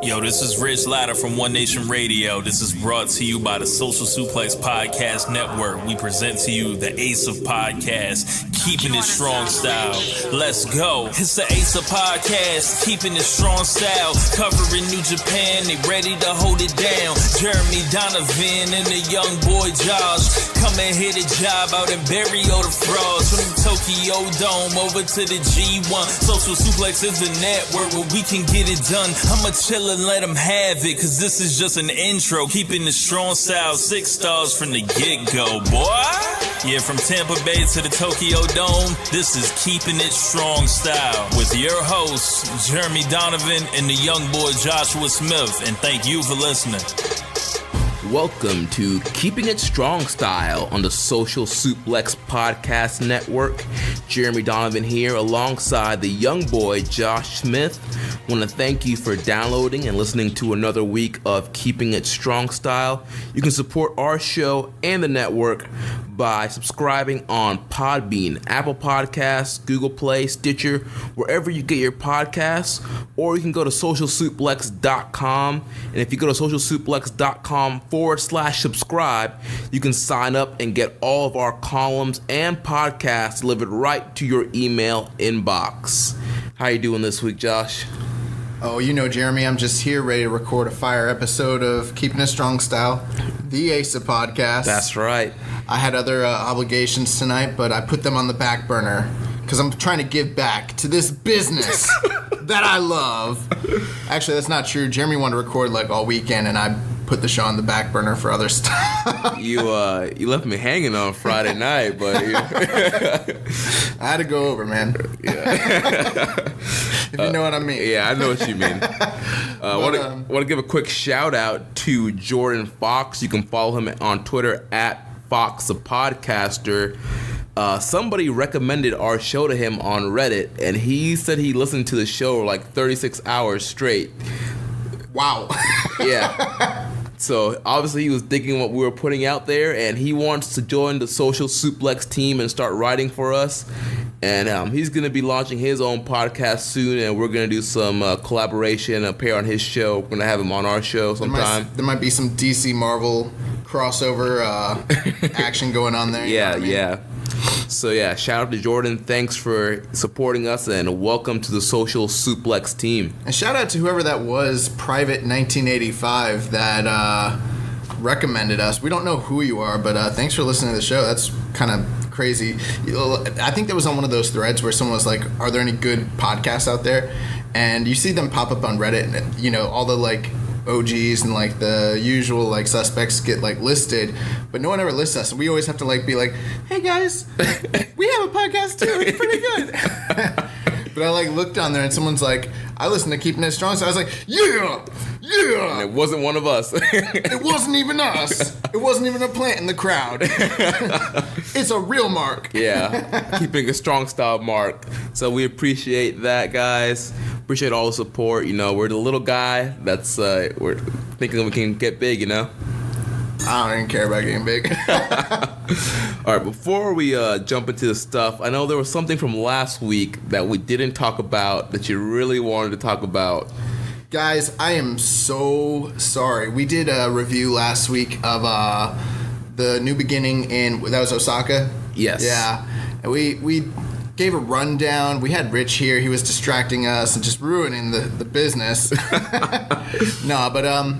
Yo, this is Rich Latta from One Nation Radio. This is brought to you by the Social Suplex Podcast Network. We present to you the Ace of Podcasts, Keepin' It Strong Style. Let's go. It's the Ace of Podcasts, Keepin' It Strong Style. Covering New Japan, they ready to hold it down. Jeremy Donovan and the young boy Josh. Come and hit a job out and bury all the frauds. From the Tokyo Dome over to the G1. Social Suplex is the network where we can get it done. I'ma chill and let them have it, cause this is just an intro. Keeping the strong style, 6 stars from the get-go, boy. Yeah, from Tampa Bay to the Tokyo Dome, this is Keeping It Strong Style with your hosts, Jeremy Donovan and the young boy Joshua Smith. And thank you for listening. Welcome to Keeping It Strong Style on the Social Suplex Podcast Network. Jeremy Donovan here alongside the young boy Josh Smith. Want to thank you for downloading and listening to another week of Keeping It Strong Style. You can support our show and the network by subscribing on Podbean, Apple Podcasts, Google Play, Stitcher, wherever you get your podcasts, or you can go to socialsuplex.com, and if you go to socialsuplex.com/subscribe, you can sign up and get all of our columns and podcasts delivered right to your email inbox. How you doing this week, Josh? Oh, you know, Jeremy, I'm just here ready to record a fire episode of Keeping It Strong Style, the Ace of Podcasts. That's right. I had other obligations tonight, but I put them on the back burner because I'm trying to give back to this business that I love. Actually, that's not true. Jeremy wanted to record like all weekend, and I put the show on the back burner for other stuff. You left me hanging on Friday night, but I had to go over, man. Yeah. If you know what I mean. Yeah, I know what you mean. Want to give a quick shout out to Jordan Fox. You can follow him on Twitter at Fox the Podcaster. Somebody recommended our show to him on Reddit, and he said he listened to the show like 36 hours straight. Wow. Yeah. So obviously he was digging what we were putting out there, and he wants to join the Social Suplex team and start writing for us. And he's going to be launching his own podcast soon, and we're going to do some collaboration, appear on his show. We're going to have him on our show sometime. There might be some DC Marvel crossover action going on there. Yeah, yeah. So yeah, shout out to Jordan. Thanks for supporting us, and welcome to the Social Suplex team. And shout out to whoever that was, Private 1985, that recommended us. We don't know who you are, but thanks for listening to the show. That's kind of crazy. I think that was on one of those threads where someone was like, are there any good podcasts out there? And you see them pop up on Reddit, and you know, all the like OGs and like the usual like suspects get like listed, but no one ever lists us, and we always have to like be like, hey guys, we have a podcast too, it's pretty good. But I like looked on there and someone's like, I listen to Keeping It Strong, so I was like, yeah. And it wasn't one of us. It wasn't even us. It wasn't even a plant in the crowd. It's a real mark. Yeah, Keeping a Strong Style mark. So we appreciate that, guys. Appreciate all the support. You know, we're the little guy that's we're thinking we can get big, you know? I don't even care about getting big. All right, before we jump into the stuff, I know there was something from last week that we didn't talk about that you really wanted to talk about. Guys, I am so sorry. We did a review last week of the New Beginning that was Osaka. Yes. Yeah. And we gave a rundown. We had Rich here. He was distracting us and just ruining the business. No, but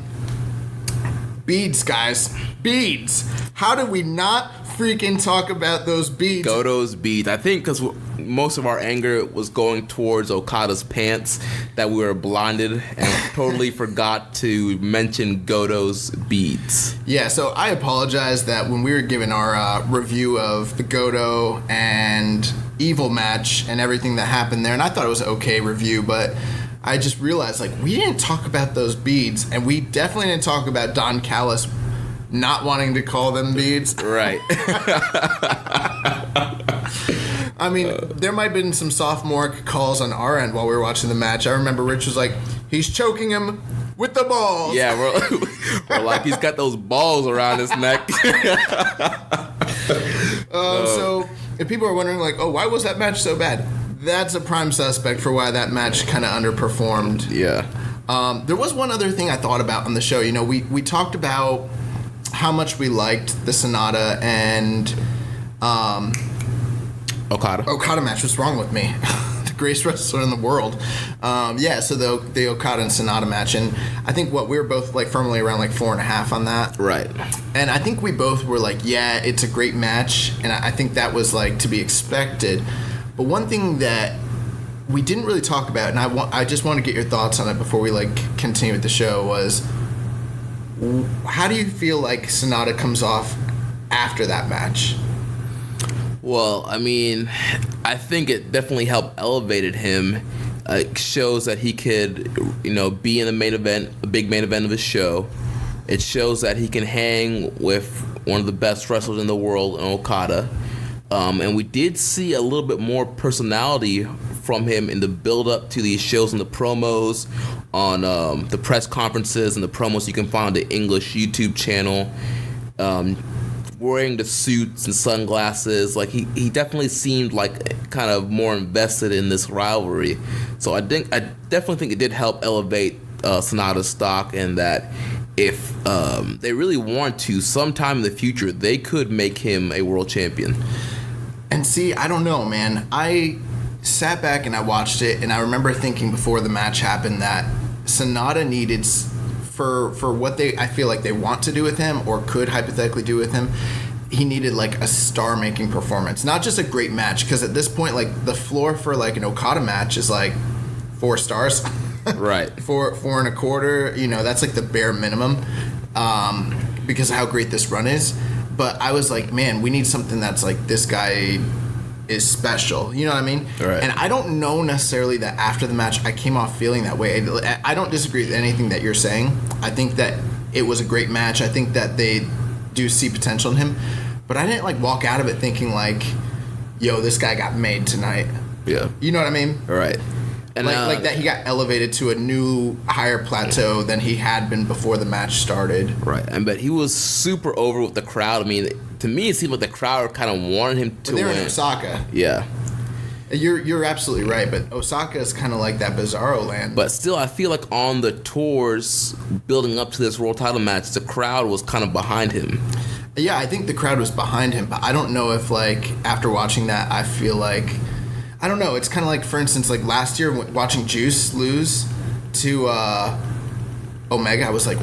beads, guys. Beads. How did we not freaking talk about those beads? Goto's beads. I think because most of our anger was going towards Okada's pants, that we were blinded and totally forgot to mention Goto's beads. Yeah, so I apologize that when we were giving our review of the Goto and Evil match and everything that happened there, and I thought it was an okay review, but I just realized, like, we didn't talk about those beads, and we definitely didn't talk about Don Callis not wanting to call them beads. Right. I mean, there might have been some sophomore calls on our end while we were watching the match. I remember Rich was like, he's choking him with the balls. Yeah, we're like, he's got those balls around his neck. So if people are wondering, like, oh, why was that match so bad? That's a prime suspect for why that match kind of underperformed. Yeah. There was one other thing I thought about on the show. You know, we talked about how much we liked the Sonata and Okada match. What's wrong with me? The greatest wrestler in the world. So the Okada and Sonata match, and I think we were both like firmly around like 4.5 on that. Right. And I think we both were like, yeah, it's a great match, and I think that was like to be expected. But one thing that we didn't really talk about, and I just want to get your thoughts on it before we like continue with the show, was how do you feel like Sonata comes off after that match? Well, I mean, I think it definitely helped elevated him. It shows that he could, be in the main event, a big main event of his show. It shows that he can hang with one of the best wrestlers in the world, in Okada. And we did see a little bit more personality from him in the build-up to these shows and the promos on the press conferences and the promos you can find on the English YouTube channel. Wearing the suits and sunglasses, like he definitely seemed like kind of more invested in this rivalry. So I definitely think it did help elevate Sonata's stock, and that if they really want to, sometime in the future, they could make him a world champion. And see, I don't know, man. I sat back and I watched it, and I remember thinking before the match happened that Sonata needed, for what I feel like they want to do with him or could hypothetically do with him, he needed like a star-making performance, not just a great match. Because at this point, like the floor for like an Okada match is like 4 stars, right? 4.25. That's like the bare minimum, because of how great this run is. But I was like, man, we need something that's like, this guy is special. You know what I mean? Right. And I don't know necessarily that after the match I came off feeling that way. I don't disagree with anything that you're saying. I think that it was a great match. I think that they do see potential in him. But I didn't like walk out of it thinking like, yo, this guy got made tonight. Yeah. You know what I mean? Right. And like that he got elevated to a new higher plateau than he had been before the match started. Right. But he was super over with the crowd. I mean, to me, it seemed like the crowd kind of wanted him to win. They're in Osaka. Yeah. You're absolutely right, but Osaka is kind of like that bizarro land. But still, I feel like on the tours building up to this world title match, the crowd was kind of behind him. Yeah, I think the crowd was behind him, but I don't know if, like, after watching that, I feel like, I don't know, it's kind of like, for instance, like last year watching Juice lose to Omega, I was like,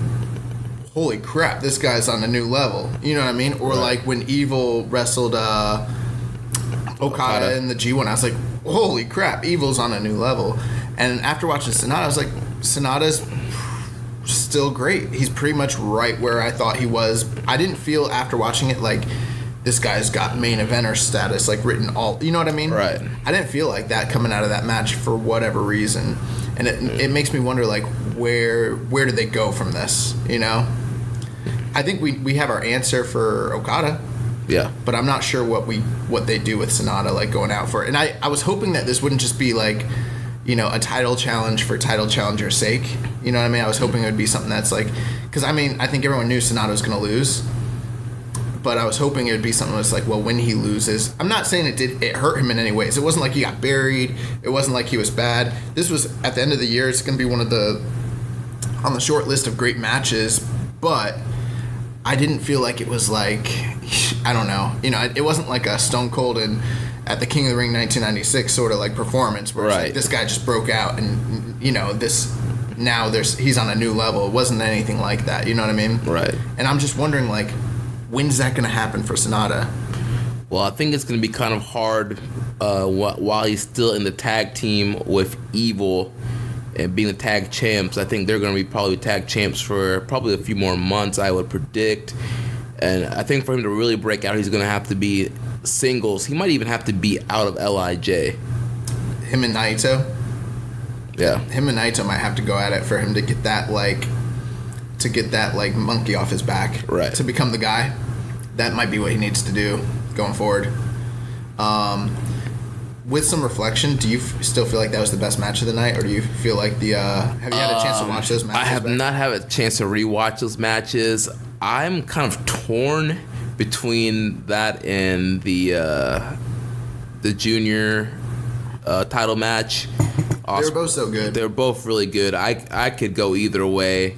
holy crap, this guy's on a new level. You know what I mean? Or like when Evil wrestled Okada in the G1, I was like, holy crap, Evil's on a new level. And after watching Sonata, I was like, Sonata's still great. He's pretty much right where I thought he was. I didn't feel after watching it like this guy's got main eventer status, like written all, you know what I mean? Right. I didn't feel like that coming out of that match for whatever reason. And it makes me wonder, like, where do they go from this, you know? I think we have our answer for Okada. Yeah. But I'm not sure what they do with Sonata, like, going out for it. And I was hoping that this wouldn't just be, like, you know, a title challenge for title challenger's sake. You know what I mean? I was hoping it would be something that's, like... Because, I mean, I think everyone knew Sonata was going to lose. But I was hoping it would be something that's like, well, when he loses... I'm not saying it hurt him in any ways. It wasn't like he got buried. It wasn't like he was bad. This was, at the end of the year, it's going to be one of the... on the short list of great matches. But I didn't feel like it was like... I don't know. You know, it wasn't like a Stone Cold and at the King of the Ring 1996 sort of like performance where it's like, this guy just broke out and, you know, he's on a new level. It wasn't anything like that. You know what I mean? Right. And I'm just wondering, like, when's that going to happen for Sonata? Well, I think it's going to be kind of hard while he's still in the tag team with Evil and being the tag champs. I think they're going to be probably tag champs for probably a few more months, I would predict. And I think for him to really break out, he's going to have to be singles. He might even have to be out of LIJ. Him and Naito? Yeah. Him and Naito might have to go at it for him to get that, like monkey off his back. Right. To become the guy. That might be what he needs to do going forward. With some reflection, do you still feel like that was the best match of the night, or do you feel like have you had a chance to watch those matches? I have not had a chance to rewatch those matches. I'm kind of torn between that and the junior title match. They were both so good. They were both really good. I could go either way.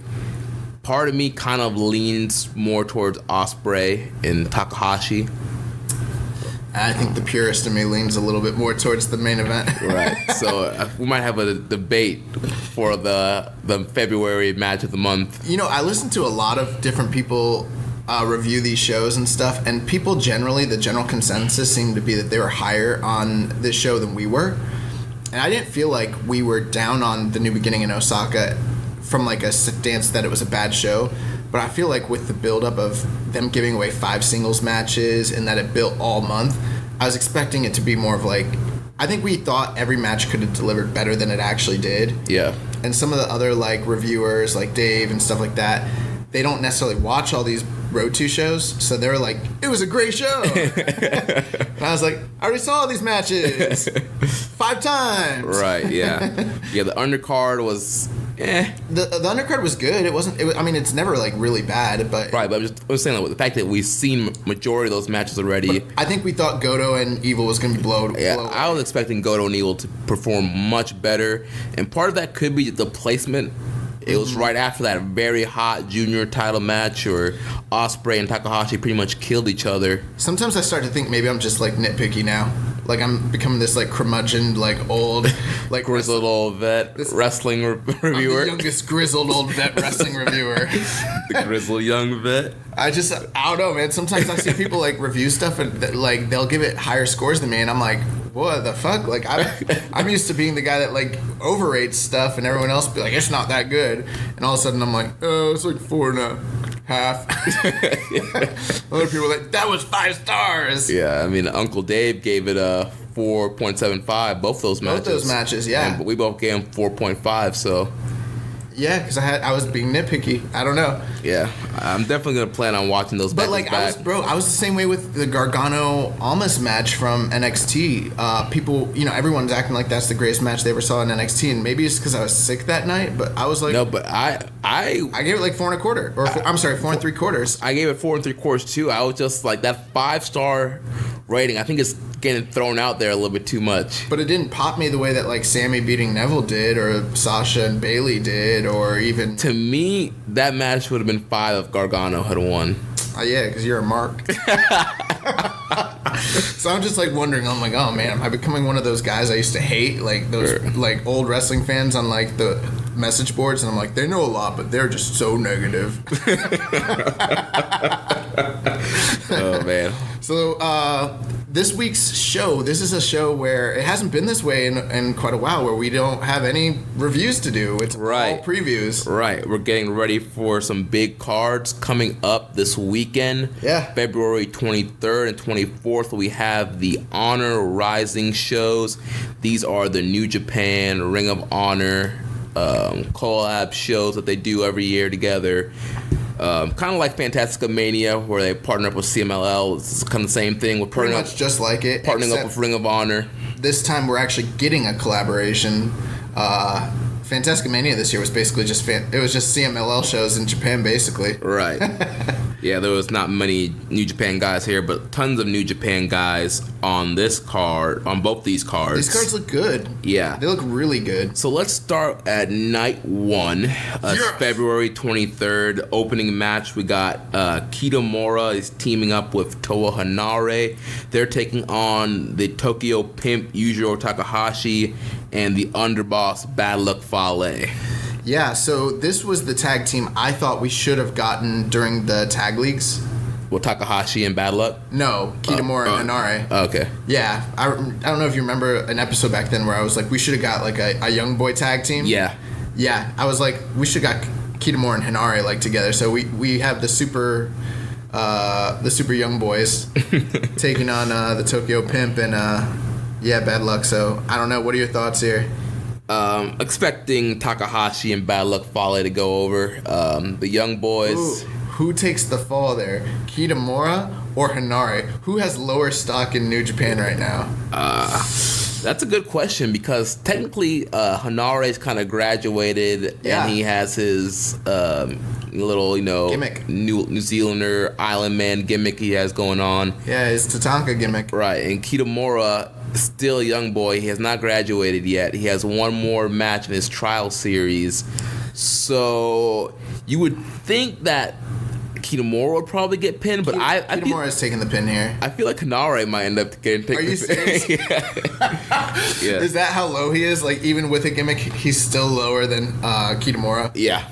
Part of me kind of leans more towards Ospreay and Takahashi. I think the purist in me leans a little bit more towards the main event. Right. So we might have a debate for the February match of the month. You know, I listened to a lot of different people review these shows and stuff, and people generally, the general consensus seemed to be that they were higher on this show than we were. And I didn't feel like we were down on the New Beginning in Osaka from like a stance that it was a bad show. But I feel like with the buildup of them giving away 5 singles matches and that it built all month, I was expecting it to be more of like, I think we thought every match could have delivered better than it actually did. Yeah. And some of the other like reviewers like Dave and stuff like that, they don't necessarily watch all these Road 2 shows, so they were like, it was a great show. And I was like, I already saw these matches 5 times. Right, yeah. Yeah, the undercard was The undercard was good. I mean, it's never like really bad, but right. But I was saying like, the fact that we've seen majority of those matches already. I think we thought Goto and Evil was going to be blown. Yeah, I was expecting Goto and Evil to perform much better, and part of that could be the placement. It was right after that very hot junior title match where Ospreay and Takahashi pretty much killed each other. Sometimes I start to think maybe I'm just like nitpicky now. Like I'm becoming this like curmudgeon, like old, like grizzled old vet wrestling reviewer. I'm the youngest grizzled old vet wrestling reviewer. The grizzled young vet. I don't know, man. Sometimes I see people like review stuff and like they'll give it higher scores than me, and I'm like, what the fuck? Like I'm used to being the guy that like overrates stuff, and everyone else be like, it's not that good, and all of a sudden I'm like, oh, it's like 4.5. Other people are like, that was 5 stars. Yeah, I mean, Uncle Dave gave it a 4.75. Both those matches, yeah. But we both gave him 4.5. So. Yeah, because I was being nitpicky. I don't know. Yeah, I'm definitely gonna plan on watching those. But like, back. I was the same way with the Gargano Almas match from NXT. People, everyone's acting like that's the greatest match they ever saw in NXT, and maybe it's because I was sick that night. But I was like, no, but I gave it like 4.25, or I'm sorry, 4.75. I gave it 4.75 too. I was just like that 5-star rating. I think it's getting thrown out there a little bit too much. But it didn't pop me the way that like Sammy beating Neville did, or Sasha and Bayley did, or even. To me, that match would have been 5 if Gargano had won. Yeah, because you're a mark. So I'm just like wondering, I'm like, oh man, am I becoming one of those guys I used to hate, like those like old wrestling fans on like the message boards, and I'm like, they know a lot, but they're just so negative. Oh man. So this week's show, this is a show where it hasn't been this way in quite a while, where we don't have any reviews to do. It's all previews. Right. We're getting ready for some big cards coming up this weekend. Yeah. February 23rd and 24th, we have the Honor Rising shows. These are the New Japan, Ring of Honor collab shows that they do every year together. Kind of like Fantastica Mania, where they partner up with CMLL. It's kind of the same thing. Pretty much just like it. Partnering up with Ring of Honor. This time we're actually getting a collaboration. Fantastica Mania this year was basically just CMLL shows in Japan, basically. Right. Yeah, there was not many New Japan guys here, but tons of New Japan guys on this card, on both these cards. These cards look good. Yeah. They look really good. So let's start at night 1. February 23rd. Opening match, we got Kitamura is teaming up with Toa Hanare. They're taking on the Tokyo Pimp, Yujiro Takahashi, and the Underboss, Bad Luck Fale. Yeah, so this was the tag team I thought we should have gotten during the tag leagues. With Takahashi and Bad Luck? No, Kitamura and Hanare. Okay. Yeah, I don't know if you remember an episode back then where I was like, we should have got like a young boy tag team. Yeah. Yeah, I was like, we should have got Kitamura and Hanare like together. So we have the super young boys taking on the Tokyo Pimp and Bad Luck. So I don't know. What are your thoughts here? Expecting Takahashi and Bad Luck Fale to go over. The young boys. Ooh, who takes the fall there? Kitamura or Hanare? Who has lower stock in New Japan right now? That's a good question, because technically Hanare's kind of graduated, and he has his little, gimmick. New Zealander Island Man gimmick he has going on. Yeah, his Tatanka gimmick. Right, and Kitamura still a young boy. He has not graduated yet. He has one more match in his trial series. So you would think that Kitamura would probably get pinned, but Kitamura is taking the pin here. I feel like Kanare might end up getting taken. Are you serious? Yeah. Is that how low he is? Like, even with a gimmick, he's still lower than Kitamura? Yeah.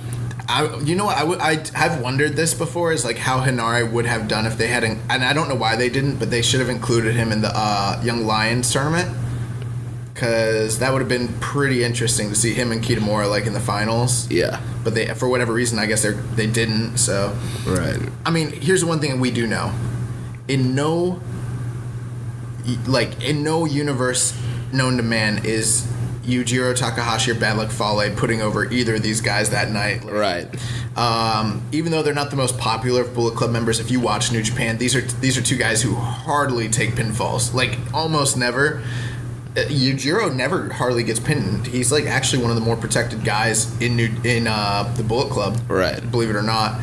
You know what? I've wondered this before, is like how Hinare would have done if they hadn't, and I don't know why they didn't, but they should have included him in the Young Lions tournament, because that would have been pretty interesting to see him and Kitamura like in the finals. Yeah. But they, for whatever reason, I guess they didn't. So. Right. I mean, here's the one thing we do know: in no universe known to man is Yujiro Takahashi or Bad Luck Fale putting over either of these guys that night. Right. Even though they're not the most popular Bullet Club members, if you watch New Japan, these are two guys who hardly take pinfalls. Like, almost never. Yujiro never hardly gets pinned. He's like actually one of the more protected guys in the Bullet Club. Right. Believe it or not.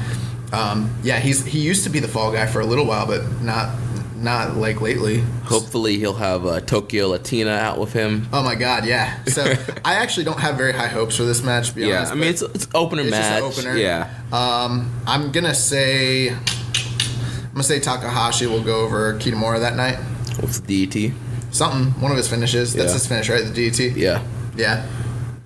He used to be the fall guy for a little while, but not like lately. Hopefully he'll have Tokyo Latina out with him. Oh my God, yeah. So I actually don't have very high hopes for this match, to be honest. I mean it's opener match. Just an opener. Yeah. I'm gonna say Takahashi will go over Kitamura that night. With the DT. One of his finishes. That's his finish, right? The DT. Yeah. Yeah.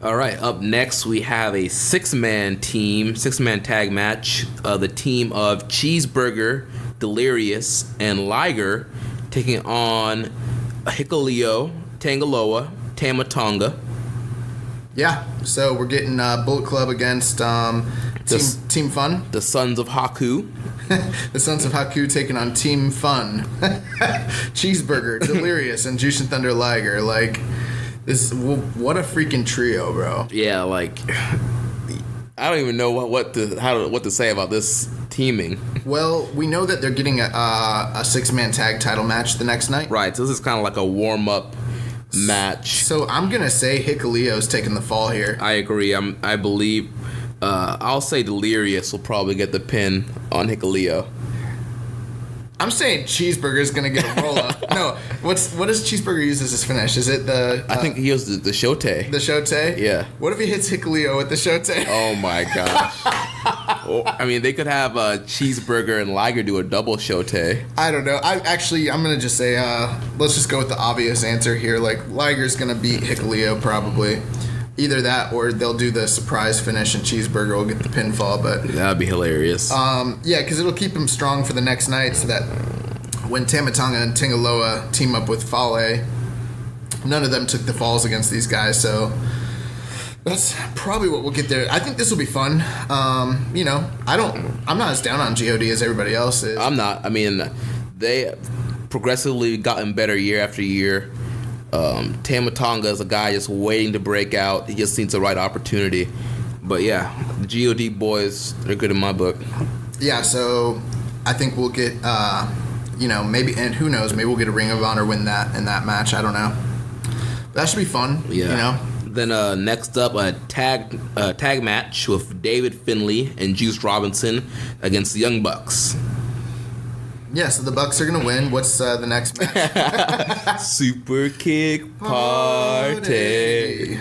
All right, up next we have a six-man tag match. The team of Cheeseburger, Delirious, and Liger taking on Hikuleo, Tangaloa, Tama Tonga. Yeah, so we're getting Bullet Club against Team Fun. The Sons of Haku. The Sons of Haku taking on Team Fun. Cheeseburger, Delirious, and Jushin Thunder Liger. Like, what a freaking trio, bro. Yeah, like, I don't even know what to say about this teaming. Well, we know that they're getting a six-man tag title match the next night. Right, so this is kind of like a warm-up match. So I'm going to say Hikuleo's taking the fall here. I agree. I believe... I'll say Delirious will probably get the pin on Hikuleo. I'm saying Cheeseburger's gonna get a roll up. No, what does Cheeseburger use as his finish? Is it the? I think he used the Shote. The Shote? Yeah. What if he hits Hikuleo with the Shote? Oh my gosh. I mean, they could have Cheeseburger and Liger do a double Shote. I don't know. I'm gonna just say let's just go with the obvious answer here. Like, Liger's gonna beat Hikuleo probably. Either that or they'll do the surprise finish and Cheeseburger will get the pinfall. But that'd be hilarious. Yeah, because it'll keep him strong for the next night, so that when Tama Tonga and Tangaloa team up with Fale, none of them took the falls against these guys. So that's probably what we'll get there. I think this will be fun. I'm not as down on God as everybody else is. I'm not. I mean, they progressively gotten better year after year. Tama Tonga is a guy just waiting to break out. He just needs the right opportunity. But yeah, the God boys, they're good in my book. Yeah, so I think we'll get, maybe, and who knows, maybe we'll get a Ring of Honor win that in that match. I don't know. That should be fun. Yeah. Then next up, a tag match with David Finlay and Juice Robinson against the Young Bucks. Yeah, so the Bucks are going to win. What's the next match? Super Kick Party.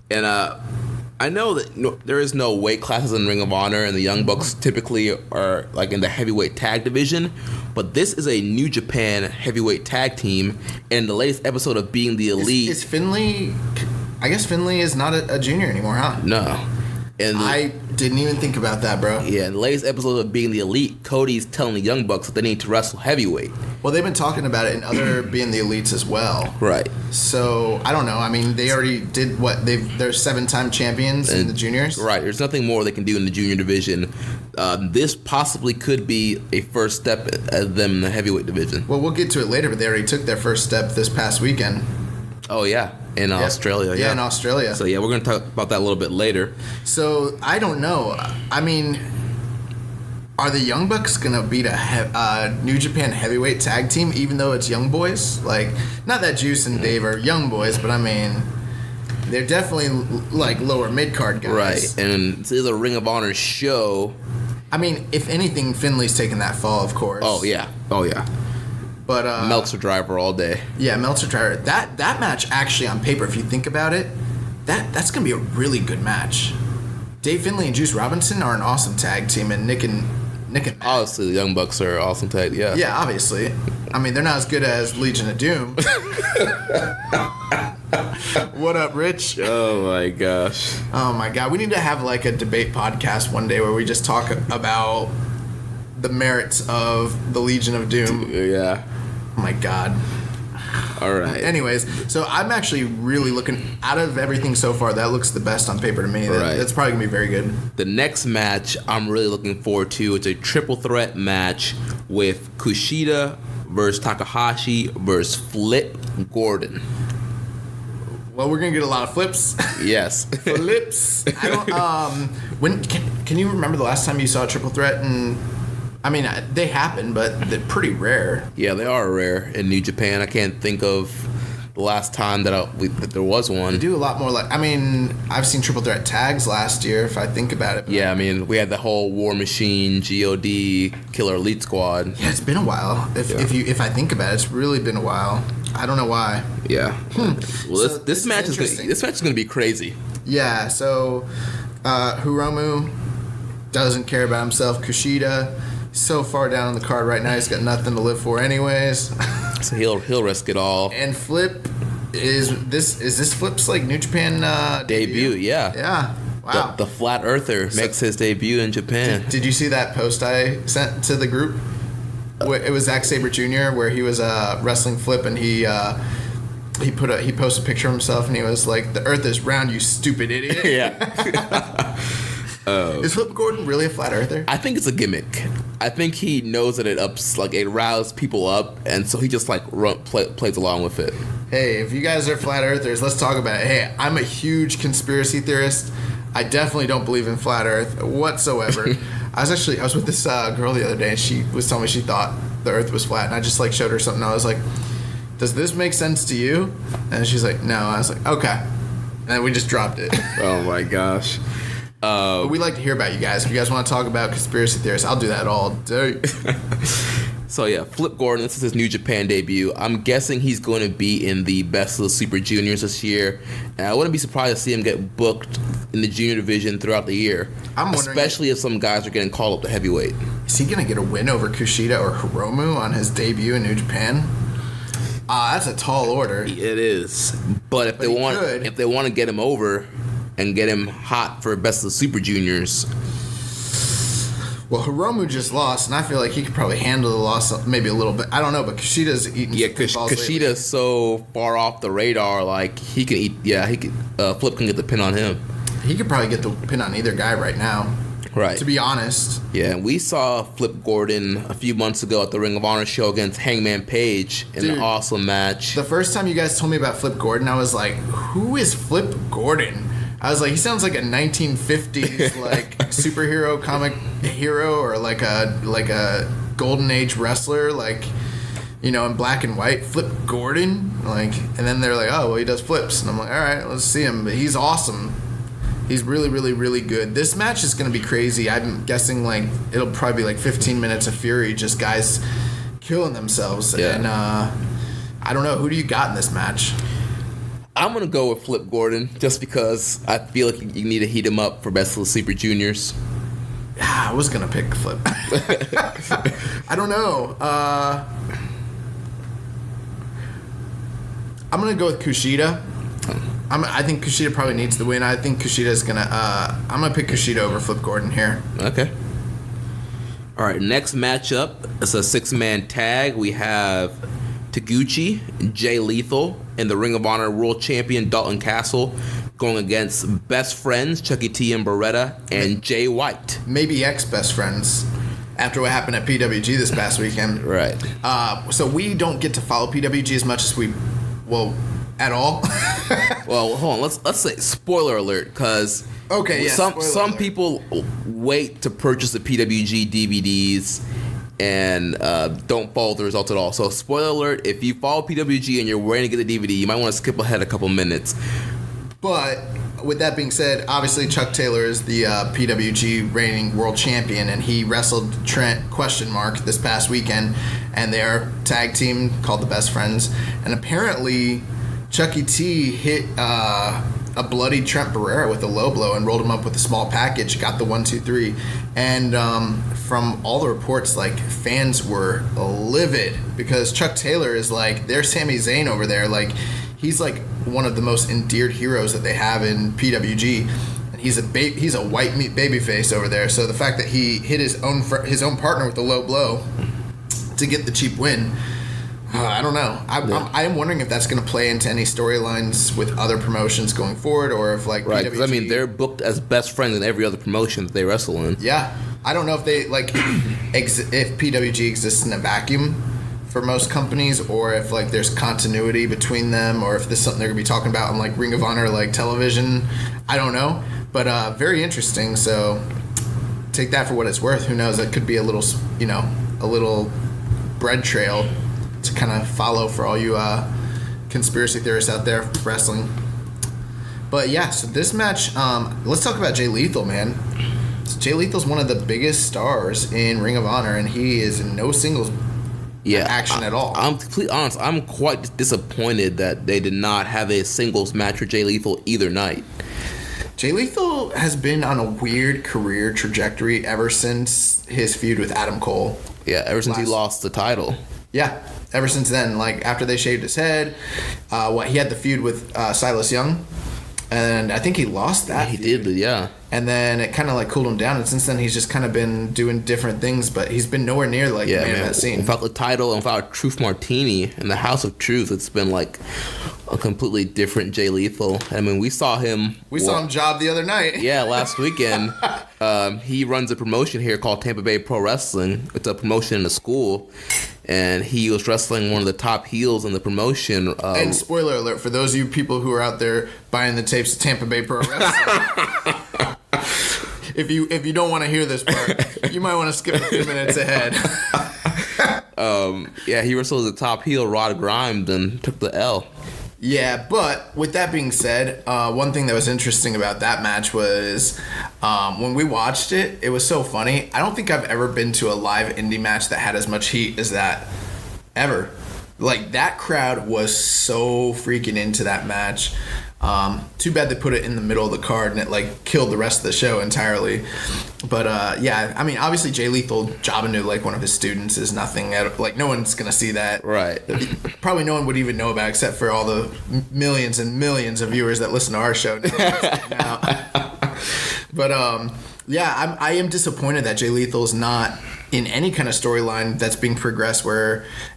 And I know that there is no weight classes in Ring of Honor, and the Young Bucks typically are like in the heavyweight tag division. But this is a New Japan heavyweight tag team, and the latest episode of Being the Elite... Is Finlay... I guess Finlay is not a junior anymore, huh? No. And I didn't even think about that, bro. Yeah, in the latest episode of Being the Elite, Cody's telling the Young Bucks that they need to wrestle heavyweight. Well, they've been talking about it in other Being the Elites as well. Right. So, I don't know. I mean, they already did what? They're 7-time champions in the juniors? Right. There's nothing more they can do in the junior division. This possibly could be a first step at them in the heavyweight division. Well, we'll get to it later, but they already took their first step this past weekend. Oh, yeah. In Australia. Yeah, in Australia. So, yeah, we're going to talk about that a little bit later. So, I don't know. I mean, are the Young Bucks going to beat a New Japan heavyweight tag team, even though it's young boys? Like, not that Juice and Dave are young boys, but I mean, they're definitely, like, lower mid-card guys. Right, and this is a Ring of Honor show. I mean, if anything, Finley's taking that fall, of course. Oh, yeah. But Meltzer driver all day. Yeah, Meltzer driver. That match actually on paper, if you think about it, that's gonna be a really good match. Dave Finlay and Juice Robinson are an awesome tag team, and Nick and Matt. Obviously, the Young Bucks are awesome tag. Yeah. Yeah, obviously. I mean, they're not as good as Legion of Doom. What up, Rich? Oh my gosh. Oh my God, we need to have like a debate podcast one day where we just talk about the merits of the Legion of Doom. Yeah. Oh my God. All right. Anyways, so I'm actually really looking, out of everything so far, that looks the best on paper to me. That's probably going to be very good. The next match I'm really looking forward to. It's a triple threat match with Kushida versus Takahashi versus Flip Gordon. Well, we're going to get a lot of flips. Yes. Flips. I don't, can you remember the last time you saw a triple threat? And I mean, they happen, but they're pretty rare. Yeah, they are rare in New Japan. I can't think of the last time that there was one. They do a lot more like, I mean, I've seen triple threat tags last year, if I think about it. Yeah, I mean, we had the whole War Machine, God, Killer Elite Squad. Yeah, it's been a while. If I think about it, it's really been a while. I don't know why. Yeah. Well, So this match is going to be crazy. Yeah. So Hiromu doesn't care about himself. Kushida, so far down on the card right now, he's got nothing to live for, anyways. So he'll risk it all. And Flip is this Flip's like New Japan Debut? Yeah. Yeah. Wow. The Flat Earther makes his debut in Japan. Did you see that post I sent to the group? It was Zack Sabre Jr. where he was wrestling Flip, and he posted a picture of himself, and he was like, "The Earth is round, you stupid idiot." Yeah. Is Flip Gordon really a flat earther? I think it's a gimmick. I think he knows that it rouses people up, and so he just plays along with it. Hey, if you guys are flat earthers, let's talk about it. Hey, I'm a huge conspiracy theorist. I definitely don't believe in flat Earth whatsoever. I was with this girl the other day, and she was telling me she thought the Earth was flat, and I just showed her something. I was like, "Does this make sense to you?" And she's like, "No." I was like, "Okay," and then we just dropped it. Oh my gosh. But we like to hear about you guys. If you guys want to talk about conspiracy theorists, I'll do that all day. So yeah, Flip Gordon, this is his New Japan debut. I'm guessing he's going to be in the Best of the Super Juniors this year. And I wouldn't be surprised to see him get booked in the junior division throughout the year. I'm wondering, especially if some guys are getting called up to heavyweight. Is he going to get a win over Kushida or Hiromu on his debut in New Japan? That's a tall order. It is. But if they want to get him over and get him hot for Best of the Super Juniors. Well, Hiromu just lost, and I feel like he could probably handle the loss maybe a little bit. I don't know, but Kushida's eating. Yeah, Kushida's so far off the radar, like he can eat. Yeah, Flip can get the pin on him. He could probably get the pin on either guy right now. Right. To be honest. Yeah, we saw Flip Gordon a few months ago at the Ring of Honor show against Hangman Page in an awesome match. The first time you guys told me about Flip Gordon, I was like, "Who is Flip Gordon?" I was like, he sounds like a 1950s superhero comic hero, or like a golden age wrestler, in black and white. Flip Gordon, and then they're like, oh well, he does flips, and I'm like, all right, let's see him. But he's awesome. He's really, really, really good. This match is gonna be crazy. I'm guessing it'll probably be 15 minutes of fury, just guys killing themselves. Yeah. And I don't know, who do you got in this match? I'm going to go with Flip Gordon just because I feel like you need to heat him up for Best of the Super Juniors. I was going to pick Flip. I don't know. I'm going to go with Kushida. I think Kushida probably needs the win. I think Kushida's going to... I'm going to pick Kushida over Flip Gordon here. Okay. All right, next matchup. It's a 6-man tag. We have Taguchi, Jay Lethal, and the Ring of Honor World Champion Dalton Castle going against best friends Chucky T and Beretta and Jay White. Maybe ex-best friends after what happened at PWG this past weekend. Right. So we don't get to follow PWG as much as at all. Well, hold on. Let's say spoiler alert, because some people wait to purchase the PWG DVDs and don't follow the results at all. So spoiler alert, if you follow PWG and you're waiting to get the DVD, you might want to skip ahead a couple minutes. But with that being said, obviously Chuck Taylor is the PWG reigning world champion, and he wrestled Trent ? This past weekend, and they are a tag team called the Best Friends, and apparently Chucky T hit a bloody Trent Barrera with a low blow and rolled him up with a small package, got the 1, 2, 3, and from all the reports, like, fans were livid because Chuck Taylor is like their Sami Zayn over there. Like, he's like one of the most endeared heroes that they have in PWG, and he's a white meat babyface over there. So the fact that he hit his own partner with a low blow to get the cheap win, I don't know. I am wondering if that's going to play into any storylines with other promotions going forward, or if like right. Because I mean, they're booked as best friends in every other promotion that they wrestle in. Yeah, I don't know if they like if PWG exists in a vacuum for most companies, or if like there's continuity between them, or if this is something they're gonna be talking about on like Ring of Honor like television. I don't know, but very interesting. So take that for what it's worth. Who knows? It could be a little bread trail to kind of follow for all you conspiracy theorists out there for wrestling. But yeah, so this match, let's talk about Jay Lethal, man. Jay Lethal's one of the biggest stars in Ring of Honor, and he is in no singles action at all. I'm completely honest. I'm quite disappointed that they did not have a singles match for Jay Lethal either night. Jay Lethal has been on a weird career trajectory ever since his feud with Adam Cole. Yeah, ever since he lost the title. Yeah, ever since then. Like, after they shaved his head, he had the feud with Silas Young, and I think he lost that feud. He did, yeah. And then it kind of like cooled him down, and since then he's just kind of been doing different things, but he's been nowhere near like the man of that scene. Without the title and without Truth Martini in the House of Truth, it's been like a completely different Jay Lethal. I mean, we saw him job the other night. Yeah, last weekend. He runs a promotion here called Tampa Bay Pro Wrestling. It's a promotion in a school, and he was wrestling one of the top heels in the promotion. And spoiler alert for those of you people who are out there buying the tapes of Tampa Bay Pro Wrestling. If you don't want to hear this part, you might want to skip a few minutes ahead. He wrestled the top heel, Rod Grimes, and took the L. Yeah, but with that being said, one thing that was interesting about that match was when we watched it, it was so funny. I don't think I've ever been to a live indie match that had as much heat as that, ever. Like, that crowd was so freaking into that match. Too bad they put it in the middle of the card and it like killed the rest of the show entirely. But I mean, obviously Jay Lethal jobbing to like one of his students is nothing. Like, no one's gonna see that. Right. Probably no one would even know about it except for all the millions and millions of viewers that listen to our show now. But I am disappointed that Jay Lethal's not in any kind of storyline that's being progressed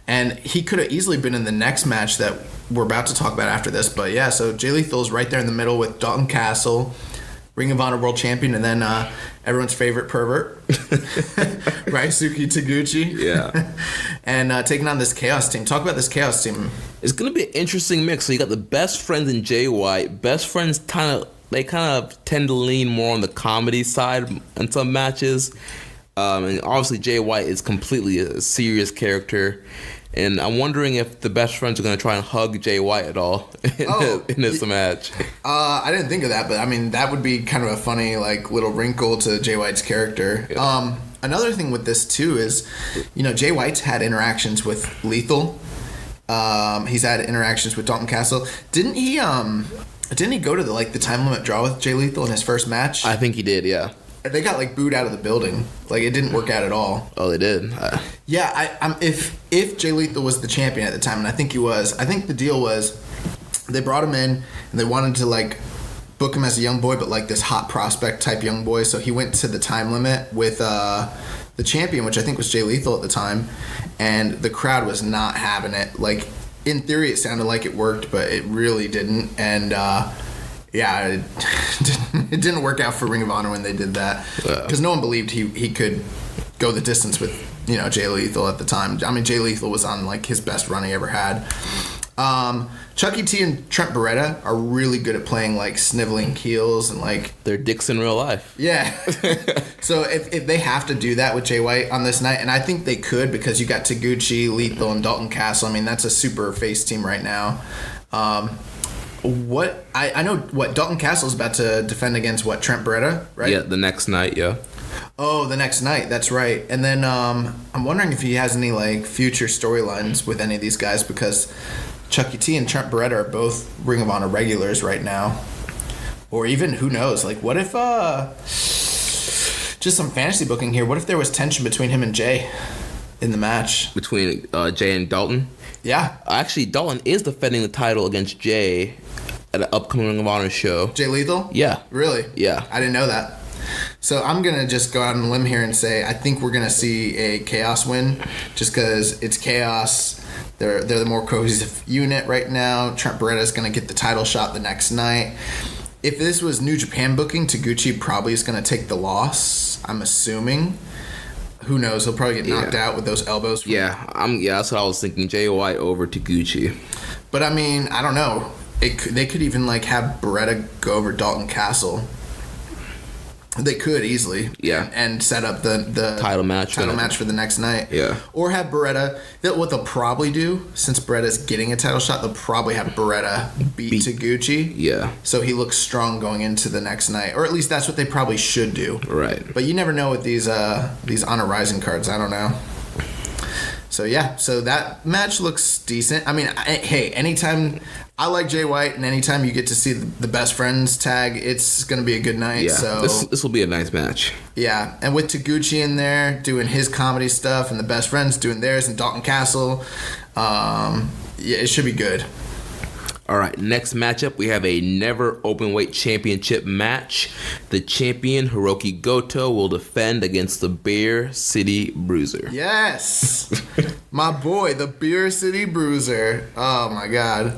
and he could have easily been in the next match that we're about to talk about after this. But yeah, so Jay Lethal's right there in the middle with Dalton Castle, Ring of Honor World Champion, and then everyone's favorite pervert, Ryusuke Taguchi. Yeah. And taking on this Chaos team. Talk about this Chaos team. It's going to be an interesting mix. So you got the Best Friends in Jay White. Best Friends kind of tend to lean more on the comedy side in some matches. And obviously Jay White is completely a serious character. And I'm wondering if the Best Friends are going to try and hug Jay White at all in this match. I didn't think of that, but I mean, that would be kind of a funny like little wrinkle to Jay White's character. Yeah. Another thing with this too is, Jay White's had interactions with Lethal. He's had interactions with Dalton Castle. Didn't he go to the time limit draw with Jay Lethal in his first match? I think he did, yeah. They got booed out of the building. Like, it didn't work out at all. Oh, they did. Yeah, if Jay Lethal was the champion at the time, and I think he was, I think the deal was they brought him in and they wanted to book him as a young boy, but this hot prospect type young boy. So he went to the time limit with the champion, which I think was Jay Lethal at the time, and the crowd was not having it. Like, in theory, it sounded like it worked, but it really didn't. And it didn't work out for Ring of Honor when they did that, because no one believed he could go the distance with Jay Lethal at the time. I mean, Jay Lethal was on his best run he ever had. Chucky T and Trent Barreta are really good at playing sniveling heels and they're dicks in real life. Yeah. So if they have to do that with Jay White on this night, and I think they could, because you got Taguchi, Lethal, and Dalton Castle. I mean, that's a super face team right now. What I know what Dalton Castle's about to defend against Trent Beretta, right? Yeah, the next night, yeah. Oh, the next night, that's right. And then I'm wondering if he has any like future storylines with any of these guys, because Chucky T and Trent Beretta are both Ring of Honor regulars right now. Or even, who knows, like what if just some fantasy booking here, what if there was tension between him and Jay in the match? Between Jay and Dalton? Yeah. Actually, Dalton is defending the title against Jay at an upcoming Ring of Honor show. Jay Lethal? Yeah. Really? Yeah. I didn't know that. So I'm going to just go out on a limb here and say I think we're going to see a Chaos win, just because it's Chaos. They're the more cohesive unit right now. Trent Beretta is going to get the title shot the next night. If this was New Japan booking, Taguchi probably is going to take the loss, I'm assuming. Who knows? He'll probably get knocked out with those elbows. Yeah, that's what I was thinking. Jay White over Taguchi. But I mean, I don't know. They could even like have Beretta go over Dalton Castle. They could easily, and set up the title match for the next night, yeah. Or have Beretta. What they'll probably do, since Beretta's getting a title shot, they'll probably have Beretta beat Taguchi, yeah. So he looks strong going into the next night, or at least that's what they probably should do, right? But you never know with these Honor Rising cards. I don't know. So yeah, so that match looks decent. I mean, hey, anytime I like Jay White, and anytime you get to see the best friends tag, it's gonna be a good night. Yeah, so this will be a nice match. Yeah, and with Taguchi in there doing his comedy stuff, and the best friends doing theirs, and Dalton Castle, it should be good. All right, next matchup, we have a never openweight championship match. The champion, Hiroki Goto, will defend against the Beer City Bruiser. Yes! My boy, the Beer City Bruiser. Oh, my God.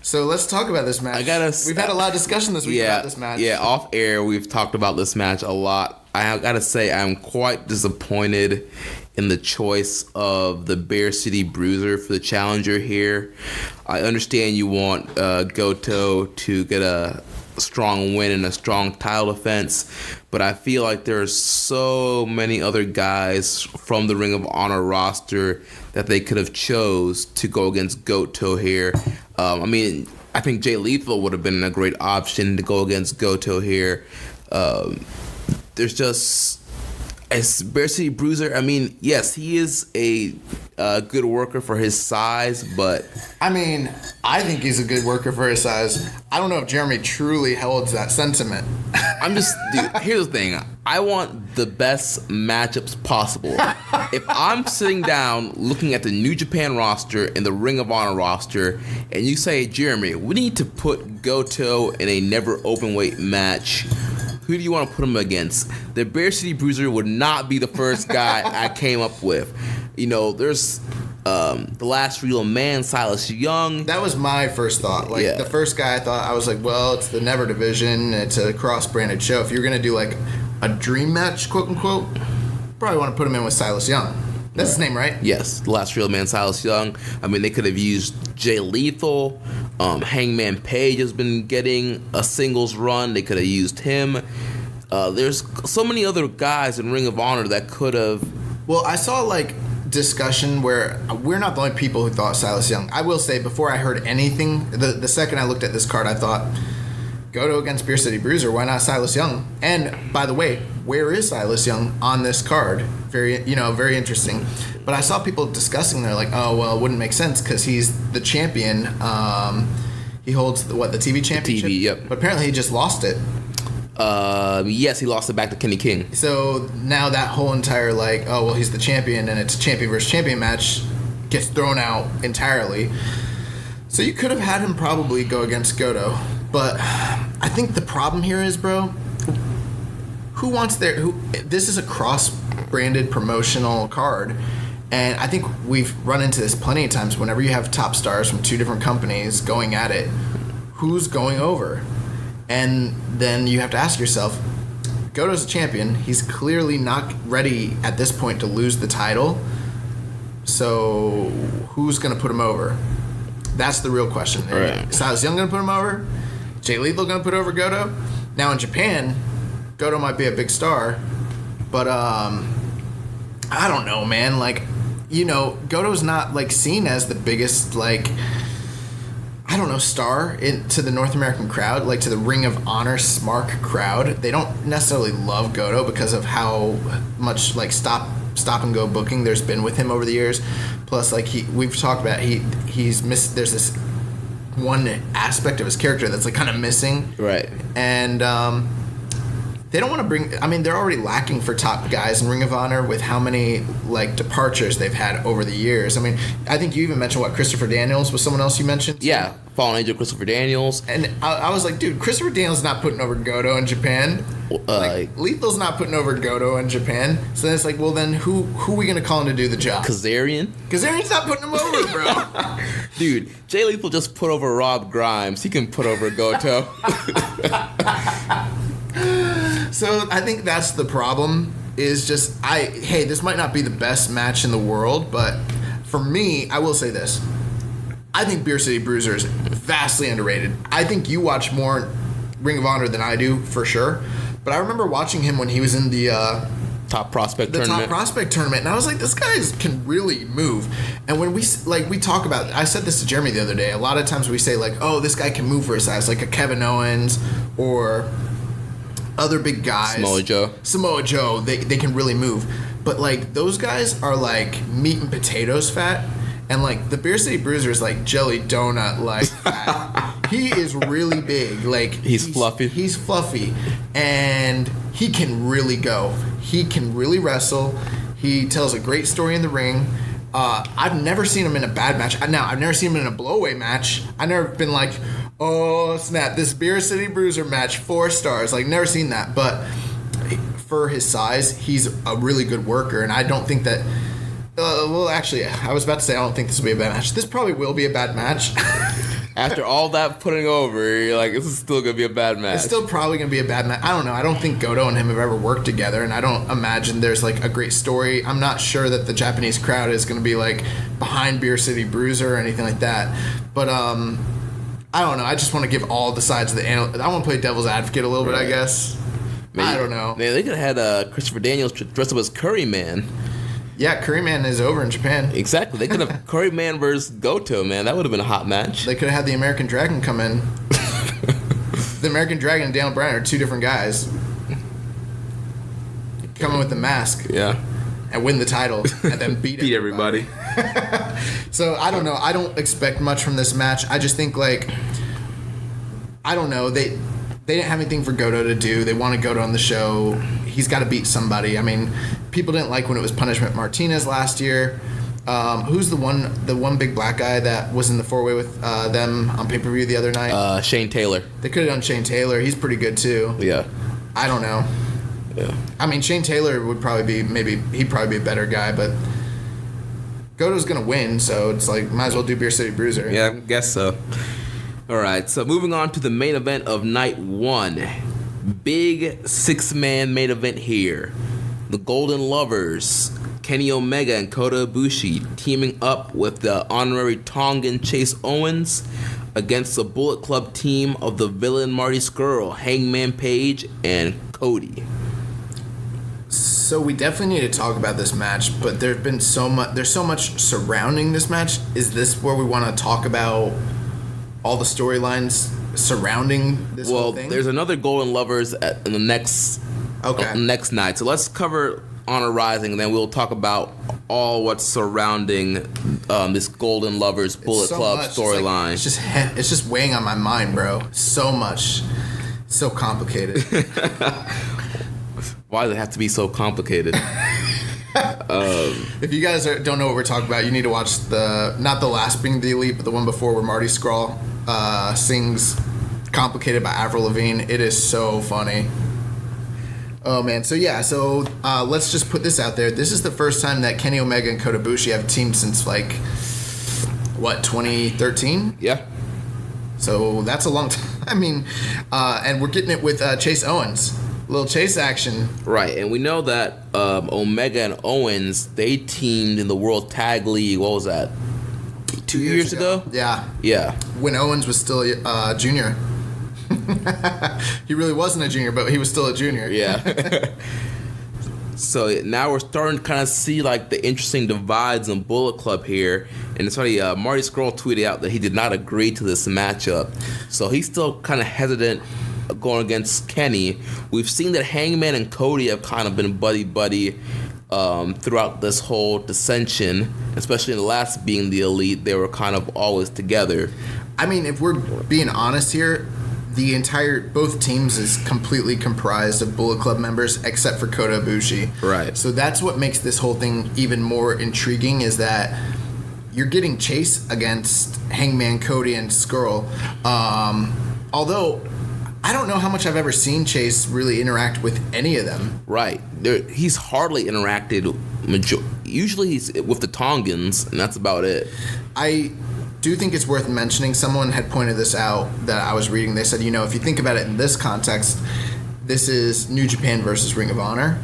So let's talk about this match. We've had a lot of discussion this week about this match. Yeah, off air, we've talked about this match a lot. I gotta say, I'm quite disappointed in the choice of the Bear City Bruiser for the challenger here. I understand you want Goto to get a strong win and a strong title defense, but I feel like there's so many other guys from the Ring of Honor roster that they could have chose to go against Goto here. I mean, I think Jay Lethal would have been a great option to go against Goto here. There's just as Bear City Bruiser. I mean, yes, he is a good worker for his size, but I mean, I think he's a good worker for his size. I don't know if Jeremy truly holds that sentiment. Dude, here's the thing. I want the best matchups possible. If I'm sitting down looking at the New Japan roster and the Ring of Honor roster, and you say, Jeremy, we need to put Goto in a never openweight match, who do you want to put him against? The Bear City Bruiser would not be the first guy I came up with. You know, there's the last real man, Silas Young. That was my first thought. The first guy I thought, I was like, well, it's the Never division. It's a cross-branded show. If you're going to do like a dream match, quote unquote, probably want to put him in with Silas Young. That's his name, right? Yes, the last real man, Silas Young. I mean, they could have used Jay Lethal. Hangman Page has been getting a singles run. They could have used him. There's so many other guys in Ring of Honor that could have. Well, I saw like discussion where we're not the only people who thought Silas Young. I will say, before I heard anything, the second I looked at this card, I thought, Goto against Beer City Bruiser, why not Silas Young? And by the way, where is Silas Young on this card? Very interesting. But I saw people discussing, they're like, oh, well, it wouldn't make sense because he's the champion. He holds the TV championship? The TV, yep. But apparently he just lost it. Yes, he lost it back to Kenny King. So now that whole entire he's the champion and it's a champion versus champion match gets thrown out entirely. So you could have had him probably go against Goto. But I think the problem here is, bro, this is a cross-branded promotional card. And I think we've run into this plenty of times whenever you have top stars from two different companies going at it. Who's going over? And then you have to ask yourself, Goto's a champion. He's clearly not ready at this point to lose the title. So who's going to put him over? That's the real question. Right. Is Silas Young going to put him over? Jay Lethal going to put over Goto? Now in Japan, Goto might be a big star, but I don't know, man. Goto's not seen as the biggest I don't know, star to the North American crowd, like to the Ring of Honor SMARC crowd. They don't necessarily love Goto because of how much like stop and go booking there's been with him over the years. Plus, like we've talked about, he's missed. There's this one aspect of his character that's like kind of missing, right? And they don't want to bring. I mean, they're already lacking for top guys in Ring of Honor with how many like departures they've had over the years. I mean, I think you even mentioned Christopher Daniels was someone else you mentioned. Yeah, Fallen Angel Christopher Daniels. And I was like, dude, Christopher Daniels not putting over Goto in Japan. Lethal's not putting over Goto in Japan. So then it's like, well, then who are we gonna call in to do the job? Kazarian's not putting him over, bro. Dude, Jay Lethal just put over Rob Grimes. He can put over Goto. So I think that's the problem. Is just hey, this might not be the best match in the world, but for me, I will say this. I think Beer City Bruiser is vastly underrated. I think you watch more Ring of Honor than I do, for sure. But I remember watching him when he was in the Top Prospect tournament, and I was like, this guy can really move. And when we talk about, I said this to Jeremy the other day. A lot of times we say like, oh, this guy can move for his size, like a Kevin Owens or other big guys. Samoa Joe, they can really move. But like those guys are like meat and potatoes fat. And like the Beer City Bruiser is like jelly donut like fat. He is really big. Like he's fluffy. He's fluffy, and he can really go. He can really wrestle. He tells a great story in the ring. I've never seen him in a bad match. Now I've never seen him in a blowaway match. I've never been like, oh snap, this Beer City Bruiser match 4 stars. Like never seen that. But for his size, he's a really good worker, and I don't think that. Well, actually, I was about to say I don't think this will be a bad match. This probably will be a bad match. After all that putting over, you're like, this is still going to be a bad match. It's still probably going to be a bad match. I don't know. I don't think Goto and him have ever worked together, and I don't imagine there's like a great story. I'm not sure that the Japanese crowd is going to be like behind Beer City Bruiser or anything like that. But I don't know. I just want to give all the sides of the I want to play devil's advocate a little bit, I guess. Maybe. I don't know. Man, they could have had Christopher Daniels dressed up as Curryman. Yeah, Curryman is over in Japan. Exactly. They could have Curryman versus Goto, man. That would have been a hot match. They could have had the American Dragon come in. The American Dragon and Daniel Bryan are 2 different guys. Come in with the mask. Yeah. And win the title. And then beat everybody. So, I don't know. I don't expect much from this match. I just think, like, I don't know. They didn't have anything for Goto to do. They wanted Goto on the show. He's got to beat somebody. I mean, people didn't like when it was Punishment Martinez last year. Who's the one big black guy that was in the 4-way with them on pay-per-view the other night? Shane Taylor. They could have done Shane Taylor. He's pretty good too. Yeah. I don't know. Yeah. I mean, Shane Taylor would probably be he'd probably be a better guy, but Goto's gonna win, so it's like might as well do Beer City Bruiser. Yeah, I guess so. All right, so moving on to the main event of night 1. Big 6-man main event here. The Golden Lovers, Kenny Omega and Kota Ibushi, teaming up with the honorary Tongan Chase Owens against the Bullet Club team of the Villain Marty Scurll, Hangman Page, and Cody. So we definitely need to talk about this match, but there's so much surrounding this match. Is this where we want to talk about all the storylines surrounding this whole thing? Well, there's another Golden Lovers in the next night. So let's cover Honor Rising, and then we'll talk about all what's surrounding this Golden Lovers Bullet Club storyline. It's just weighing on my mind, bro. So much. So complicated. Why does it have to be so complicated? If you guys don't know what we're talking about, you need to watch not the last Being the Elite, but the one before where Marty Scurll sings Complicated by Avril Lavigne. It is so funny. Oh, man. So, yeah. So, let's just put this out there. This is the first time that Kenny Omega and Kota Ibushi have teamed since, 2013? Yeah. So, that's a long time. I mean, and we're getting it with Chase Owens. A little Chase action. Right. And we know that Omega and Owens, they teamed in the World Tag League. What was that? 2 years ago? Yeah. Yeah. When Owens was still a junior. He really wasn't a junior, but he was still a junior. Yeah. So now we're starting to kind of see like the interesting divides in Bullet Club here. And it's funny, Marty Scurll tweeted out that he did not agree to this matchup. So he's still kind of hesitant going against Kenny. We've seen that Hangman and Cody have kind of been buddy-buddy throughout this whole dissension, especially in the last Being the Elite. They were kind of always together. I mean, if we're being honest here, both teams is completely comprised of Bullet Club members except for Kota Ibushi. Right. So that's what makes this whole thing even more intriguing, is that you're getting Chase against Hangman, Cody, and Scurll. Although I don't know how much I've ever seen Chase really interact with any of them. Right. He's hardly interacted. Usually he's with the Tongans, and that's about it. I do think it's worth mentioning. Someone had pointed this out that I was reading. They said, if you think about it in this context, this is New Japan versus Ring of Honor,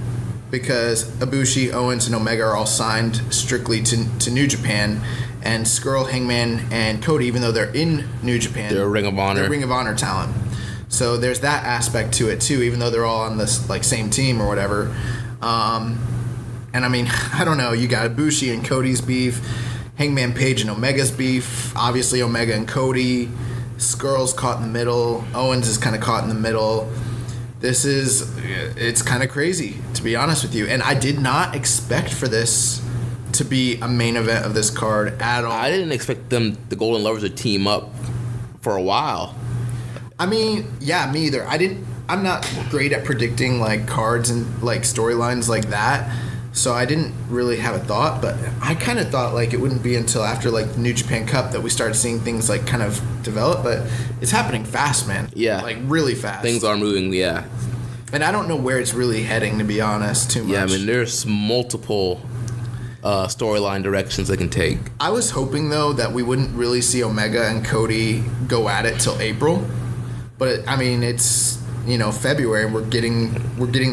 because Ibushi, Owens, and Omega are all signed strictly to New Japan, and Scurll, Hangman, and Cody, even though they're in New Japan, they're Ring of Honor. They're Ring of Honor talent. So there's that aspect to it too, even though they're all on this same team or whatever. And I mean, I don't know. You got Ibushi and Cody's beef, Hangman Page and Omega's beef. Obviously, Omega and Cody. Scurll's caught in the middle. Owens is kind of caught in the middle. It's kind of crazy, to be honest with you. And I did not expect for this to be a main event of this card at all. I didn't expect the Golden Lovers, to team up for a while. I mean, yeah, me either. I'm not great at predicting cards and storylines like that, so I didn't really have a thought. But I kind of thought it wouldn't be until after the New Japan Cup that we started seeing things kind of develop. But it's happening fast, man. Yeah, really fast. Things are moving. Yeah, and I don't know where it's really heading, to be honest. Too much. Yeah, I mean, there's multiple storyline directions they can take. I was hoping though that we wouldn't really see Omega and Cody go at it till April. But I mean, it's February, and we're getting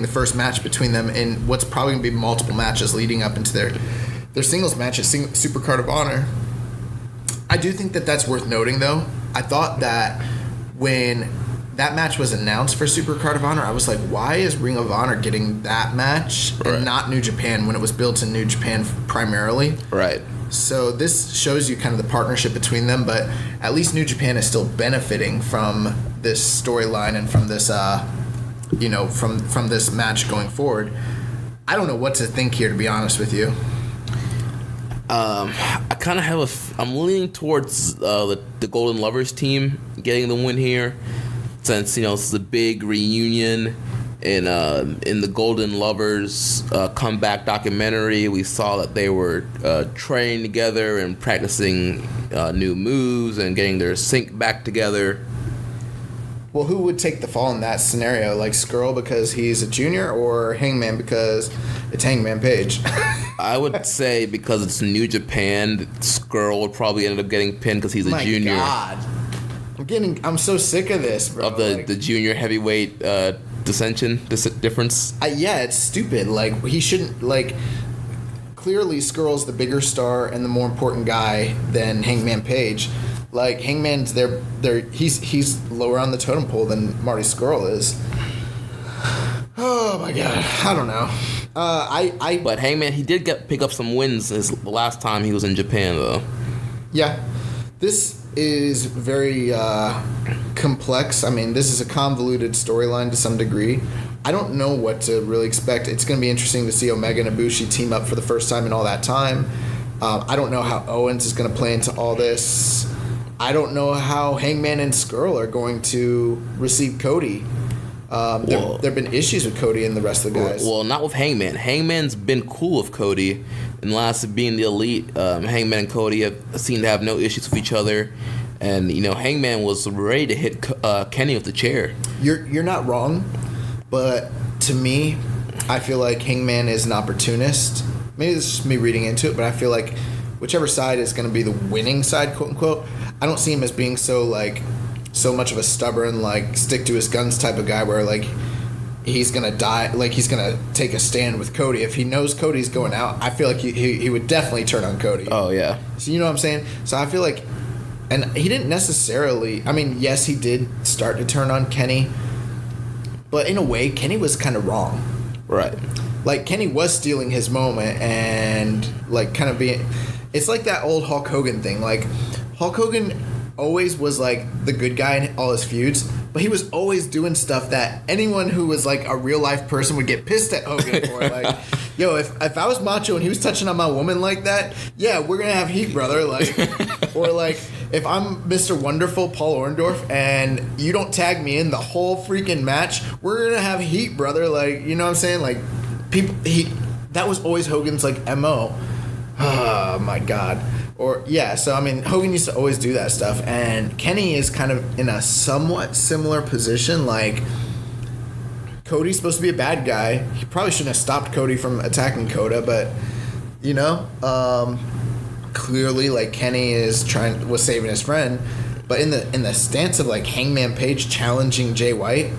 the first match between them in what's probably gonna be multiple matches leading up into their singles match at Super Card of Honor. I do think that that's worth noting, though. I thought that when that match was announced for Super Card of Honor, I was like, why is Ring of Honor getting that match and not New Japan when it was built in New Japan primarily? Right. So this shows you kind of the partnership between them, but at least New Japan is still benefiting from this storyline and from this, from this match going forward. I don't know what to think here, to be honest with you. I kind of have I'm leaning towards the Golden Lovers team getting the win here, since it's a big reunion. In the Golden Lovers comeback documentary, we saw that they were training together and practicing new moves and getting their sync back together. Well, who would take the fall in that scenario? Scurll because he's a junior, or Hangman because it's Hangman Page? I would say because it's New Japan, Scurll would probably end up getting pinned because he's a junior. My God. I'm so sick of this, bro. Of the junior heavyweight dissension, difference. Yeah, it's stupid. He shouldn't, clearly Scurll's the bigger star and the more important guy than Hangman Page. Hangman's he's lower on the totem pole than Marty Scurll is. Oh my God, I don't know. But Hangman, he did pick up some wins the last time he was in Japan, though. Yeah, this is very complex. I mean, this is a convoluted storyline to some degree. I don't know what to really expect. It's going to be interesting to see Omega and Ibushi team up for the first time in all that time. I don't know how Owens is going to play into all this. I don't know how Hangman and Scurll are going to receive Cody. There have been issues with Cody and the rest of the guys. Well, not with Hangman. Hangman's been cool with Cody. In the last Being the Elite, Hangman and Cody seem to have no issues with each other. And, Hangman was ready to hit Kenny with the chair. You're not wrong, but to me, I feel like Hangman is an opportunist. Maybe this is just me reading into it, but I feel like whichever side is going to be the winning side, quote unquote, I don't see him as being so much of a stubborn, stick to his guns type of guy where he's gonna die, he's gonna take a stand with Cody. If he knows Cody's going out, I feel like he would definitely turn on Cody. Oh yeah. So you know what I'm saying? So I feel like, and he didn't necessarily. I mean, yes, he did start to turn on Kenny, but in a way, Kenny was kind of wrong. Right. like Kenny was stealing his moment and like kind of being. It's like that old Hulk Hogan thing. Like Hulk Hogan always was like the good guy in all his feuds, but he was always doing stuff that anyone who was like a real life person would get pissed at Hogan for. Like, yo, if I was Macho and he was touching on my woman like that, yeah, we're gonna have heat, brother. Like, or like if I'm Mr. Wonderful Paul Orndorff and you don't tag me in the whole freaking match, we're gonna have heat, brother. Like, you know what I'm saying? Like, that was always Hogan's like MO. Oh my god. Or yeah, so I mean Hogan used to always do that stuff, and Kenny is kind of in a somewhat similar position. Like, Cody's supposed to be a bad guy. He probably shouldn't have stopped Cody from attacking Coda, but you know, clearly like Kenny was saving his friend. But in the stance of like Hangman Page challenging Jay White,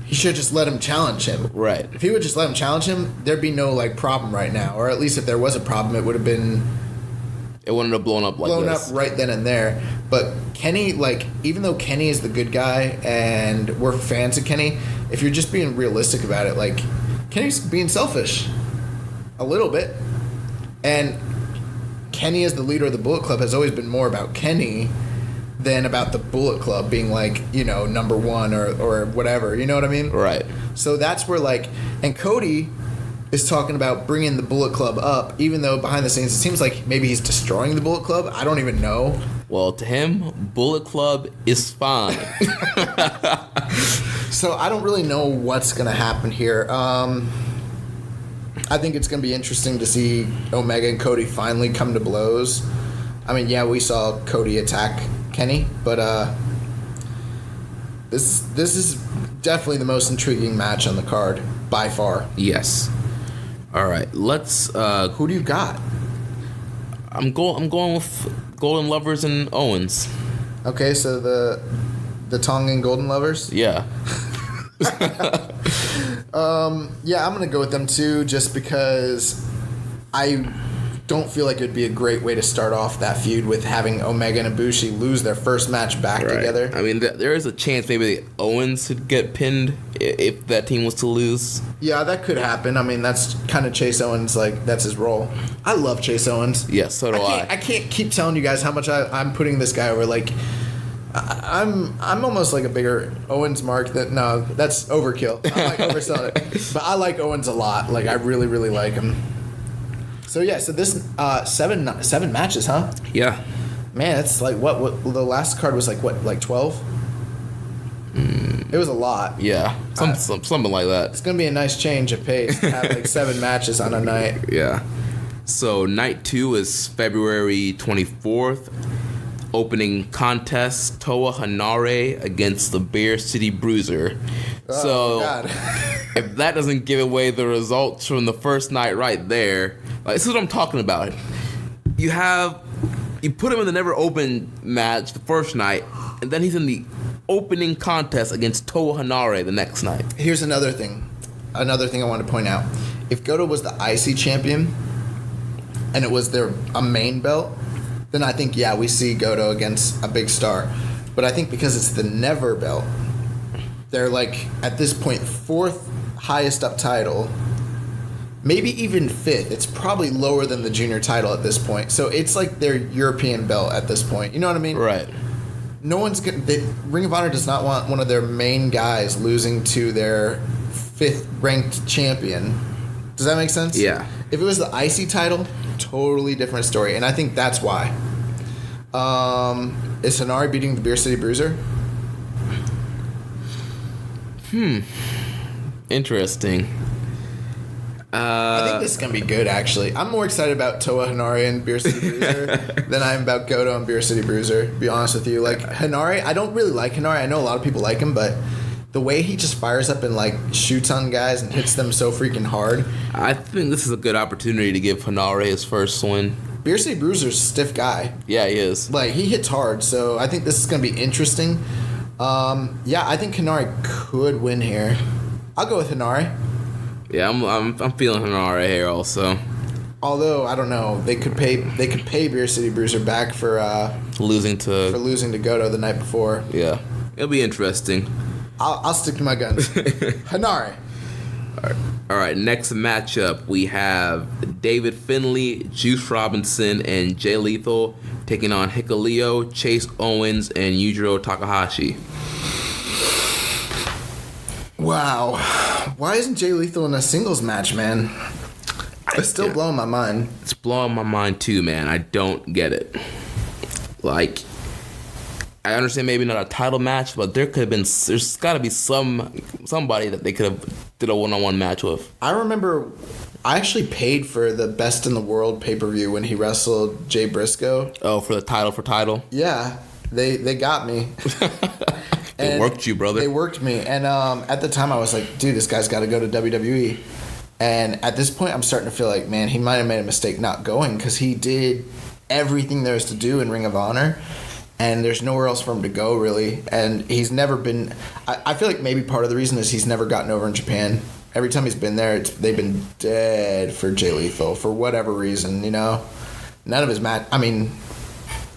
he should just let him challenge him. Right. If he would just let him challenge him, there'd be no like problem right now. Or at least if there was a problem, it would have been. It wouldn't have blown up like blown this. Up right then and there. But Kenny, like, even though Kenny is the good guy and we're fans of Kenny, if you're just being realistic about it, like, Kenny's being selfish. A little bit. And Kenny as the leader of the Bullet Club has always been more about Kenny than about the Bullet Club being like, you know, number one or whatever. You know what I mean? Right. So that's where, like, and Cody is talking about bringing the Bullet Club up, even though behind the scenes it seems like maybe he's destroying the Bullet Club. I don't even know. Well, to him, Bullet Club is fine. So I don't really know what's going to happen here. I think it's going to be interesting to see Omega and Cody finally come to blows. I mean, yeah, we saw Cody attack Kenny, but this is definitely the most intriguing match on the card by far. Yes. All right, let's. Who do you got? I'm going with Golden Lovers and Owens. Okay, so the Tongan Golden Lovers. Yeah. Yeah, I'm gonna go with them too, just because I don't feel like it'd be a great way to start off that feud with having Omega and Ibushi lose their first match back together. I mean, there is a chance maybe Owens could get pinned if that team was to lose. Yeah, that could happen. I mean, that's kind of Chase Owens, like, that's his role. I love Chase Owens. Yes, so do I. I can't keep telling you guys how much I'm putting this guy over. Like, I'm almost like a bigger Owens mark. No, that's overkill. I like overselling it. But I like Owens a lot. Like, I really, really like him. So yeah, so this seven matches, huh? Yeah. Man, that's like what the last card was like 12? It was a lot. Yeah, something like that. It's gonna be a nice change of pace to have like 7 matches on a night. Yeah. So night 2 is February 24th. Opening contest, Toa Hanare against the Bear City Bruiser. Oh, so God. If that doesn't give away the results from the first night right there, like, this is what I'm talking about. You put him in the never open match the first night, and then he's in the opening contest against Toa Hanare the next night. Here's another thing I want to point out. If Goto was the IC champion and it was a main belt, then I think, yeah, we see Goto against a big star. But I think because it's the never belt, they're like, at this point, 4th highest up title, maybe even 5th. It's probably lower than the junior title at this point. So it's like their European belt at this point. You know what I mean? Right. No one's Ring of Honor does not want one of their main guys losing to their 5th ranked champion. Does that make sense? Yeah. If it was the IC title, totally different story, and I think that's why. Is Hanare beating the Beer City Bruiser? Interesting. I think this is going to be good, actually. I'm more excited about Toa Hanare and Beer City Bruiser than I am about Goto and Beer City Bruiser, to be honest with you. Like, Hanare, I don't really like Hanare. I know a lot of people like him, but the way he just fires up and, like, shoots on guys and hits them so freaking hard. I think this is a good opportunity to give Hanare his first win. Beer City Bruiser's a stiff guy. Yeah, he is. Like, he hits hard, so I think this is going to be interesting. Yeah, I think Hanare could win here. I'll go with Hanare. Yeah, I'm feeling Hanare here also. Although I don't know, they could pay Beer City Bruiser back for losing to Goto the night before. Yeah, it'll be interesting. I'll stick to my guns. Hanare. All right. All right, next matchup, we have David Finlay, Juice Robinson, and Jay Lethal taking on Hikuleo, Chase Owens, and Yujiro Takahashi. Wow. Why isn't Jay Lethal in a singles match, man? It's still blowing my mind. It's blowing my mind too, man. I don't get it. Like, I understand maybe not a title match, but there's got to be somebody that they could have did a one-on-one match with. I remember I actually paid for the Best in the World pay-per-view when he wrestled Jay Briscoe. Oh, for the title? Yeah, they got me. They worked you, brother. They worked me. And at the time, I was like, dude, this guy's got to go to WWE. And at this point, I'm starting to feel like, man, he might have made a mistake not going because he did everything there is to do in Ring of Honor. And there's nowhere else for him to go, really. And he's never been... I feel like maybe part of the reason is he's never gotten over in Japan. Every time he's been there, they've been dead for Jay Lethal for whatever reason, you know? None of his match... I mean,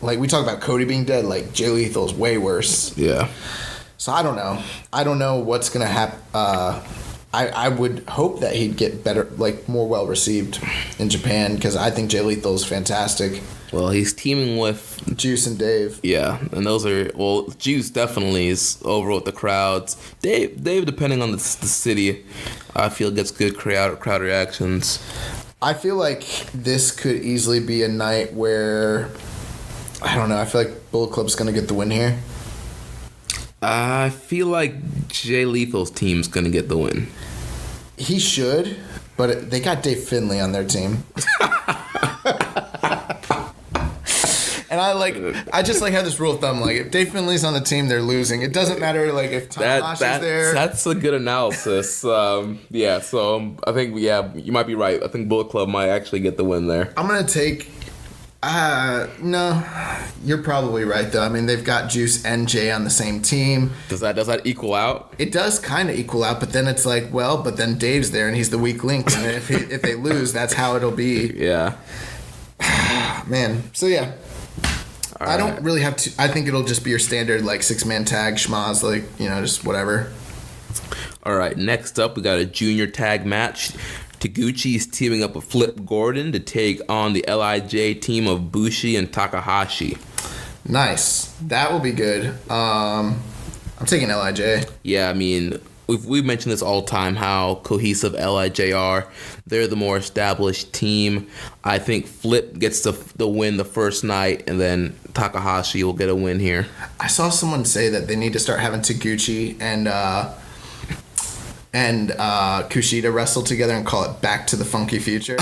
like, we talk about Cody being dead. Like, Jay Lethal's way worse. Yeah. So I don't know. I don't know what's going to happen. I would hope that he'd get better, like, more well-received in Japan because I think Jay Lethal's fantastic. Well, he's teaming with... Juice and Dave. Yeah, and those are... Well, Juice definitely is over with the crowds. Dave depending on the city, I feel gets good crowd reactions. I feel like this could easily be a night where... I don't know. I feel like Bullet Club's going to get the win here. I feel like Jay Lethal's team's going to get the win. He should, but they got Dave Finlay on their team. And I just have this rule of thumb, like, if Dave Finlay's on the team, they're losing. It doesn't matter, like, if Tanahashi's there. That's a good analysis. I think, you might be right. I think Bullet Club might actually get the win there. I'm going to take... no, you're probably right, though. I mean, they've got Juice and Jay on the same team. Does that equal out? It does kind of equal out, but then it's like, well, but then Dave's there, and he's the weak link. And if they lose, that's how it'll be. Yeah. Man. So, yeah. I don't really have to... I think it'll just be your standard, like, six-man tag, schmaz, like, you know, just whatever. All right, next up, we got a junior tag match. Taguchi is teaming up with Flip Gordon to take on the LIJ team of Bushi and Takahashi. Nice. That will be good. I'm taking LIJ. Yeah, I mean... We've mentioned this all the time, how cohesive LIJ are. They're the more established team. I think Flip gets the win the first night, and then Takahashi will get a win here. I saw someone say that they need to start having Taguchi and Kushida wrestle together and call it Back to the Funky Future.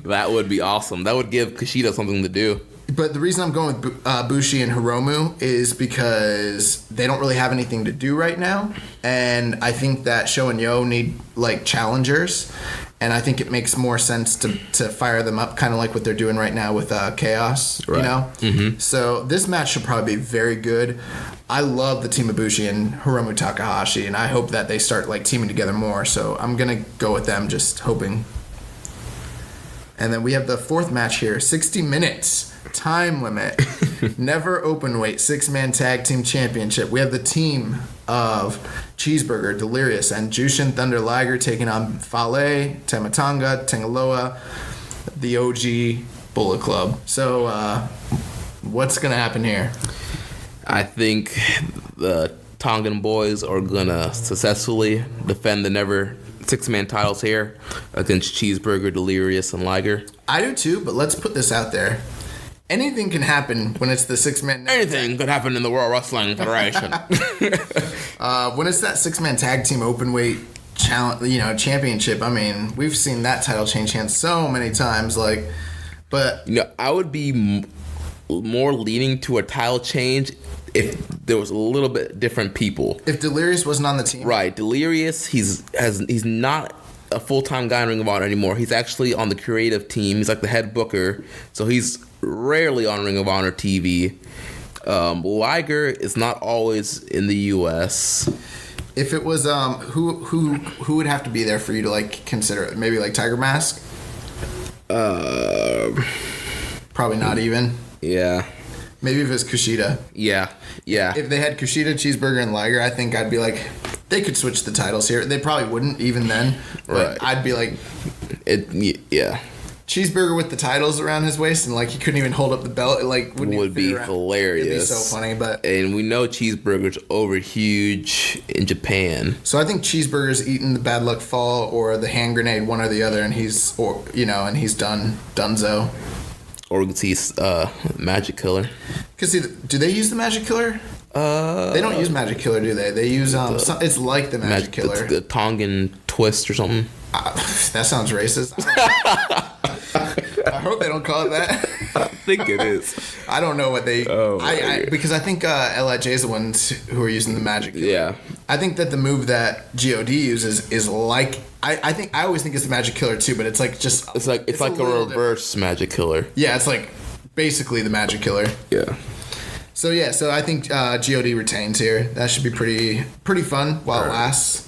That would be awesome. That would give Kushida something to do. But the reason I'm going with Bushi and Hiromu is because they don't really have anything to do right now. And I think that Sho and Yo need, like, challengers. And I think it makes more sense to fire them up, kind of like what they're doing right now with Chaos, right. You know? Mm-hmm. So this match should probably be very good. I love the team of Bushi and Hiromu Takahashi, and I hope that they start, like, teaming together more. So I'm going to go with them, just hoping. And then we have the fourth match here, 60 minutes. Time limit. Never open weight. 6-man tag team championship. We have the team of Cheeseburger, Delirious, and Jushin Thunder Liger taking on Fale, Tamatanga, Tangaloa, the OG Bullet Club. So, what's going to happen here? I think the Tongan boys are going to successfully defend the never 6-man titles here against Cheeseburger, Delirious, and Liger. I do too, but let's put this out there. Anything can happen when it's the 6-man... Anything could happen in the World Wrestling Federation. When it's that 6-man tag team open weight championship, I mean, we've seen that title change hands so many times, like, but... You know, I would be more leaning to a title change if there was a little bit different people. If Delirious wasn't on the team. Right. Delirious, he's not a full-time guy in Ring of Honor anymore. He's actually on the creative team. He's like the head booker. So he's rarely on Ring of Honor TV. Liger is not always in the U.S. If it was who would have to be there for you to, like, consider it? Maybe like Tiger Mask? Probably not even. Yeah. Maybe if it was Kushida. Yeah. If they had Kushida, Cheeseburger, and Liger, I think I'd be like, They could switch the titles here. They probably wouldn't even then. But Right. I'd be like, yeah. Cheeseburger with the titles around his waist, and like he couldn't even hold up the belt. It, like Would be hilarious. It'd be so funny, but And we know Cheeseburger's over huge in Japan. so I think Cheeseburger's eating the bad luck fall or the hand grenade, one or the other, and he's donezo. Or we could see Magic Killer. Because do they use the Magic Killer? They don't use Magic Killer, do they? They use it's like the Magic Killer. The Tongan twist or something. That sounds racist. I hope they don't call it that. I think it is. I don't know what they. God. Because I think LIJ's the ones who are using the Magic Killer. Yeah. I think that the move that God uses is like. I always think it's the Magic Killer too, but it's like just. It's like a reverse Magic Killer. Yeah, it's like basically the Magic Killer. Yeah. So I think God retains here. That should be pretty fun while it lasts.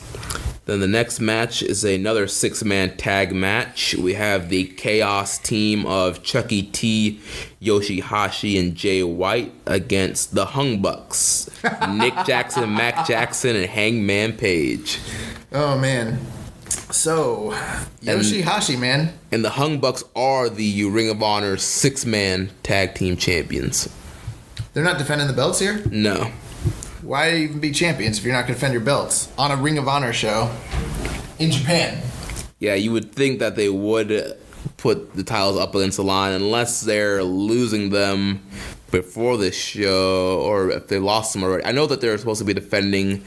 Then the next match is another 6-man tag match. We have the Chaos team of Chucky T, Yoshihashi, and Jay White against the Hung Bucks, Nick Jackson, Mac Jackson, and Hangman Page. Oh man. So Yoshihashi, man. And the Hung Bucks are the Ring of Honor 6-man tag team champions. They're not defending the belts here? No. Why even be champions if you're not going to defend your belts on a Ring of Honor show in Japan? Yeah, you would think that they would put the titles up against the line unless they're losing them before this show or if they lost them already. I know that they're supposed to be defending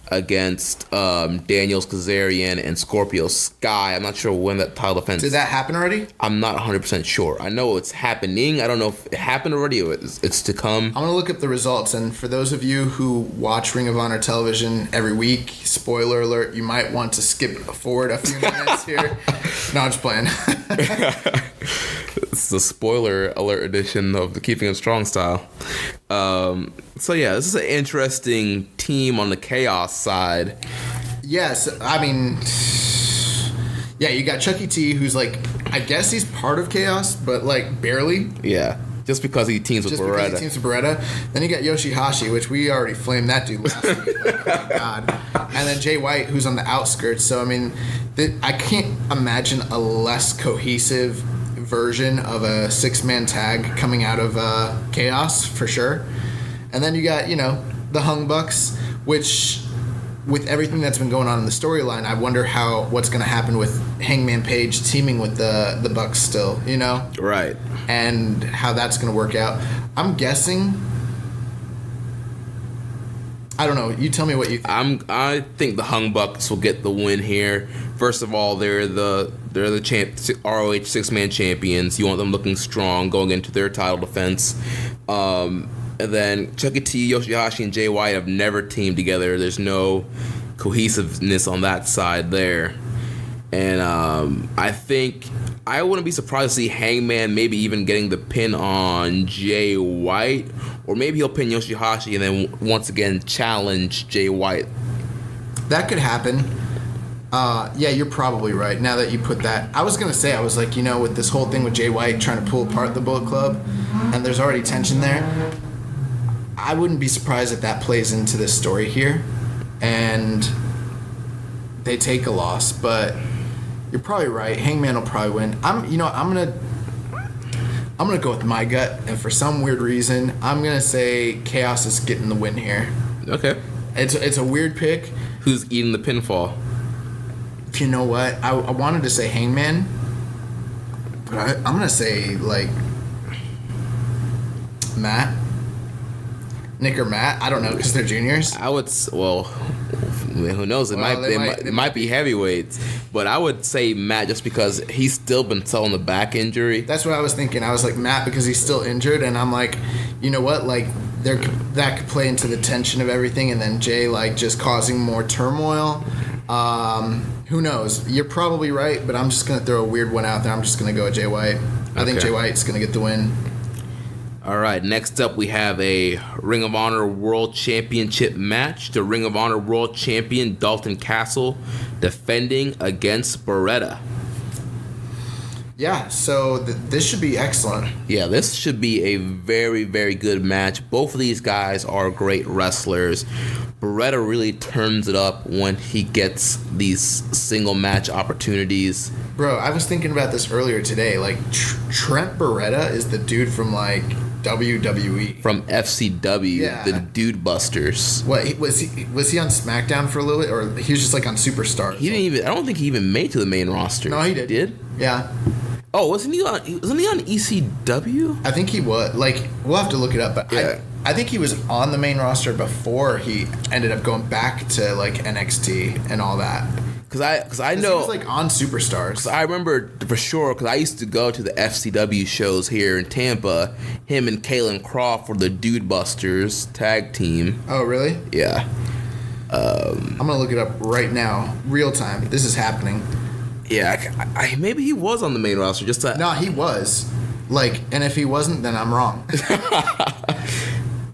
against Daniels Kazarian and Scorpio Sky. I'm not sure when that title defense... Did that happen already? I'm not 100% sure. I know it's happening. I don't know if it happened already or it's to come. I'm going to look up the results, and for those of you who watch Ring of Honor television every week, spoiler alert, you might want to skip forward a few minutes here. No, I'm just playing. It's the spoiler alert edition of the Keeping It Strong Style. So yeah, this is an interesting team on the Chaos side. Yes, I mean, yeah, you got Chucky T, who's like, I guess he's part of Chaos, but like barely. Yeah, just because he teams with Beretta. Because he teams with Beretta. Then you got Yoshihashi, which we already flamed that dude last week. Like, oh my God. And then Jay White, who's on the outskirts. So I mean, I can't imagine a less cohesive version of a 6-man tag coming out of Chaos for sure. And then you got, the Hung Bucks, which with everything that's been going on in the storyline, I wonder what's going to happen with Hangman Page teaming with the Bucks still, Right. And how that's going to work out. I'm guessing. I don't know. You tell me what you think. I think the Hung Bucks will get the win here. First of all, they're the ROH 6-man champions. You want them looking strong going into their title defense. And then Chucky T, Yoshihashi, and Jay White have never teamed together. There's no cohesiveness on that side there. And I think I wouldn't be surprised to see Hangman maybe even getting the pin on Jay White. Or maybe he'll pin Yoshihashi and then once again challenge Jay White. That could happen. Yeah, you're probably right. Now that you put that, I was gonna say, with this whole thing with Jay White trying to pull apart the Bullet Club, and there's already tension there. I wouldn't be surprised if that plays into this story here, and they take a loss. But you're probably right. Hangman will probably win. I'm gonna go with my gut, and for some weird reason, I'm gonna say Chaos is getting the win here. Okay. It's a weird pick. Who's eating the pinfall? You know what? I wanted to say Hangman, but I'm gonna say like Nick or Matt. I don't know because they're juniors. I would who knows? It might be heavyweights, but I would say Matt just because he's still been selling the back injury. That's what I was thinking. I was like Matt because he's still injured, and I'm like, you know what? Like that could play into the tension of everything, and then Jay like just causing more turmoil. Who knows? You're probably right, but I'm just gonna throw a weird one out there. I'm just gonna go with Jay White. I think Jay White's gonna get the win. All right, next up we have a Ring of Honor World Championship match. The Ring of Honor World Champion Dalton Castle defending against Beretta. Yeah, so this should be excellent. Yeah, this should be a very, very good match. Both of these guys are great wrestlers. Beretta really turns it up when he gets these single match opportunities. Bro, I was thinking about this earlier today. Like, Trent Beretta is the dude from, like, WWE. From FCW, Yeah. the Dude Busters. What, was he on SmackDown for a little bit? Or he was just, like, on Superstars? I don't think he even made to the main roster. No, he did. Did? Yeah. Oh, wasn't he on ECW? I think he was. Like, we'll have to look it up, but Yeah. I think he was on the main roster before he ended up going back to, like, NXT and all that. Because I know He was, like, on Superstars. Cause I remember for sure, because I used to go to the FCW shows here in Tampa. Him and Kalen Croft were the Dude Busters tag team. Oh, really? Yeah. I'm going to look it up right now. Real time. This is happening. Yeah, maybe he was on the main roster. Just to, No, he was. Like, and if he wasn't, then I'm wrong.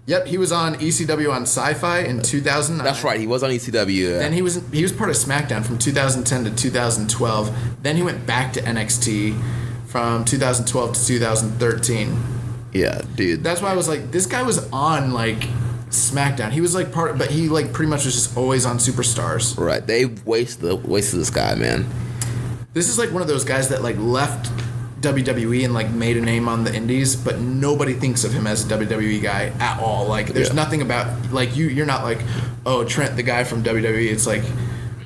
Yep, he was on ECW on Sci-Fi in 2009. That's right, he was on ECW. Then he was part of SmackDown from 2010 to 2012. Then he went back to NXT from 2012 to 2013. Yeah, dude. That's why I was like, this guy was on, like, SmackDown. He was like but he, like, pretty much was just always on Superstars. Right, they wasted this guy, man. This is like one of those guys that, like, left WWE and, like, made a name on the indies, but nobody thinks of him as a WWE guy at all. Like, there's nothing about, like, you're not like, oh, Trent, the guy from WWE. It's like,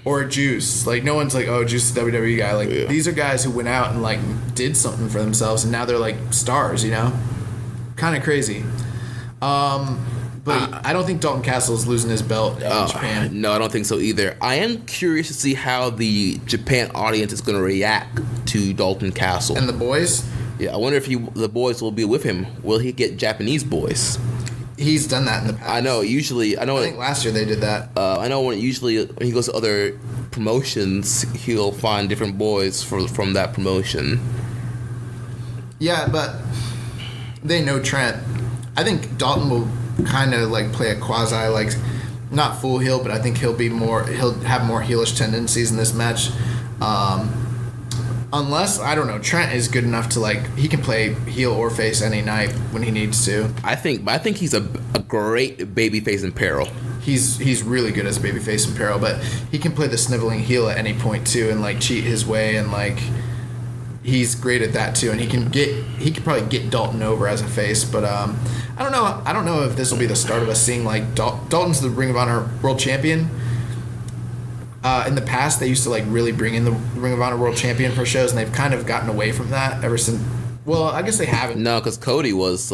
or Juice. Like, no one's like, oh, Juice is the WWE guy. Like, these are guys who went out and, like, did something for themselves, and now they're, like, stars, you know? Kind of crazy. But I don't think Dalton Castle is losing his belt in Japan. No, I don't think so either. I am curious to see how the Japan audience is going to react to Dalton Castle. And the boys? Yeah, I wonder if the boys will be with him. Will he get Japanese boys? He's done that in the past. I know. Usually, I think last year they did that. I know when he goes to other promotions, he'll find different boys from that promotion. Yeah, but they know Trent. I think Dalton will kind of, like, play a quasi, like, not full heel, but I think he'll have more heelish tendencies in this match. Unless, I don't know, Trent is good enough to, like, he can play heel or face any night when he needs to. I think he's a great babyface in peril. He's really good as a babyface in peril, but he can play the sniveling heel at any point too, and, like, cheat his way, and, like, he's great at that too. And he could probably get Dalton over as a face, but I don't know if this will be the start of us seeing, like, Dalton's the Ring of Honor World Champion. In the past, they used to, like, really bring in the Ring of Honor World Champion for shows, and they've kind of gotten away from that ever since. Well, I guess they haven't. No, because Cody was.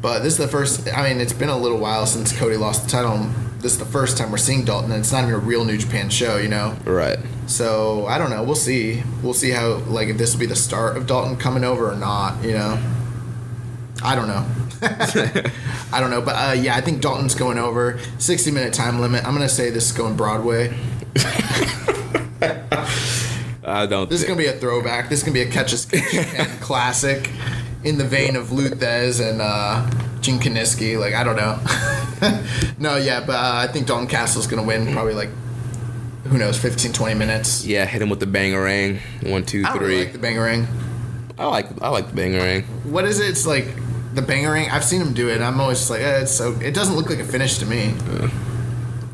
But this is the first. I mean, it's been a little while since Cody lost the title. This is the first time we're seeing Dalton, and it's not even a real New Japan show, you know? Right. So, I don't know. We'll see. We'll see how, like, if this will be the start of Dalton coming over or not, you know? I don't know. I don't know. But, yeah, I think Dalton's going over. 60-minute time limit. I'm going to say this is going Broadway. This is going to be a throwback. This is going to be a Catch-a-Skate classic in the vein of Luthez and Gene Kiniski. Like, I don't know. No, yeah, but I think Dalton Castle's going to win probably, like, who knows, 15, 20 minutes. Yeah, hit him with the bangarang. 1, 2, 3. I don't really like the bangarang. I like the bangarang. What is it? It's like the bangarang. I've seen him do it. I'm always just like, it doesn't look like a finish to me.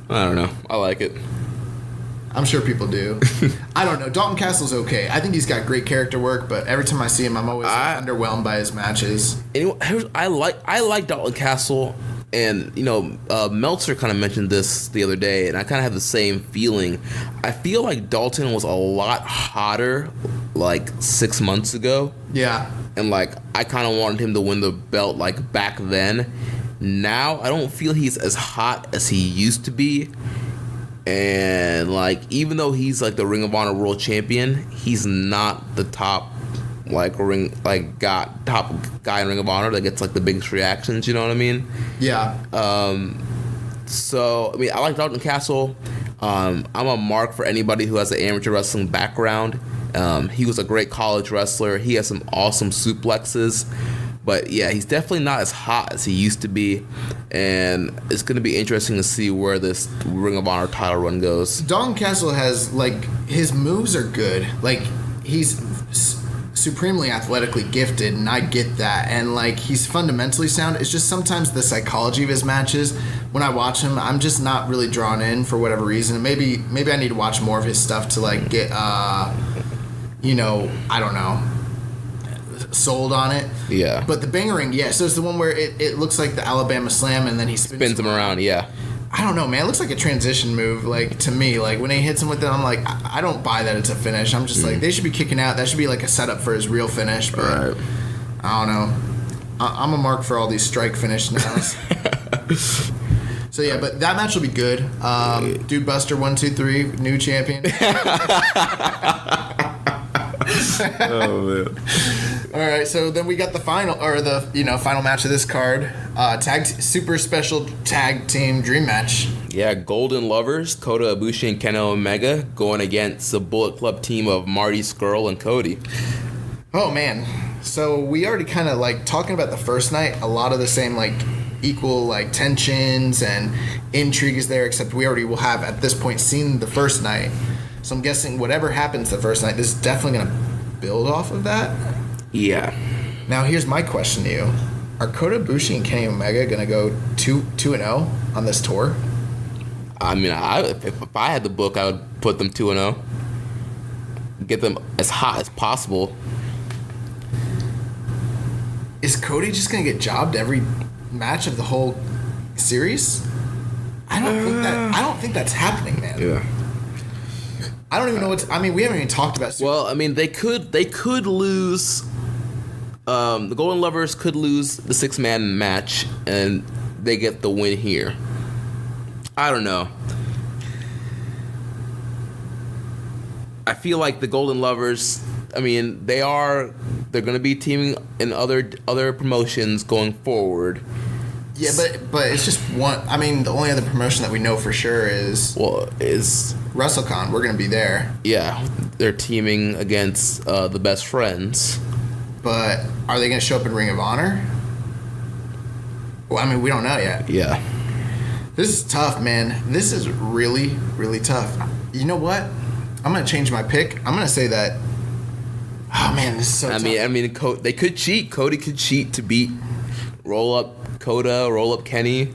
I don't know. I like it. I'm sure people do. I don't know. Dalton Castle's okay. I think he's got great character work, but every time I see him, I'm always underwhelmed by his matches. Anyway, I like Dalton Castle, and you know, Meltzer kind of mentioned this the other day, and I kind of have the same feeling. I feel like Dalton was a lot hotter like 6 months ago. Yeah. And like I kind of wanted him to win the belt like back then. Now I don't feel he's as hot as he used to be. And like even though he's like the Ring of Honor World Champion, he's not the top top guy in Ring of Honor that gets like the biggest reactions, you know what I mean? Yeah. So I mean I like Dalton Castle. I'm a mark for anybody who has an amateur wrestling background. He was a great college wrestler. He has some awesome suplexes. But yeah, he's definitely not as hot as he used to be, and it's going to be interesting to see where this Ring of Honor title run goes. Dalton Castle has, like, his moves are good. Like, he's supremely athletically gifted, and I get that, and like he's fundamentally sound. It's just sometimes the psychology of his matches, when I watch him, I'm just not really drawn in for whatever reason. Maybe I need to watch more of his stuff to like get I don't know, sold on it. Yeah. But the bangering, yeah. So it's the one where it looks like the Alabama Slam, and then he spins him around. Yeah. I don't know, man. It looks like a transition move, like, to me. Like, when he hits him with it, I'm like, I don't buy that it's a finish. I'm just like, they should be kicking out. That should be, like, a setup for his real finish. But right. I don't know. I'm a mark for all these strike finish nows. So, yeah, but that match will be good. Dude Buster 1, 2, 3, new champion. Oh, man. All right, so then we got the final match of this card, super special tag team dream match. Yeah, Golden Lovers, Kota Ibushi and Kenny Omega going against the Bullet Club team of Marty Scurll and Cody. Oh man, so we already kind of like talking about the first night. A lot of the same like equal like tensions and intrigue is there, except we already will have at this point seen the first night. So I'm guessing whatever happens the first night, this is definitely gonna build off of that. Yeah. Now here's my question to you: are Kota Ibushi and Kenny Omega gonna go 2-0 on this tour? I mean, if I had the book, I would put them 2-0. Get them as hot as possible. Is Cody just gonna get jobbed every match of the whole series? I don't think that's happening, man. Yeah. I don't even know what's. I mean, we haven't even talked about. Well, I mean, they could lose. The Golden Lovers could lose the 6-man match, and they get the win here. I don't know. I feel like the Golden Lovers. I mean, they're going to be teaming in other promotions going forward. Yeah, but it's just one. I mean, the only other promotion that we know for sure is WrestleCon. We're going to be there. Yeah, they're teaming against the Best Friends. But are they going to show up in Ring of Honor? Well, I mean, we don't know yet. Yeah. This is tough, man. This is really, really tough. You know what? I'm going to change my pick. I'm going to say that. Oh man, this is so tough. I mean, they could cheat. Cody could cheat to beat roll up Kota, roll up Kenny.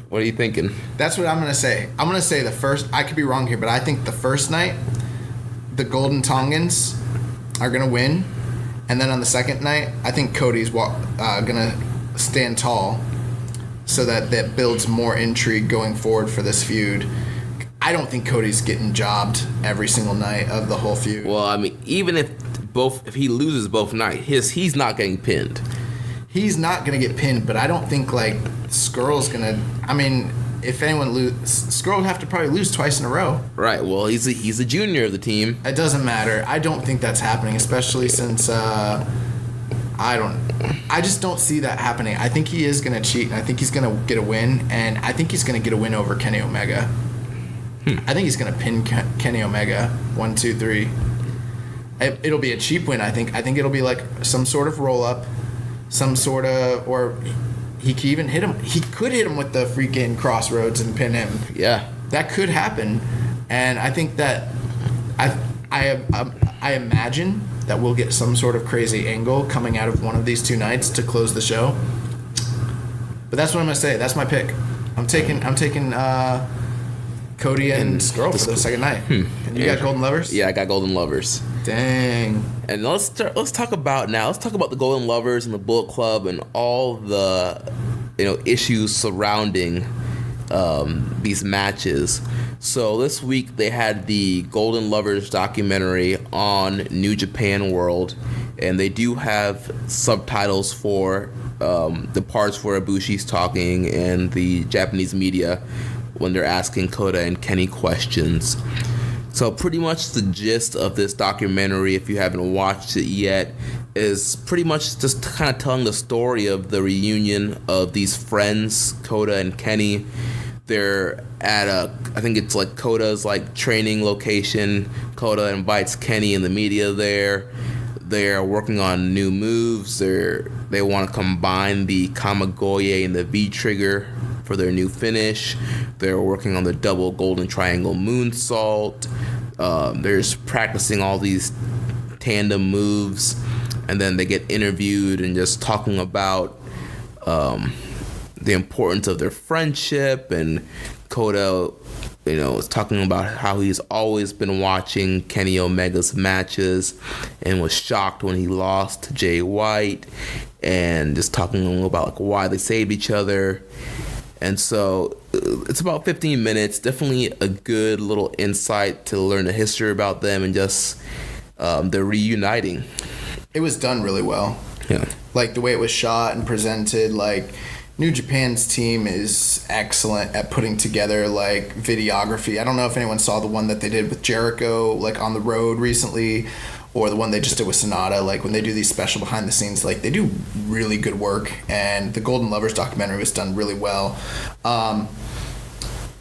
What are you thinking? That's what I'm going to say. I'm going to say the first. I could be wrong here, but I think the first night, the Golden Tongans are going to win, and then on the second night, I think Cody's going to stand tall, so that builds more intrigue going forward for this feud. I don't think Cody's getting jobbed every single night of the whole feud. Well, I mean, even if he loses both nights, he's not getting pinned. He's not going to get pinned, but I don't think like Scurll's going to. I mean, if anyone Scurll would have to probably lose twice in a row. Right. Well, he's a junior of the team. It doesn't matter. I don't think that's happening, especially since I just don't see that happening. I think he is going to cheat, and I think he's going to get a win, and I think he's going to get a win over Kenny Omega. I think he's going to pin Kenny Omega 1, 2, 3. It'll be a cheap win. I think it'll be like some sort of roll up, or he could even hit him. He could hit him with the freaking crossroads and pin him. Yeah, that could happen, and I think that I imagine that we'll get some sort of crazy angle coming out of one of these two nights to close the show. But that's what I'm gonna say. That's my pick. I'm taking Cody and Scurll for the second night. And you got Golden Lovers? Yeah, I got Golden Lovers. Dang. And let's talk about the Golden Lovers and the Bullet Club and all the issues surrounding these matches. So this week they had the Golden Lovers documentary on New Japan World, and they do have subtitles for the parts where Ibushi's talking and the Japanese media when they're asking Kota and Kenny questions. So pretty much the gist of this documentary, if you haven't watched it yet, is pretty much just kind of telling the story of the reunion of these friends, Kota and Kenny. They're at I think it's like Kota's like training location. Kota invites Kenny and the media there. They're working on new moves. They want to combine the Kamigoye and the V-trigger for their new finish. They're working on the double golden triangle moonsault. they're just practicing all these tandem moves, and then they get interviewed and just talking about the importance of their friendship. And Kota, is talking about how he's always been watching Kenny Omega's matches and was shocked when he lost to Jay White, and just talking about why they saved each other. And so it's about 15 minutes. Definitely a good little insight to learn the history about them, and just they're reuniting. It was done really well. Yeah. Like the way it was shot and presented, like New Japan's team is excellent at putting together like videography. I don't know if anyone saw the one that they did with Jericho like on the road recently, or the one they just did with Sonata. Like when they do these special behind the scenes, like they do really good work. And the Golden Lovers documentary was done really well.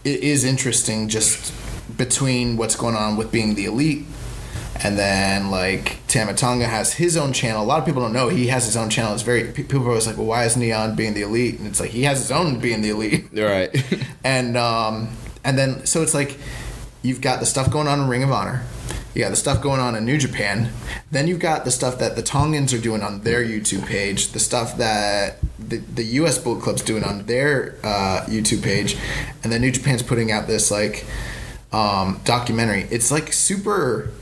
It is interesting just between what's going on with being the elite, and then like Tama Tonga has his own channel. A lot of people don't know he has his own channel. It's very, people are always like, well, why is Neon being the elite? And it's like he has his own being the elite. Right. And then so it's like you've got the stuff going on in Ring of Honor. You got the stuff going on in New Japan. Then you've got the stuff that the Tongans are doing on their YouTube page. The stuff that the U.S. Bullet Club's doing on their YouTube page. And then New Japan's putting out this like documentary. It's like super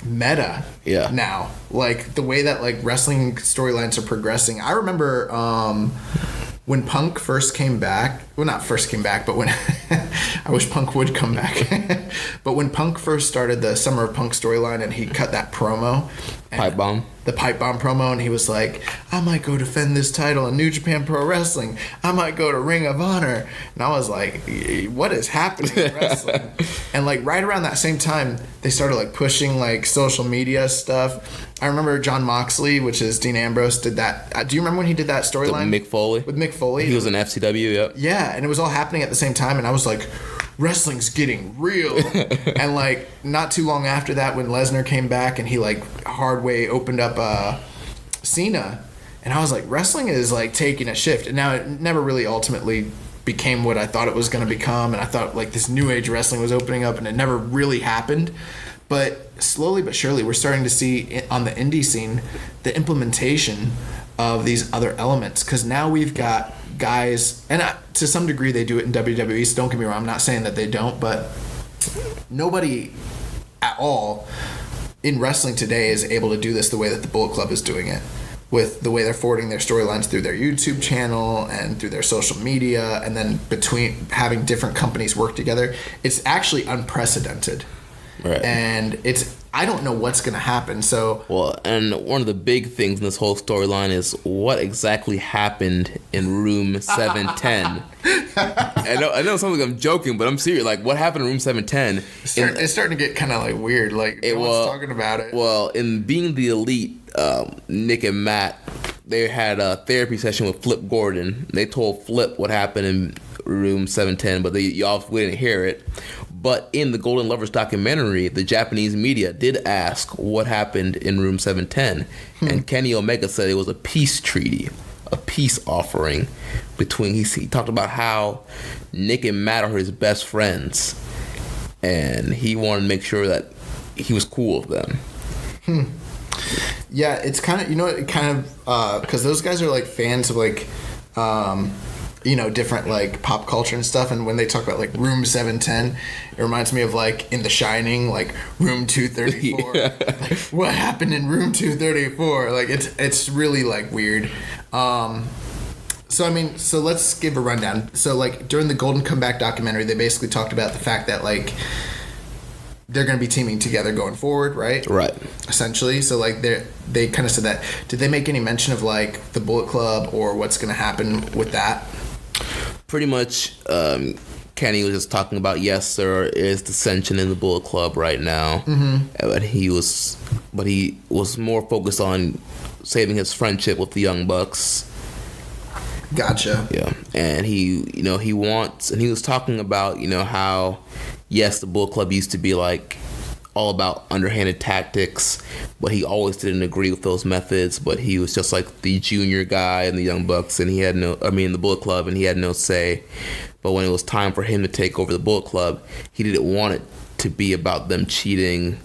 meta now, like the way that like wrestling storylines are progressing. I remember when Punk first came back, well, not first came back, but when I wish Punk would come back. But when Punk first started the Summer of Punk storyline, and he cut that promo, the pipe bomb promo, and he was like, I might go defend this title in New Japan Pro Wrestling. I might go to Ring of Honor. And I was like, what is happening in wrestling? And like right around that same time, they started like pushing like social media stuff. I remember John Moxley, which is Dean Ambrose, did that. Do you remember when he did that storyline? Mick Foley. With Mick Foley. He was in FCW, yep. Yeah, and it was all happening at the same time, and I was like, wrestling's getting real. And like not too long after that, when Lesnar came back and he like hard way opened up Cena, and I was like, wrestling is like taking a shift. And now it never really ultimately became what I thought it was going to become, and I thought like this new age wrestling was opening up, and it never really happened. But slowly but surely, we're starting to see on the indie scene the implementation of these other elements, because now we've got guys, and to some degree they do it in WWE, so don't get me wrong, I'm not saying that they don't, but nobody at all in wrestling today is able to do this the way that the Bullet Club is doing it, with the way they're forwarding their storylines through their YouTube channel and through their social media, and then between having different companies work together. It's actually unprecedented. Right. And I don't know what's going to happen. So, well, and one of the big things in this whole storyline is what exactly happened in room 710. I know something I'm joking, but I'm serious. Like, what happened in room 710? It's starting to get kind of like weird. Like, everyone's talking about it. Well, in Being the Elite, Nick and Matt, they had a therapy session with Flip Gordon. They told Flip what happened in room 710, but we didn't hear it. But in the Golden Lovers documentary, the Japanese media did ask what happened in room 710. And Kenny Omega said it was a peace treaty, a peace offering between, he talked about how Nick and Matt are his best friends, and he wanted to make sure that he was cool with them. Yeah, it's kind of, because those guys are like fans of like, different like pop culture and stuff, and when they talk about like room 710, it reminds me of like in The Shining, like room 234. Like, what happened in room 234? Like it's really like weird. So let's give a rundown. So like during the Golden Comeback documentary, they basically talked about the fact that like they're going to be teaming together going forward, right? Right. Essentially. So like they kind of said that. Did they make any mention of like the Bullet Club or what's going to happen with that? Pretty much, Kenny was just talking about, yes, there is dissension in the Bullet Club right now, but he was more focused on saving his friendship with the Young Bucks. Gotcha. Yeah, and he was talking about, how, yes, the Bullet Club used to be like all about underhanded tactics, but he always didn't agree with those methods. But he was just like the junior guy in the Young Bucks, and the Bullet Club, and he had no say. But when it was time for him to take over the Bullet Club, he didn't want it to be about them cheating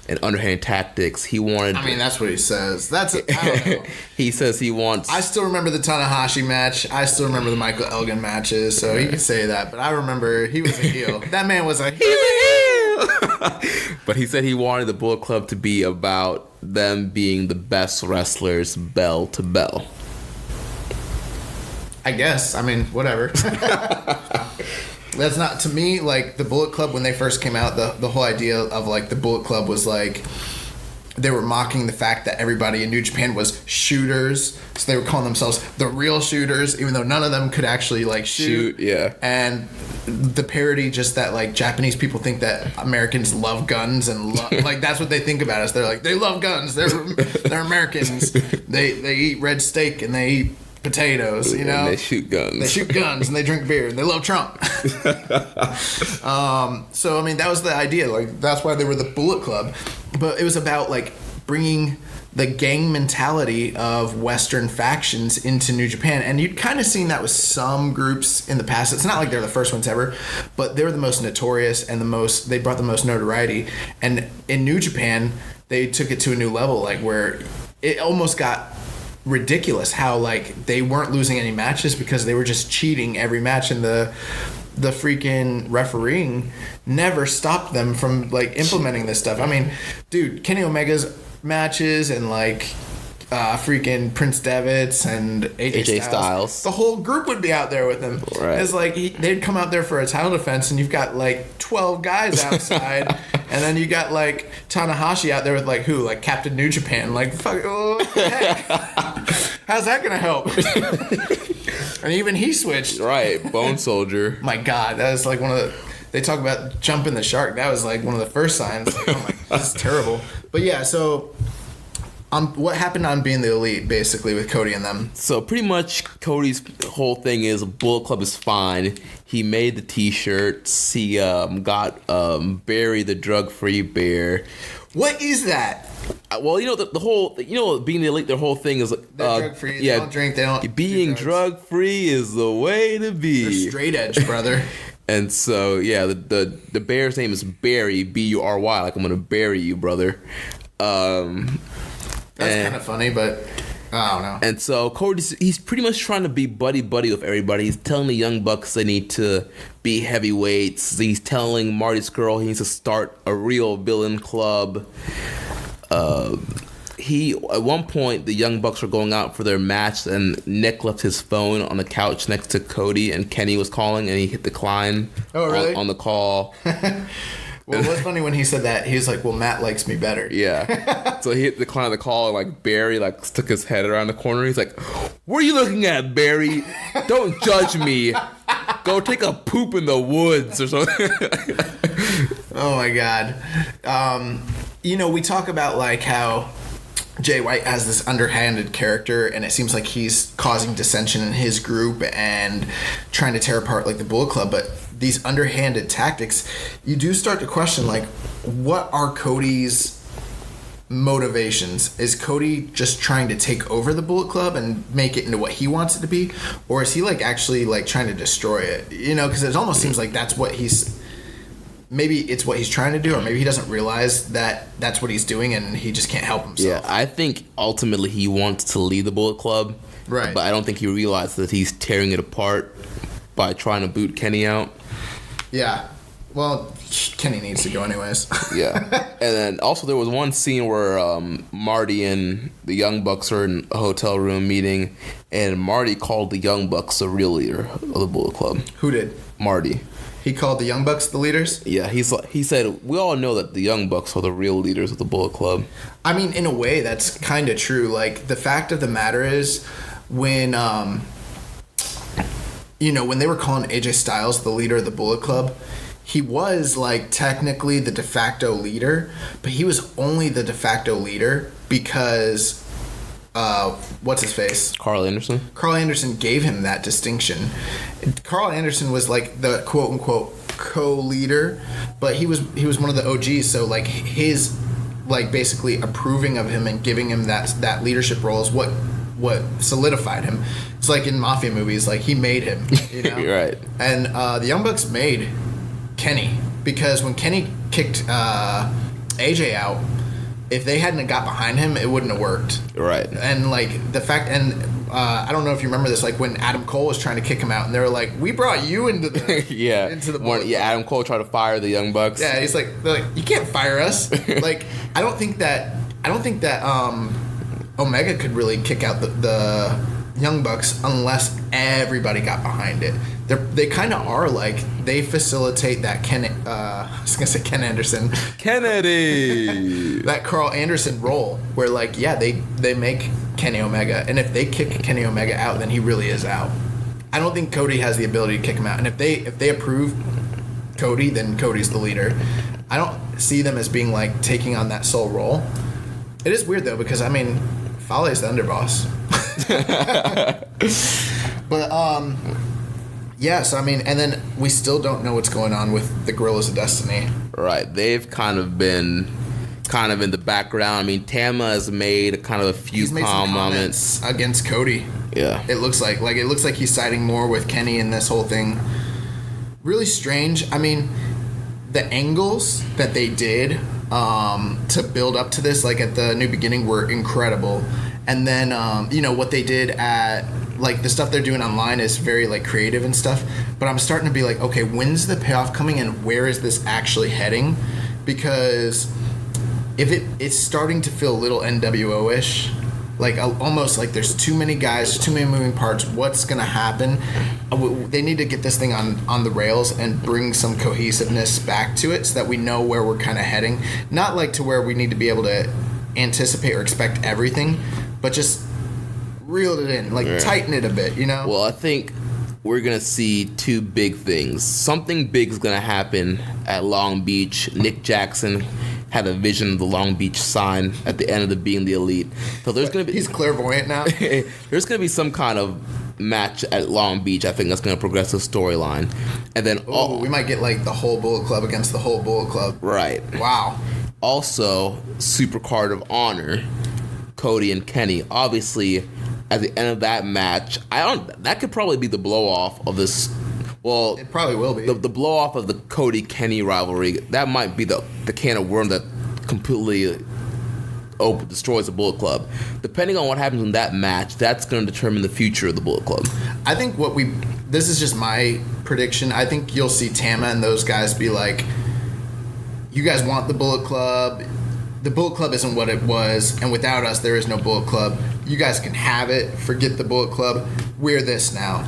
and underhand tactics. He wanted. I mean, that's what he says. I don't know. He says he wants. I still remember the Tanahashi match. I still remember the Michael Elgin matches. So he can say that. But I remember he was a heel. That man was a heel. But he said he wanted the Bullet Club to be about them being the best wrestlers, bell to bell. I guess. I mean, whatever. That's not, to me, like, the Bullet Club, when they first came out, the whole idea of, like, the Bullet Club was, like, they were mocking the fact that everybody in New Japan was shooters. So they were calling themselves the real shooters, even though none of them could actually, like, shoot. Yeah. And the parody, just that, like, Japanese people think that Americans love guns and, like, that's what they think about us. They're like, they love guns. They're Americans. They eat red steak and they eat potatoes, you know. And they shoot guns. They shoot guns and they drink beer and they love Trump. So I mean, that was the idea. Like, that's why they were the Bullet Club. But it was about, like, bringing the gang mentality of Western factions into New Japan, and you'd kind of seen that with some groups in the past. It's not like they're the first ones ever, but they were the most notorious and they brought the most notoriety. And in New Japan, they took it to a new level, like, where it almost got ridiculous how, like, they weren't losing any matches because they were just cheating every match, and the freaking refereeing never stopped them from, like, implementing this stuff. I mean, dude, Kenny Omega's matches and, like, freaking Prince Devitt's and AJ Styles, the whole group would be out there with him. Right. It's like they'd come out there for a title defense, and you've got, like, 12 guys outside, and then you got, like, Tanahashi out there with, like, who? Like, Captain New Japan. Like, fuck, oh, heck. How's that gonna help? And even he switched. Right, Bone Soldier. My God, that was like one of the. They talk about jumping the shark. That was like one of the first signs. Like, oh my, this is terrible. But yeah, so what happened on Being the Elite, basically, with Cody and them? So pretty much Cody's whole thing is Bullet Club is fine. He made the T-shirts. He got Barry the drug-free bear. What is that? Well, you know, the whole, Being the Elite, their whole thing is they're drug-free. They don't drink. They don't. Being drug-free is the way to be. They're straight edge, brother. And so, yeah, the bear's name is Barry, B-U-R-Y, like I'm gonna bury you, brother. That's kind of funny, but I don't know. And so he's pretty much trying to be buddy-buddy with everybody. He's telling the Young Bucks they need to be heavyweights. He's telling Marty Scurll he needs to start a real villain club. At one point, the Young Bucks were going out for their match, and Nick left his phone on the couch next to Cody, and Kenny was calling, and he hit decline. Oh, really? on the call. Well, it was funny when he said that. He was like, well, Matt likes me better. Yeah. So he hit decline the call, and, like, Barry, like, stuck his head around the corner. He's like, what are you looking at, Barry? Don't judge me. Go take a poop in the woods or something. Oh, my God. We talk about, like, how Jay White has this underhanded character, and it seems like he's causing dissension in his group and trying to tear apart, like, the Bullet Club, but these underhanded tactics, you do start to question, like, what are Cody's motivations? Is Cody just trying to take over the Bullet Club and make it into what he wants it to be, or is he, like, actually, like, trying to destroy it? Because it almost seems like that's what maybe it's what he's trying to do, or maybe he doesn't realize that that's what he's doing and he just can't help himself. Yeah, I think ultimately he wants to lead the Bullet Club, right? But I don't think he realized that he's tearing it apart by trying to boot Kenny out. Yeah. Well, Kenny needs to go anyways. Yeah. And then also there was one scene where Marty and the Young Bucks are in a hotel room meeting, and Marty called the Young Bucks the real leader of the Bullet Club. Who did? Marty. He called the Young Bucks the leaders? Yeah, he said, we all know that the Young Bucks are the real leaders of the Bullet Club. I mean, in a way, that's kind of true. Like, the fact of the matter is, when when they were calling AJ Styles the leader of the Bullet Club, he was, like, technically the de facto leader, but he was only the de facto leader because what's his face? Carl Anderson. Carl Anderson gave him that distinction. Carl Anderson was, like, the quote unquote co-leader, but he was one of the OGs, so, like, his, like, basically approving of him and giving him that leadership role is what solidified him. It's like in mafia movies, like, he made him, Right. And the Young Bucks made Kenny. because when Kenny kicked AJ out, if they hadn't got behind him, it wouldn't have worked. Right. And like the fact, and I don't know if you remember this, like when Adam Cole was trying to kick him out, and they were like, "We brought you into the into the Bullet Club." Adam Cole tried to fire the Young Bucks. Yeah, they're like, "You can't fire us." Like, I don't think that Omega could really kick out the Young Bucks unless everybody got behind it. They kind of are like, they facilitate that I was gonna say Ken Anderson. Kennedy. That Carl Anderson role where like, yeah, they make Kenny Omega, and if they kick Kenny Omega out, then he really is out. I don't think Cody has the ability to kick him out, and if they approve Cody, then Cody's the leader. I don't see them as being like taking on that sole role. It is weird though, because I mean, Fale's the underboss. But yeah, so I mean, and then we still don't know what's going on with the Guerrillas of Destiny. Right, they've kind of been in the background. I mean, Tama has made kind of a few calm moments against Cody. Yeah, it looks like he's siding more with Kenny in this whole thing. Really strange. I mean, the angles that they did to build up to this, like at the New Beginning, were incredible. And then what they did at, like, the stuff they're doing online is very like creative and stuff, but I'm starting to be like, okay, when's the payoff coming and where is this actually heading? Because if it's starting to feel a little NWO-ish, like almost like there's too many guys, too many moving parts. What's gonna happen? They need to get this thing on the rails and bring some cohesiveness back to it so that we know where we're kind of heading. Not like to where we need to be able to anticipate or expect everything, but just reel it in, like tighten it a bit, you know? Well, I think we're going to see two big things. Something big is going to happen at Long Beach. Nick Jackson had a vision of the Long Beach sign at the end of the Being the Elite. So there's going to be... He's clairvoyant now? There's going to be some kind of match at Long Beach. I think that's going to progress the storyline. And then... we might get like the whole Bullet Club against the whole Bullet Club. Right. Wow. Also, Super Card of Honor, Cody and Kenny. Obviously, at the end of that match, that could probably be the blow off of this. Well, it probably will be the blow off of the Cody Kenny rivalry. That might be the can of worm that completely destroys the Bullet Club. Depending on what happens in that match, that's going to determine the future of the Bullet Club. I think this is just my prediction. I think you'll see Tama and those guys be like, you guys want the Bullet Club. The Bullet Club isn't what it was, and without us, there is no Bullet Club. You guys can have it. Forget the Bullet Club. We're this now.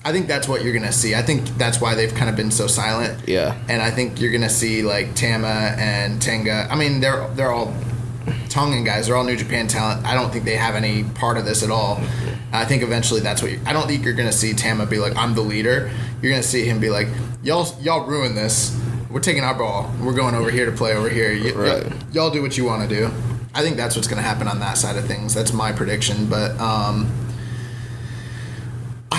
I think that's what you're going to see. I think that's why they've kind of been so silent. Yeah. And I think you're going to see, like, Tama and Tenga. I mean, they're all Tongan guys. They're all New Japan talent. I don't think they have any part of this at all. I think eventually that's what I don't think you're going to see Tama be like, I'm the leader. You're going to see him be like, y'all ruined this. We're taking our ball. We're going over here to play over here. Y'all do what you want to do. I think that's what's going to happen on that side of things. That's my prediction. But I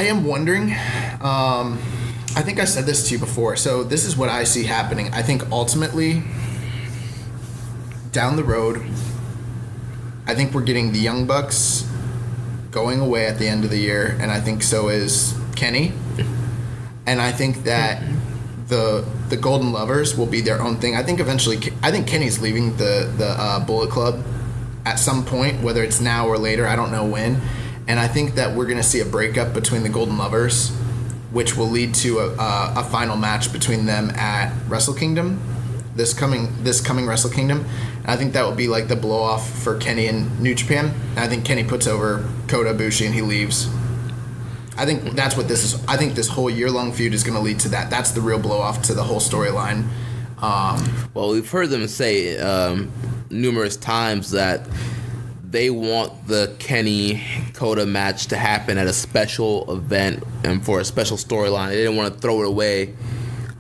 am wondering. I think I said this to you before. So this is what I see happening. I think ultimately, down the road, I think we're getting the Young Bucks going away at the end of the year. And I think so is Kenny. And I think that the Golden Lovers will be their own thing. I think eventually, Kenny's leaving the Bullet Club at some point, whether it's now or later. I don't know when. And I think that we're going to see a breakup between the Golden Lovers, which will lead to a final match between them at Wrestle Kingdom, this coming Wrestle Kingdom. And I think that will be like the blow off for Kenny and New Japan. And I think Kenny puts over Kota Ibushi and he leaves. I think that's what this is. I think this whole year-long feud is going to lead to that. That's the real blow-off to the whole storyline. Well, we've heard them say numerous times that they want the Kenny-Kota match to happen at a special event and for a special storyline. They didn't want to throw it away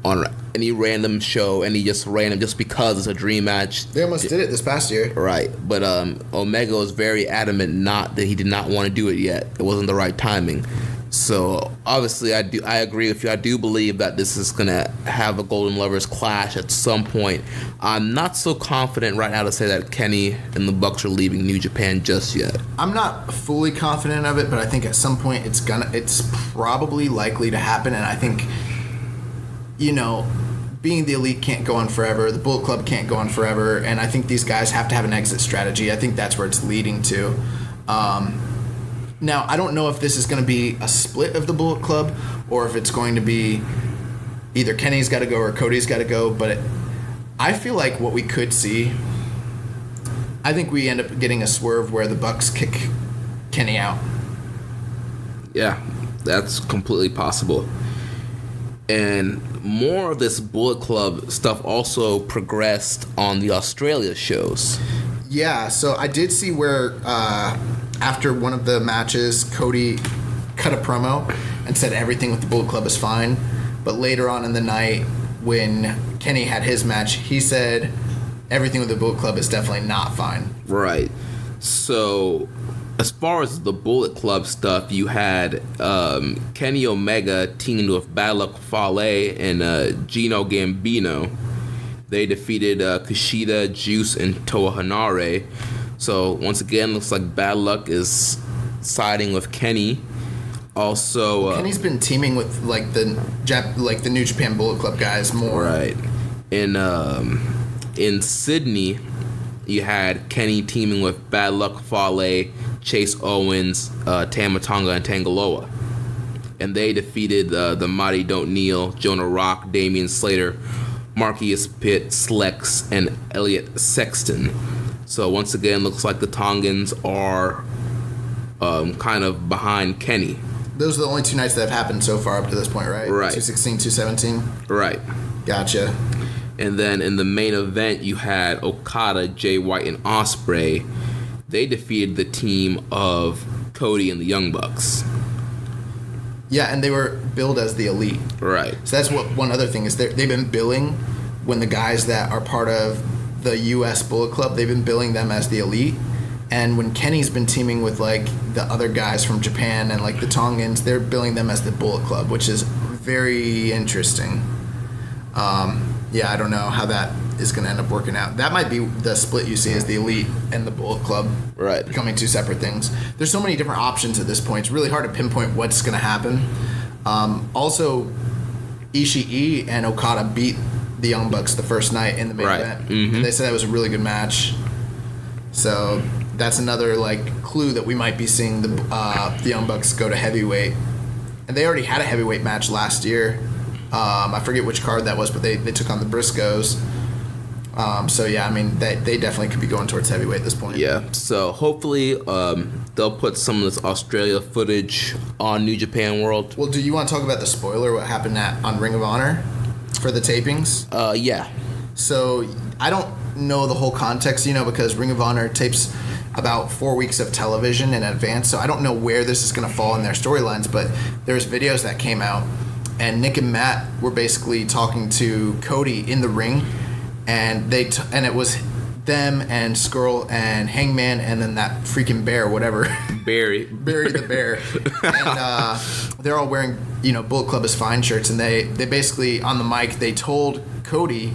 on any random show, just because it's a dream match. They almost did it this past year. Right, but Omega was very adamant that he did not want to do it yet. It wasn't the right timing. So obviously, I agree with you. I do believe that this is gonna have a Golden Lovers clash at some point. I'm not so confident right now to say that Kenny and the Bucks are leaving New Japan just yet. I'm not fully confident of it, but I think at some point it's probably likely to happen. And I think, being the Elite can't go on forever. The Bullet Club can't go on forever. And I think these guys have to have an exit strategy. I think that's where it's leading to. Now, I don't know if this is going to be a split of the Bullet Club or if it's going to be either Kenny's got to go or Cody's got to go. But I feel like what we could see, I think we end up getting a swerve where the Bucks kick Kenny out. Yeah, that's completely possible. And more of this Bullet Club stuff also progressed on the Australia shows. Yeah, so I did see where after one of the matches, Cody cut a promo and said everything with the Bullet Club is fine. But later on in the night, when Kenny had his match, he said everything with the Bullet Club is definitely not fine. Right. So, as far as the Bullet Club stuff, you had Kenny Omega teamed with Bad Luck Fale and Gino Gambino. They defeated Kushida, Juice, and Toa Hanare. So, once again, looks like Bad Luck is siding with Kenny. Also, Kenny's been teaming with like the New Japan Bullet Club guys more. Right. In Sydney, you had Kenny teaming with Bad Luck Fale, Chase Owens, Tama Tonga, and Tangaloa. And they defeated the Mighty Don't Kneel, Jonah Rock, Damian Slater, Marcus Pitt, Slex, and Elliot Sexton. So once again, looks like the Tongans are kind of behind Kenny. Those are the only two nights that have happened so far up to this point, right? Right. 216, 217? Right. Gotcha. And then in the main event, you had Okada, Jay White, and Ospreay. They defeated the team of Cody and the Young Bucks. Yeah, and they were billed as the Elite. Right. So that's what one other thing is. They've been billing when the guys that are part of the U.S. Bullet Club, they've been billing them as the Elite. And when Kenny's been teaming with like the other guys from Japan and like the Tongans, they're billing them as the Bullet Club, which is very interesting. Yeah, I don't know how that is going to end up working out. That might be the split you see as the Elite and the Bullet Club, right, becoming two separate things. There's so many different options at this point. It's really hard to pinpoint what's going to happen. Also, Ishii and Okada beat the Young Bucks the first night in the main event. Mm-hmm. And they said that was a really good match. So that's another like clue that we might be seeing the Young Bucks go to heavyweight. And they already had a heavyweight match last year. I forget which card that was, but they took on the Briscoes. So yeah, I mean they definitely could be going towards heavyweight at this point. Yeah. So hopefully they'll put some of this Australia footage on New Japan World. Well, do you want to talk about the spoiler? What happened on Ring of Honor for the tapings? Yeah. So I don't know the whole context, because Ring of Honor tapes about 4 weeks of television in advance. So I don't know where this is going to fall in their storylines, but there's videos that came out, and Nick and Matt were basically talking to Cody in the ring, and and it was them and Skrull and Hangman and then that freaking bear, whatever. Barry the bear. And they're all wearing, Bullet Club is fine shirts, and they basically on the mic they told Cody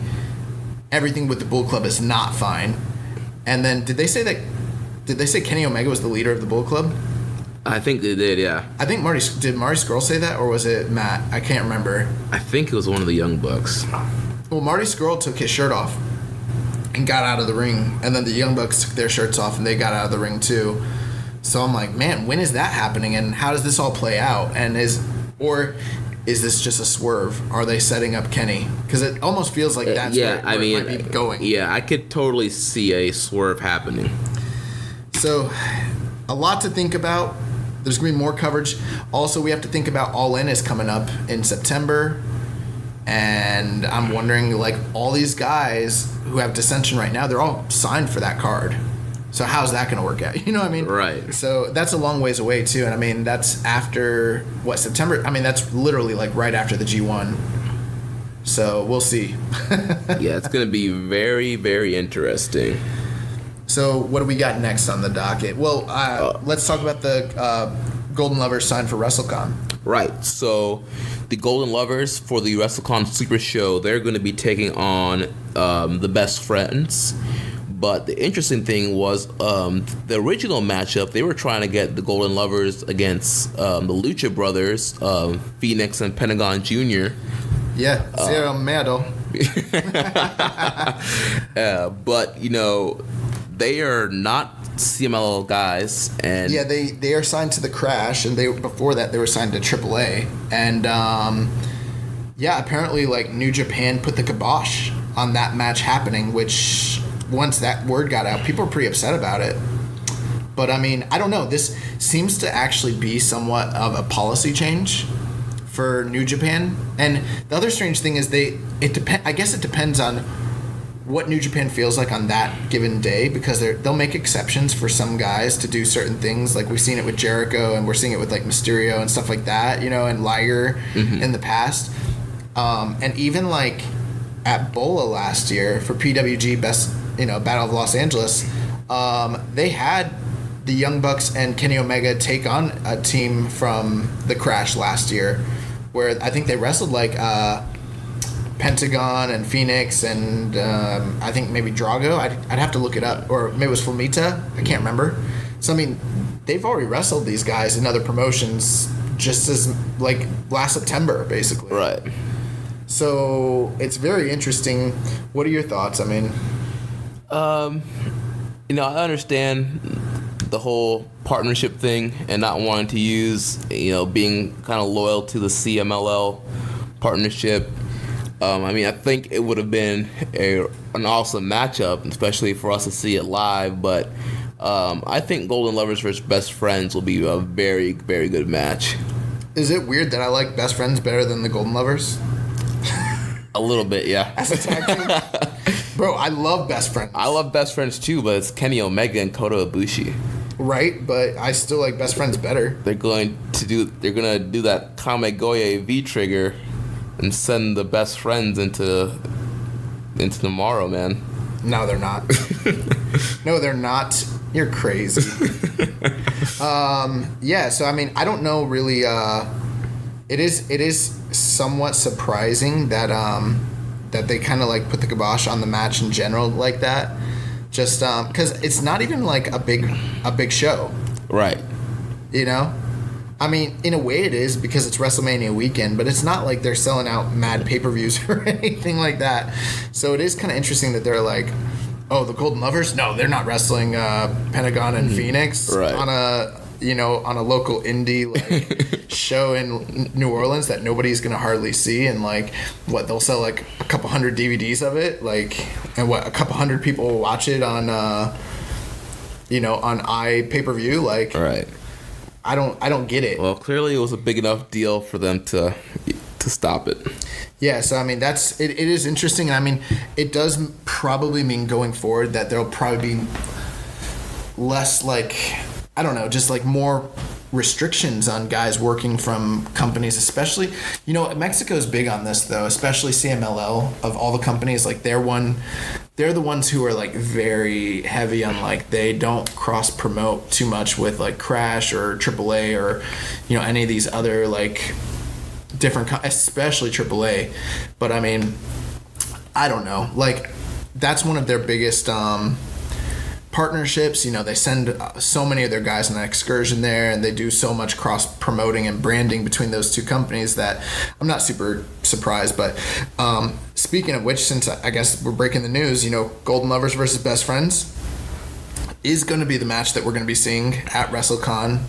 everything with the Bullet Club is not fine. And then did they say Kenny Omega was the leader of the Bullet Club? I think they did, yeah. I think did Marty Scurll say that, or was it Matt? I can't remember. I think it was one of the Young Bucks. Well, Marty Scurll took his shirt off and got out of the ring, and then the Young Bucks took their shirts off and they got out of the ring too. So I'm like, man, when is that happening, and how does this all play out? And is this just a swerve? Are they setting up Kenny? Because it almost feels like that's where it might be going. Yeah, I could totally see a swerve happening. So, a lot to think about. There's going to be more coverage. Also, we have to think about All In is coming up in September. And I'm wondering, like, all these guys who have Dissension right now, they're all signed for that card. So how's that going to work out? You know what I mean? Right. So that's a long ways away, too. And, I mean, that's after, September? I mean, that's literally, like, right after the G1. So we'll see. Yeah, it's going to be very, very interesting. So what do we got next on the docket? Well, let's talk about the Golden Lovers signed for WrestleCon. Right. So the Golden Lovers for the WrestleCon Super Show, they're going to be taking on the Best Friends. But the interesting thing was the original matchup, they were trying to get the Golden Lovers against the Lucha Brothers, Phoenix and Pentagon Jr. Yeah, Zero Miedo. But, they are not CMLL guys. And yeah, they are signed to the Crash, and before that they were signed to AAA. And apparently like New Japan put the kibosh on that match happening, which once that word got out, people were pretty upset about it. But I mean, I don't know. This seems to actually be somewhat of a policy change for New Japan. And the other strange thing is I guess it depends on what New Japan feels like on that given day, because they'll make exceptions for some guys to do certain things. Like we've seen it with Jericho, and we're seeing it with like Mysterio and stuff like that, and Liger in the past. And even like at Bola last year for PWG Best, Battle of Los Angeles, they had the Young Bucks and Kenny Omega take on a team from the Crash last year, where I think they wrestled like Pentagon and Phoenix and I think maybe Drago. I'd have to look it up, or maybe it was Flamita. I can't remember. So I mean, they've already wrestled these guys in other promotions just as like last September, basically. Right. So it's very interesting. What are your thoughts? I mean, I understand the whole partnership thing and not wanting to use, being kind of loyal to the CMLL partnership. I think it would have been an awesome matchup, especially for us to see it live. But I think Golden Lovers versus Best Friends will be a very, very good match. Is it weird that I like Best Friends better than the Golden Lovers? A little bit, yeah. As a tag team? Bro, I love Best Friends. I love Best Friends too, but it's Kenny Omega and Kota Ibushi. Right, but I still like Best Friends better. They're gonna do that Kamegoye V trigger and send the Best Friends into tomorrow, man. No, they're not. No, they're not. You're crazy. So I mean, I don't know really. It is somewhat surprising that that they kind of like put the kibosh on the match in general like that, just because it's not even like a big show, right? I mean, in a way it is, because it's WrestleMania weekend, but it's not like they're selling out mad pay-per-views or anything like that. So it is kind of interesting that they're like, oh, the Golden Lovers? No, they're not wrestling Pentagon and Phoenix on a local indie like show in New Orleans that nobody's gonna hardly see, and like they'll sell like a couple hundred DVDs of it, like, and a couple hundred people will watch it on on pay-per-view, like, right. I don't get it. Well, clearly it was a big enough deal for them to stop it. Yeah, so I mean it is interesting, and I mean it does probably mean going forward that there'll probably be less, like, I don't know, just like more restrictions on guys working from companies, especially, Mexico's big on this though, especially CMLL of all the companies. Like they're the ones who are like very heavy on, like, they don't cross promote too much with like Crash or AAA or any of these other like different especially AAA. But I mean, I don't know, like that's one of their biggest partnerships. They send so many of their guys on an excursion there, and they do so much cross promoting and branding between those two companies that I'm not super surprised. But speaking of which, since I guess we're breaking the news, Golden Lovers versus Best Friends is going to be the match that we're going to be seeing at WrestleCon.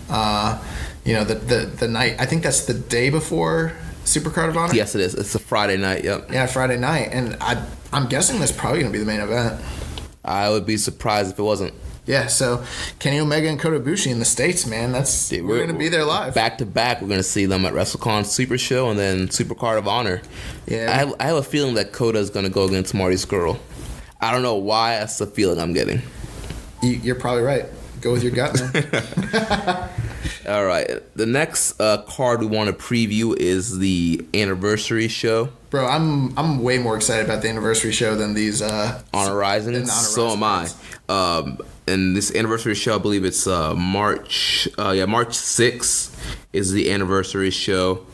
The night, I think that's the day before Supercard of Honor. Yes, it is. It's a Friday night. Yep. Yeah, Friday night, and I'm guessing that's probably going to be the main event. I would be surprised if it wasn't. Yeah, so Kenny Omega and Kota Ibushi in the States, man. We're going to be there live. Back to back, we're going to see them at WrestleCon Super Show and then Supercard of Honor. Yeah. I have a feeling that Kota is going to go against Marty Scurll. I don't know why. That's the feeling I'm getting. You're probably right. Go with your gut, man. All right. The next card we want to preview is the anniversary show. Bro, I'm way more excited about the anniversary show than these Honor Rising. So am I. And this anniversary show, I believe it's March 6th is the anniversary show.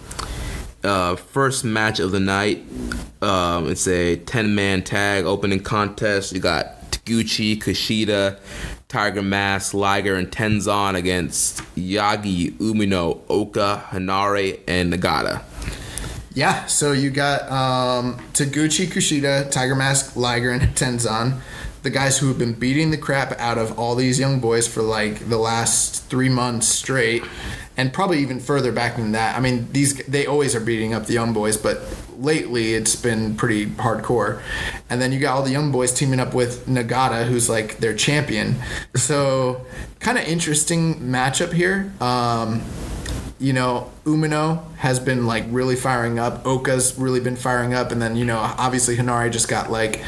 First match of the night. It's a 10-man tag opening contest. You got Taguchi, Kushida, Tiger Mask, Liger, and Tenzan against Yagi, Umino, Oka, Hanare, and Nagata. Yeah, so you got Taguchi, Kushida, Tiger Mask, Liger, and Tenzan. The guys who have been beating the crap out of all these young boys for like the last 3 months straight, and probably even further back than that. I mean, they always are beating up the young boys, but lately it's been pretty hardcore. And then you got all the young boys teaming up with Nagata, who's like their champion. So kind of interesting matchup here. Umino has been like really firing up. Oka's really been firing up, and then obviously Hinari just got like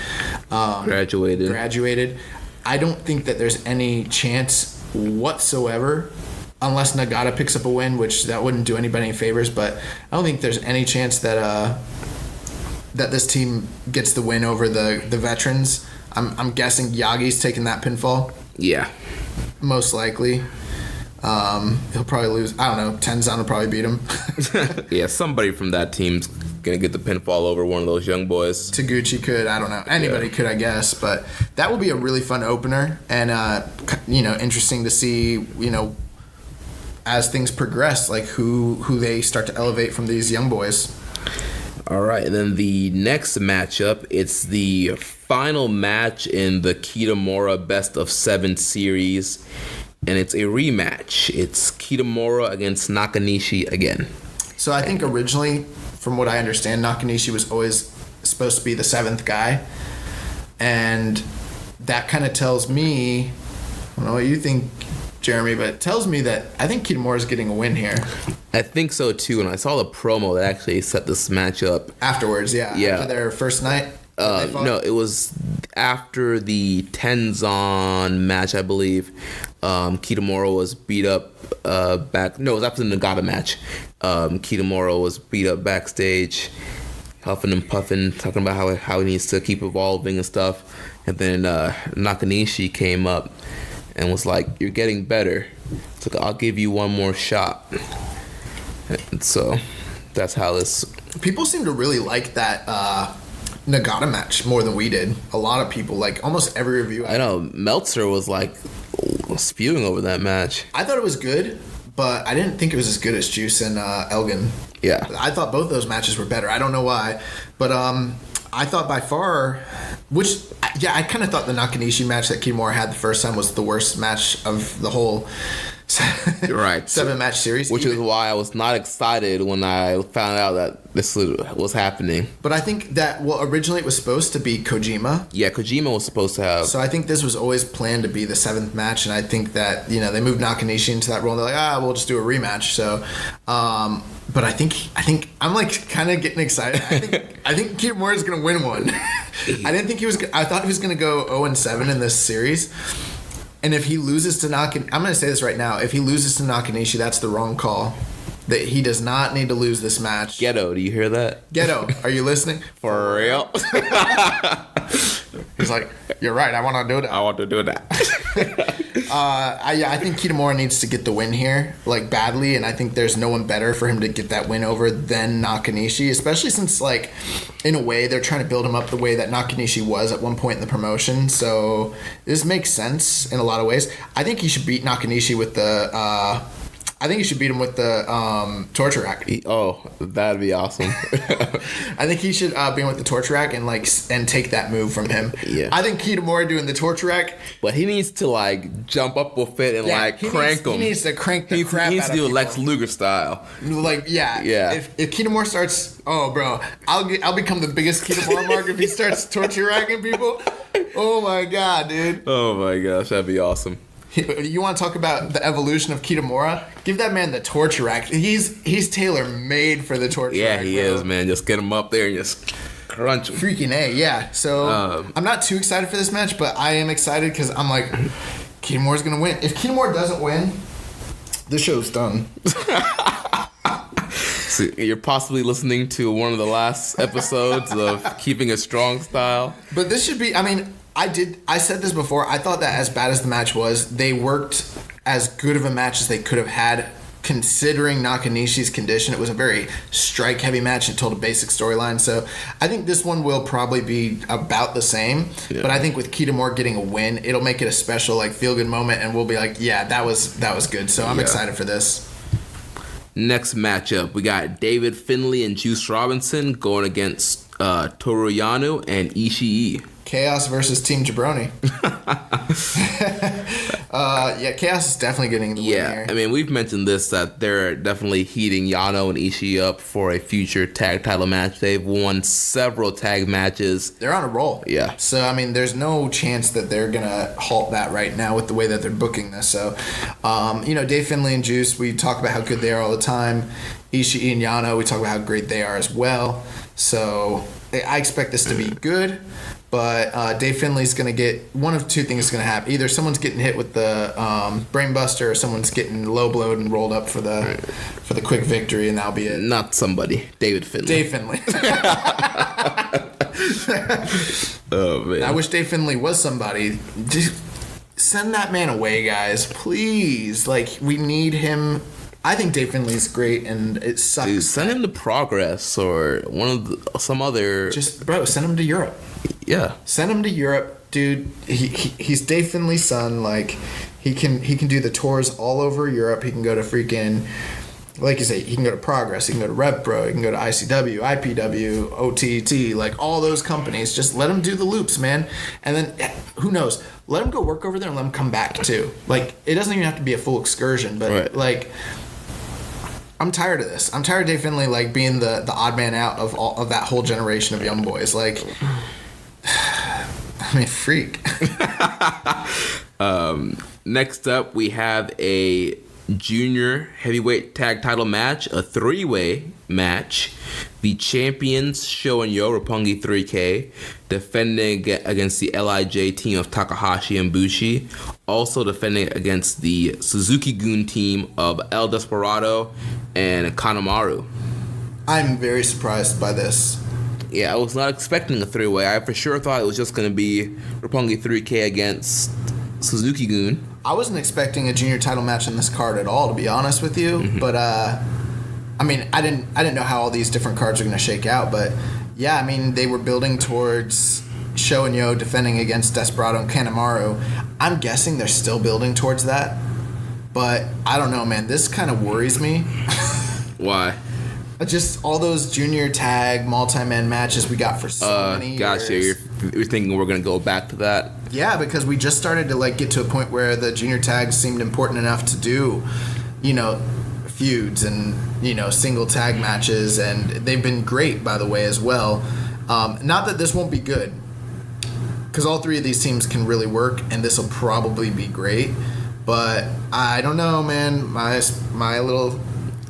graduated. I don't think that there's any chance whatsoever, unless Nagata picks up a win, which that wouldn't do anybody any favors. But I don't think there's any chance that this team gets the win over the veterans. I'm guessing Yagi's taking that pinfall. Yeah, most likely. He'll probably lose. I don't know. Tenzan will probably beat him. Yeah, somebody from that team's gonna get the pinfall over one of those young boys. Taguchi could. I don't know. Anybody could, I guess. But that will be a really fun opener, and interesting to see. As things progress, like who they start to elevate from these young boys. All right, and then the next matchup, it's the final match in the Kitamura Best of 7 series. And it's a rematch. It's Kitamura against Nakanishi again. So I think originally, from what I understand, Nakanishi was always supposed to be the 7th guy. And that kind of tells me, I don't know what you think, Jeremy, but it tells me that I think Kitamura is getting a win here. I think so too, and I saw the promo that actually set this match up. Afterwards, yeah. After their first night? No, it was after the Tenzan match, I believe. Kitamura was beat up back. No, it was after the Nagata match. Kitamura was beat up backstage, huffing and puffing, talking about how he needs to keep evolving and stuff. And then Nakanishi came up and was like, "You're getting better. So I'll give you one more shot." And so that's how this. People seem to really like that Nagata match more than we did. A lot of people, like almost every review. I know Meltzer was like spewing over that match. I thought it was good, but I didn't think it was as good as Juice and Elgin. Yeah, I thought both those matches were better. I don't know why, but I thought by far, I kind of thought the Nakanishi match that Kitamura had the first time was the worst match of the whole. Right. 7-match series. Which is why I was not excited when I found out that this was happening. But I think that, originally it was supposed to be Kojima. Yeah, Kojima was supposed to have. So I think this was always planned to be the 7th match, and I think that, they moved Nakanishi into that role, and they're like, we'll just do a rematch. So, but I think I'm like kind of getting excited. I think Kitamura is going to win one. I thought he was going to go 0-7 in this series. And if he loses to I'm going to say this right now. If he loses to Nakanishi, that's the wrong call. That he does not need to lose this match. Ghetto, do you hear that? Ghetto, are you listening? For real? He's like, you're right. I want to do that. I want to do that. I think Kitamura needs to get the win here, like badly, and I think there's no one better for him to get that win over than Nakanishi, especially since, like, in a way, they're trying to build him up the way that Nakanishi was at one point in the promotion. So this makes sense in a lot of ways. I think he should beat Nakanishi with the. I think you should beat him with the torture rack. Oh, that'd be awesome. I think he should beat him with the torture rack and take that move from him. Yeah. I think Kitamura doing the torture rack. But he needs to jump up with it and crank him. He needs to crank the crap out of He needs to do people. Lex Luger style. Yeah. If Kitamura starts, I'll become the biggest Kitamura mark if he starts torture racking people. Oh my god, dude. Oh my gosh, that'd be awesome. You want to talk about the evolution of Kitamura? Give that man the torture rack. He's tailor-made for the torture rack. Yeah, he is, man. Just get him up there and just crunch him. Freaking A, yeah. So, I'm not too excited for this match, but I am excited because I'm like, Kitamura's going to win. If Kitamura doesn't win, this show's done. So you're possibly listening to one of the last episodes of Keeping It Strong Style. But this should be, I said this before. I thought that as bad as the match was, they worked as good of a match as they could have had considering Nakanishi's condition. It was a very strike-heavy match and told a basic storyline. So I think this one will probably be about the same. Yeah. But I think with Kitamura getting a win, it'll make it a special, feel-good moment, and we'll be like, yeah, that was good. So I'm excited for this. Next matchup, we got David Finlay and Juice Robinson going against Toru Yano and Ishii. Chaos versus Team Jabroni. Chaos is definitely getting the win here. I mean, we've mentioned this, that they're definitely heating Yano and Ishii up for a future tag title match. They've won several tag matches. They're on a roll. Yeah. So, I mean, there's no chance that they're going to halt that right now with the way that they're booking this. So, Dave Finlay and Juice, we talk about how good they are all the time. Ishii and Yano, we talk about how great they are as well. So, I expect this to be good. But Dave Finlay's going to get one of two things is going to happen. Either someone's getting hit with the brainbuster, or someo's getting low blowed and rolled up for the quick victory, and that'll be it. Not somebody. David Finlay. Dave Finlay. Oh, man. I wish Dave Finlay was somebody. Just send that man away, guys. Please. Like, we need him. I think Dave Finlay's great, and it sucks. Dude, send him to Progress or some other. Send him to Europe. Yeah. Send him to Europe, dude. He's Dave Finlay's son. Like, he can do the tours all over Europe. He can go to freaking, like you say, he can go to Progress. He can go to RevPro. He can go to ICW, IPW, OTT, like all those companies. Just let him do the loops, man. And then, who knows? Let him go work over there and let him come back too. Like, it doesn't even have to be a full excursion, but right. Like, I'm tired of this. I'm tired of Dave Finlay like being the odd man out of that whole generation of young boys. Like, I mean, freak. Next up, we have a junior heavyweight tag title match, a three-way match. The champions, Sho and Yo, Roppongi 3K, defending against the LIJ team of Takahashi and Bushi. Also defending against the Suzuki-gun team of El Desperado and Kanemaru. I'm very surprised by this. Yeah, I was not expecting a three-way. I for sure thought it was just going to be Roppongi 3K against Suzuki-gun. I wasn't expecting a junior title match in this card at all, to be honest with you. Mm-hmm. But I mean, I didn't know how all these different cards are going to shake out. But yeah, I mean, they were building towards Sho and Yo defending against Desperado and Kanemaru. I'm guessing they're still building towards that. But I don't know, man. This kind of worries me. Why? Just all those junior tag multi-man matches we got for so many years. Gotcha. You're thinking we're going to go back to that? Yeah, because we just started to like get to a point where the junior tags seemed important enough to do, feuds and, single tag matches. And they've been great, by the way, as well. Not that this won't be good, because all three of these teams can really work, and this will probably be great. But I don't know, man. My little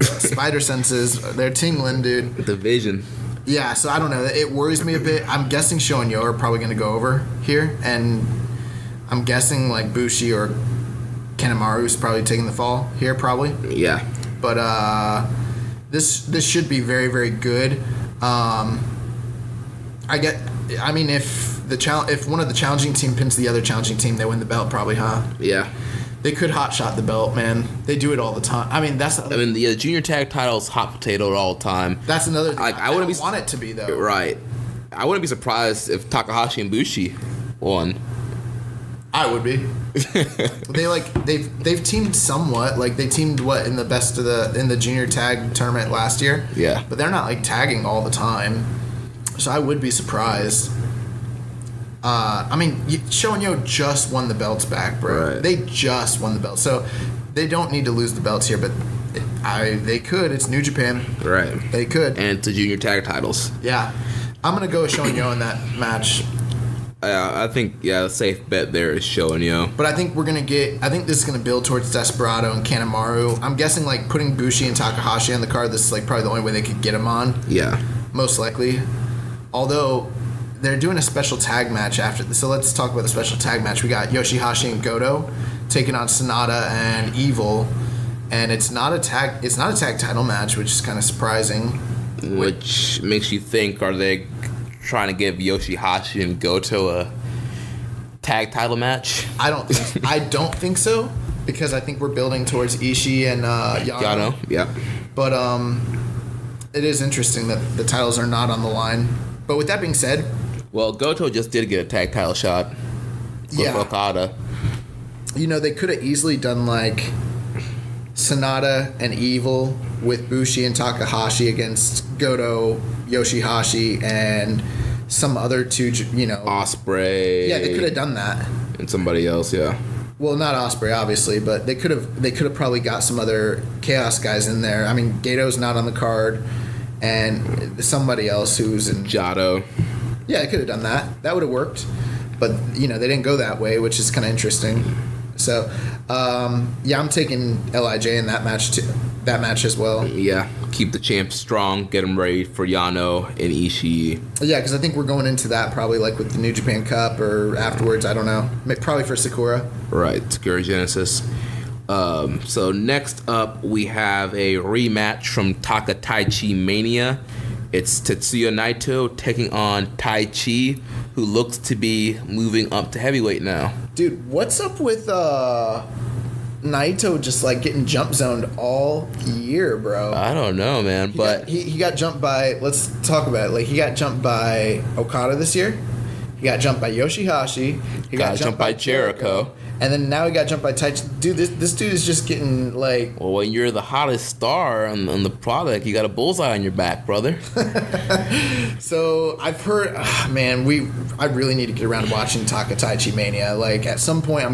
spider senses, they're tingling, dude. The vision. Yeah, so I don't know. It worries me a bit. I'm guessing Sho and Yo are probably going to go over here, and I'm guessing like Bushi or Kanemaru's probably taking the fall here, probably. Yeah. But this should be very, very good. If one of the challenging team pins the other challenging team, they win the belt, probably, huh? Yeah. They could hot shot the belt, man. They do it all the time. I mean, the junior tag title's hot potato all the time. That's another thing. Like, I wouldn't want it to be, though. Right. I wouldn't be surprised if Takahashi and Bushi won. I would be. They've teamed somewhat. Like, they teamed in the junior tag tournament last year. Yeah. But they're not like tagging all the time. So I would be surprised. Sho and Yo just won the belts back, bro. Right. They just won the belts. So they don't need to lose the belts here, but they could. It's New Japan. Right. They could. And it's the junior tag titles. Yeah. I'm going to go with Sho and Yo in that match. I think, a safe bet there is Sho and Yo. But I think this is going to build towards Desperado and Kanemaru. I'm guessing, like, putting Bushi and Takahashi on the card, this is, like, probably the only way they could get them on. Yeah. Most likely. Although, they're doing a special tag match after this. So let's talk about the special tag match. We got Yoshihashi and Goto taking on Sonata and Evil. And it's not a tag title match, which is kind of surprising. Which makes you think, are they trying to give Yoshihashi and Goto a tag title match? I don't think so, because I think we're building towards Ishii and Yano. Yeah. But it is interesting that the titles are not on the line. But with that being said, well, Goto just did get a tag title shot with Okada. They could have easily done like Sonata and Evil with Bushi and Takahashi against Goto, Yoshihashi, and some other two, Osprey. Yeah, they could have done that. And somebody else, yeah. Well, not Osprey, obviously, but they could have probably got some other Chaos guys in there. I mean, Gato's not on the card, and somebody else who's in Jado. Yeah, they could have done that. That would have worked, but they didn't go that way, which is kind of interesting. So, I'm taking LIJ in that match too. That match as well. Yeah, keep the champ strong, get him ready for Yano and Ishii. Yeah, because I think we're going into that probably like with the New Japan Cup or afterwards. I don't know. Probably for Sakura. Right, Sakura Genesis. So next up, we have a rematch from Taka Taichi Mania. It's Tetsuya Naito taking on Taichi, who looks to be moving up to heavyweight now. Dude, what's up with Naito just like getting jump zoned all year, bro? I don't know, man, but he got jumped by. Let's talk about it. Like he got jumped by Okada this year. He got jumped by Yoshihashi. He got jumped by Jericho. And then now he got jumped by Taichi. Dude, this dude is just getting like... Well, when you're the hottest star on the product, you got a bullseye on your back, brother. So I've heard... I really need to get around to watching Taka Taichi Mania. Like at some point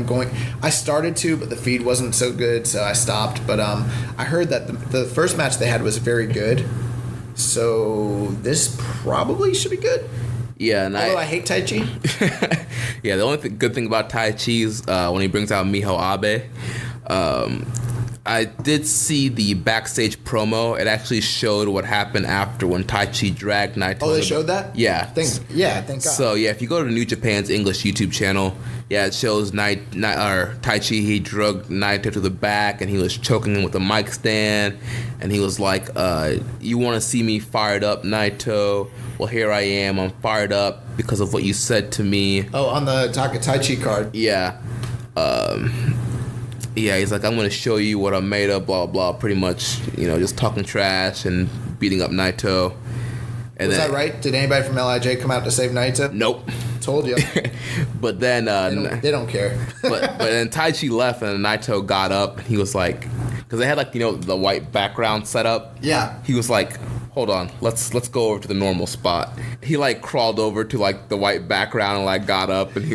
I started to, but the feed wasn't so good, so I stopped. But I heard that the first match they had was very good. So this probably should be good. Yeah, and although I hate Taichi. Yeah, the only good thing about Taichi is when he brings out Miho Abe. I did see the backstage promo. It actually showed what happened after when Taichi dragged Naito. Oh, they showed that? Yeah. Thank God. So, yeah, if you go to New Japan's English YouTube channel, it shows Taichi, he dragged Naito to the back, and he was choking him with a mic stand, and he was like, you want to see me fired up, Naito? Well, here I am. I'm fired up because of what you said to me. Oh, on the Taka Taichi card. Yeah. Yeah, he's like, I'm going to show you what I'm made of, blah, blah, pretty much, just talking trash and beating up Naito. And Was that right? Did anybody from LIJ come out to save Naito? Nope. Told you. But then... they don't care. but then Taichi left and Naito got up. He was like... Because they had, the white background set up. Yeah. He was like, hold on, let's go over to the normal spot. He, crawled over to, the white background and, got up. And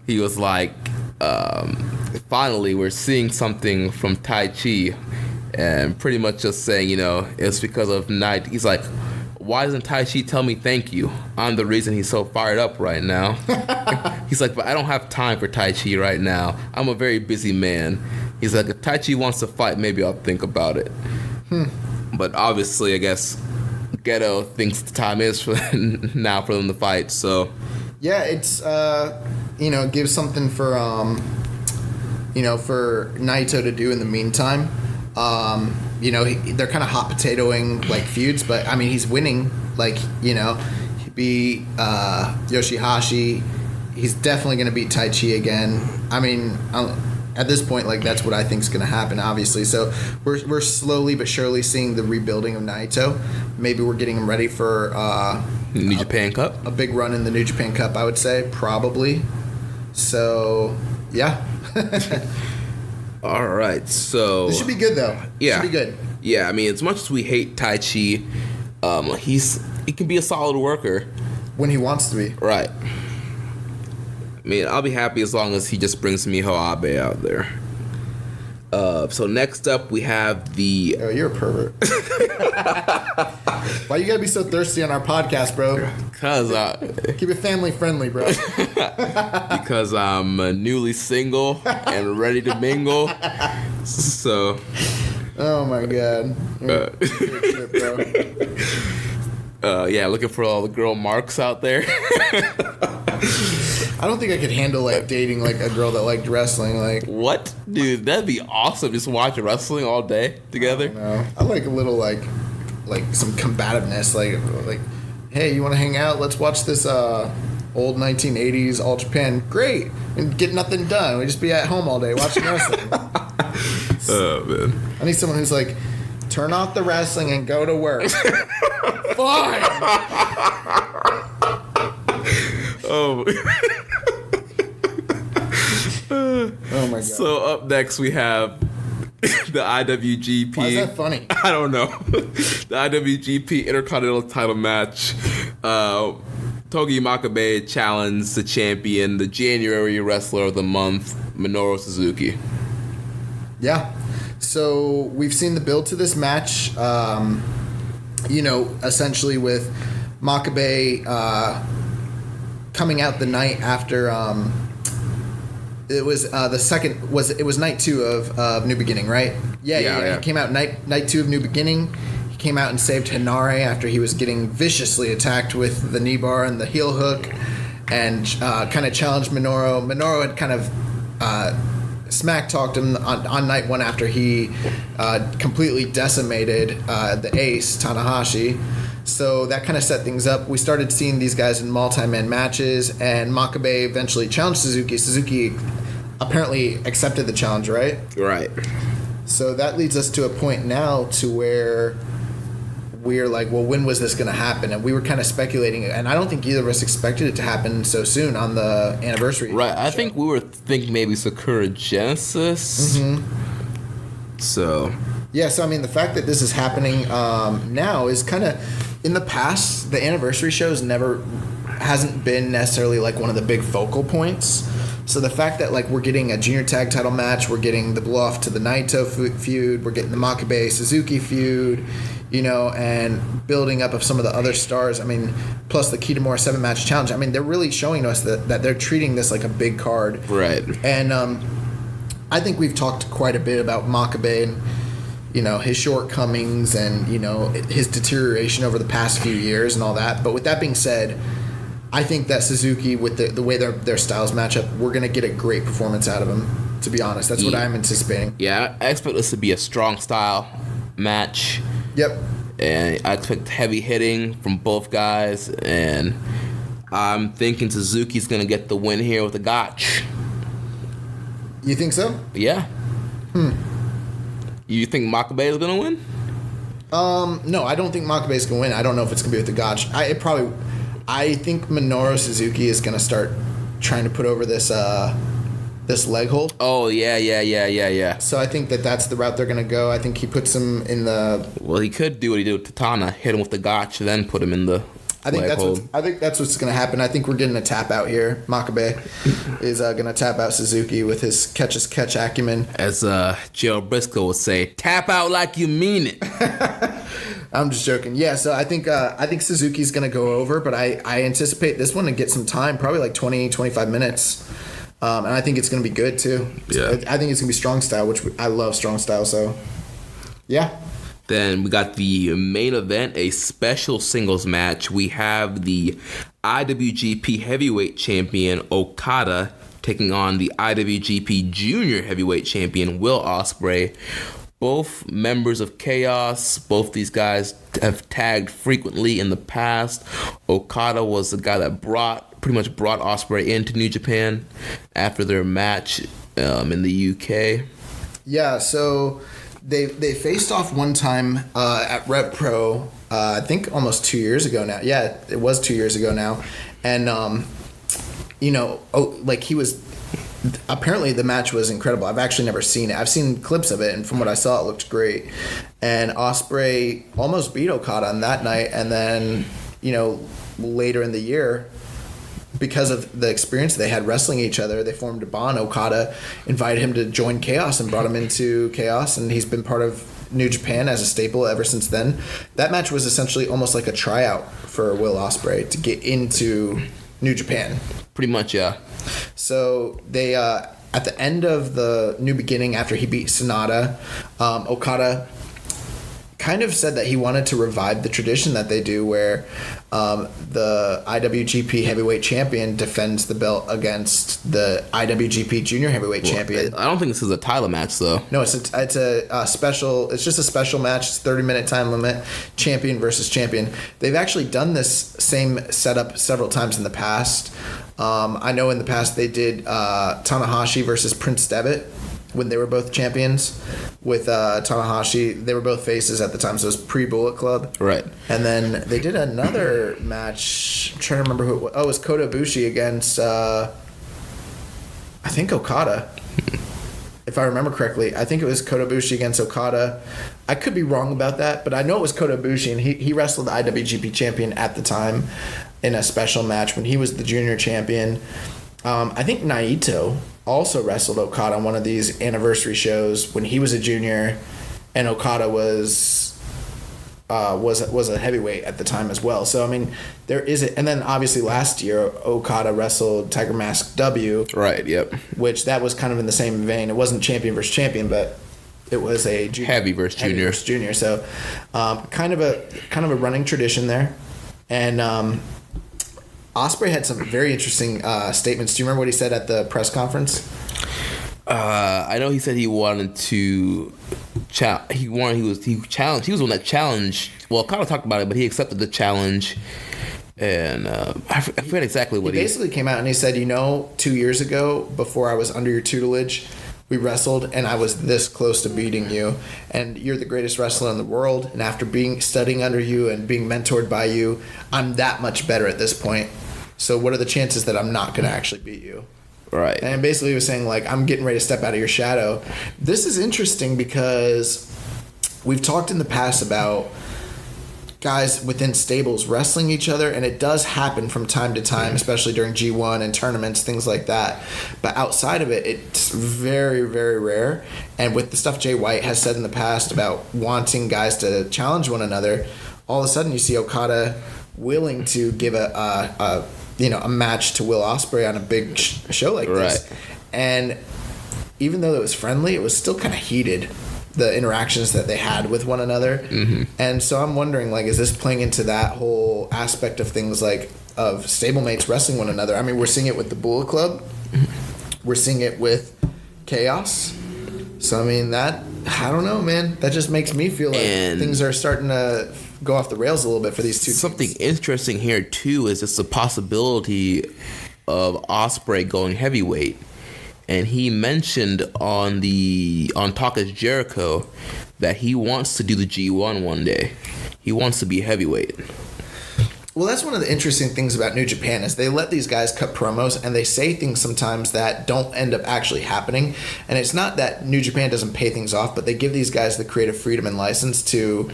he was like... finally, we're seeing something from Taichi, and pretty much just saying, it's because of Naito. He's like, why doesn't Taichi tell me thank you? I'm the reason he's so fired up right now. He's like, but I don't have time for Taichi right now. I'm a very busy man. He's like, if Taichi wants to fight, maybe I'll think about it. But obviously, I guess Geto thinks the time is for now for them to fight. So yeah, it's it gives something for for Naito to do in the meantime. They're kind of hot potatoing feuds, but I mean he's winning. He beat Yoshihashi. He's definitely going to beat Taichi again. I mean, at this point, that's what I think is going to happen. Obviously, so we're slowly but surely seeing the rebuilding of Naito. Maybe we're getting him ready for New Japan Cup, a big run in the New Japan Cup. I would say probably. So yeah. All right, so this should be good though. Yeah, should be good. Yeah, I mean, as much as we hate Taichi, he can be a solid worker when he wants to be. Right. I mean, I'll be happy as long as he just brings Miho Abe out there. So next up, we have the... Oh, you're a pervert. Why you gotta be so thirsty on our podcast, bro? Because... Keep it family friendly, bro. Because I'm newly single and ready to mingle. So... Oh, my God. You're a trip, bro. Yeah, looking for all the girl marks out there. I don't think I could handle dating a girl that liked wrestling. What, dude? That'd be awesome. Just watch wrestling all day together. I like a little some combativeness. Like, hey, you want to hang out? Let's watch this old 1980s All Japan. Great, and get nothing done. We just be at home all day watching wrestling. Oh man, I need someone who's like, turn off the wrestling and go to work. Fine. Oh. Oh my God. So up next we have the IWGP. Why is that funny? I don't know. The IWGP Intercontinental title match. Togi Makabe challenged the champion, the January Wrestler of the Month, Minoru Suzuki. Yeah. So we've seen the build to this match, essentially with Makabe coming out the night after it was night 2 of New Beginning, right? Yeah. He came out night 2 of New Beginning. He came out and saved Hinare after he was getting viciously attacked with the knee bar and the heel hook, and kind of challenged Minoru. Minoru had kind of smack talked him on night 1 after he completely decimated the ace, Tanahashi. So that kind of set things up. We started seeing these guys in multi-man matches, and Makabe eventually challenged Suzuki. Suzuki apparently accepted the challenge, right? Right. So that leads us to a point now to where we're like, well, when was this going to happen? And we were kind of speculating, and I don't think either of us expected it to happen so soon on the anniversary. Right. I think we were thinking maybe Sakura Genesis. Mm-hmm. So. Yeah, so I mean, the fact that this is happening now is kind of, in the past, the anniversary shows hasn't been necessarily like one of the big focal points. So the fact that like we're getting a junior tag title match, we're getting the blow off to the Naito feud, we're getting the Makabe Suzuki feud, and building up of some of the other stars. I mean, plus the Kitamura 7-match challenge. I mean, they're really showing us that they're treating this like a big card. Right. And I think we've talked quite a bit about Makabe and his shortcomings and, his deterioration over the past few years and all that. But with that being said, I think that Suzuki, with the way their styles match up, we're going to get a great performance out of him, to be honest. That's what I'm anticipating. Yeah, I expect this to be a strong style match. Yep. And I expect heavy hitting from both guys. And I'm thinking Suzuki's going to get the win here with a gotch. You think so? Yeah. You think Makabe is going to win? No, I don't think Makabe is going to win. I don't know if it's going to be with the gotch. I think Minoru Suzuki is going to start trying to put over this leg hold. Oh, yeah. So I think that's the route they're going to go. I think he puts him in the... Well, he could do what he did with Tatana, hit him with the gotch, then put him in the leg hold. I think that's what's going to happen. I think we're getting a tap out here. Makabe is going to tap out Suzuki with his catch acumen. As Gerald Briscoe would say, tap out like you mean it. I'm just joking. Yeah, so I think Suzuki's going to go over, but I anticipate this one to get some time, probably like 20, 25 minutes. And I think it's going to be good, too. Yeah. I think it's going to be strong style, which I love strong style, so yeah. Then we got the main event, a special singles match. We have the IWGP Heavyweight Champion Okada taking on the IWGP Junior Heavyweight Champion Will Ospreay. Both members of Chaos. Both these guys have tagged frequently in the past. Okada was the guy that pretty much brought Ospreay into New Japan after their match in the UK. Yeah, so they faced off one time at Rev Pro, I think almost 2 years ago now. Yeah, it was 2 years ago now. And, he was... Apparently the match was incredible. I've actually never seen it. I've seen clips of it, and from what I saw, it looked great. And Ospreay almost beat Okada on that night, and then, later in the year, because of the experience they had wrestling each other, they formed a bond. Okada invited him to join Chaos and brought him into Chaos, and he's been part of New Japan as a staple ever since then. That match was essentially almost like a tryout for Will Ospreay to get into New Japan. Pretty much, yeah. So they, at the end of the New Beginning, after he beat Sonata, Okada kind of said that he wanted to revive the tradition that they do where the IWGP Heavyweight Champion defends the belt against the IWGP Junior Heavyweight Champion. I don't think this is a title match, though. No, it's a special. It's just a special match. It's 30-minute time limit. Champion versus champion. They've actually done this same setup several times in the past. I know in the past they did Tanahashi versus Prince Devitt when they were both champions. With Tanahashi, they were both faces at the time, so it was pre-Bullet Club. Right. And then they did another match. I'm trying to remember who it was. Oh, it was Kota Ibushi against, I think, Okada. if I remember correctly, I think it was Kota Ibushi against Okada. I could be wrong about that, but I know it was Kota Ibushi, and he wrestled the IWGP champion at the time in a special match when he was the junior champion. I think Naito also wrestled Okada on one of these anniversary shows when he was a junior, and Okada was a heavyweight at the time as well. So I mean, there is it, and then obviously last year Okada wrestled Tiger Mask W. Right. Yep. Which that was kind of in the same vein. It wasn't champion versus champion, but it was a junior, heavy versus junior. So kind of a running tradition there, and Ospreay had some very interesting statements. Do you remember what he said at the press conference? I know he said he wanted to. He was the one that challenged. Well, kind of talked about it, but he accepted the challenge. And I forget exactly what he basically came out and he said, 2 years ago, before I was under your tutelage, we wrestled and I was this close to beating you, and you're the greatest wrestler in the world, and after studying under you and being mentored by you, I'm that much better at this point. So what are the chances that I'm not going to actually beat you? Right. And basically he was saying, like, I'm getting ready to step out of your shadow. This is interesting because we've talked in the past about guys within stables wrestling each other, and it does happen from time to time, especially during G1 and tournaments, things like that. But outside of it, it's very, very rare. And with the stuff Jay White has said in the past about wanting guys to challenge one another, all of a sudden you see Okada willing to give a match to Will Ospreay on a big show like this. Right. And even though it was friendly, it was still kind of heated, the interactions that they had with one another. Mm-hmm. And so I'm wondering, like, is this playing into that whole aspect of things, like of stablemates wrestling one another? I mean, we're seeing it with the Bullet Club. We're seeing it with Chaos. So, I mean, I don't know, man. That just makes me feel like things are starting to go off the rails a little bit for these two teams. Something interesting here, too, is just the possibility of Ospreay going heavyweight. And he mentioned on Talk Is Jericho that he wants to do the G1 one day. He wants to be heavyweight. Well, that's one of the interesting things about New Japan is they let these guys cut promos and they say things sometimes that don't end up actually happening. And it's not that New Japan doesn't pay things off, but they give these guys the creative freedom and license to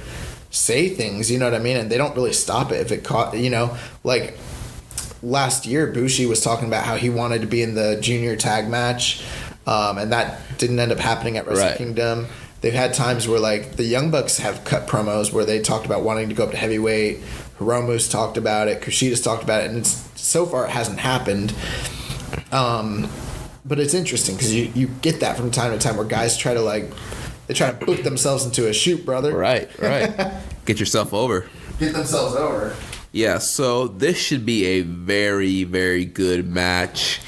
say things, you know what I mean? And they don't really stop it if it caught, like last year Bushi was talking about how he wanted to be in the junior tag match, and that didn't end up happening at Wrestle Kingdom. They've had times where, like, the Young Bucks have cut promos where they talked about wanting to go up to heavyweight. Hiromu's talked about it. Kushida's talked about it. And so far it hasn't happened. But it's interesting because you get that from time to time where guys try to book themselves into a shoot, brother. Right. Get yourself over. Get themselves over. Yeah, so this should be a very, very good match.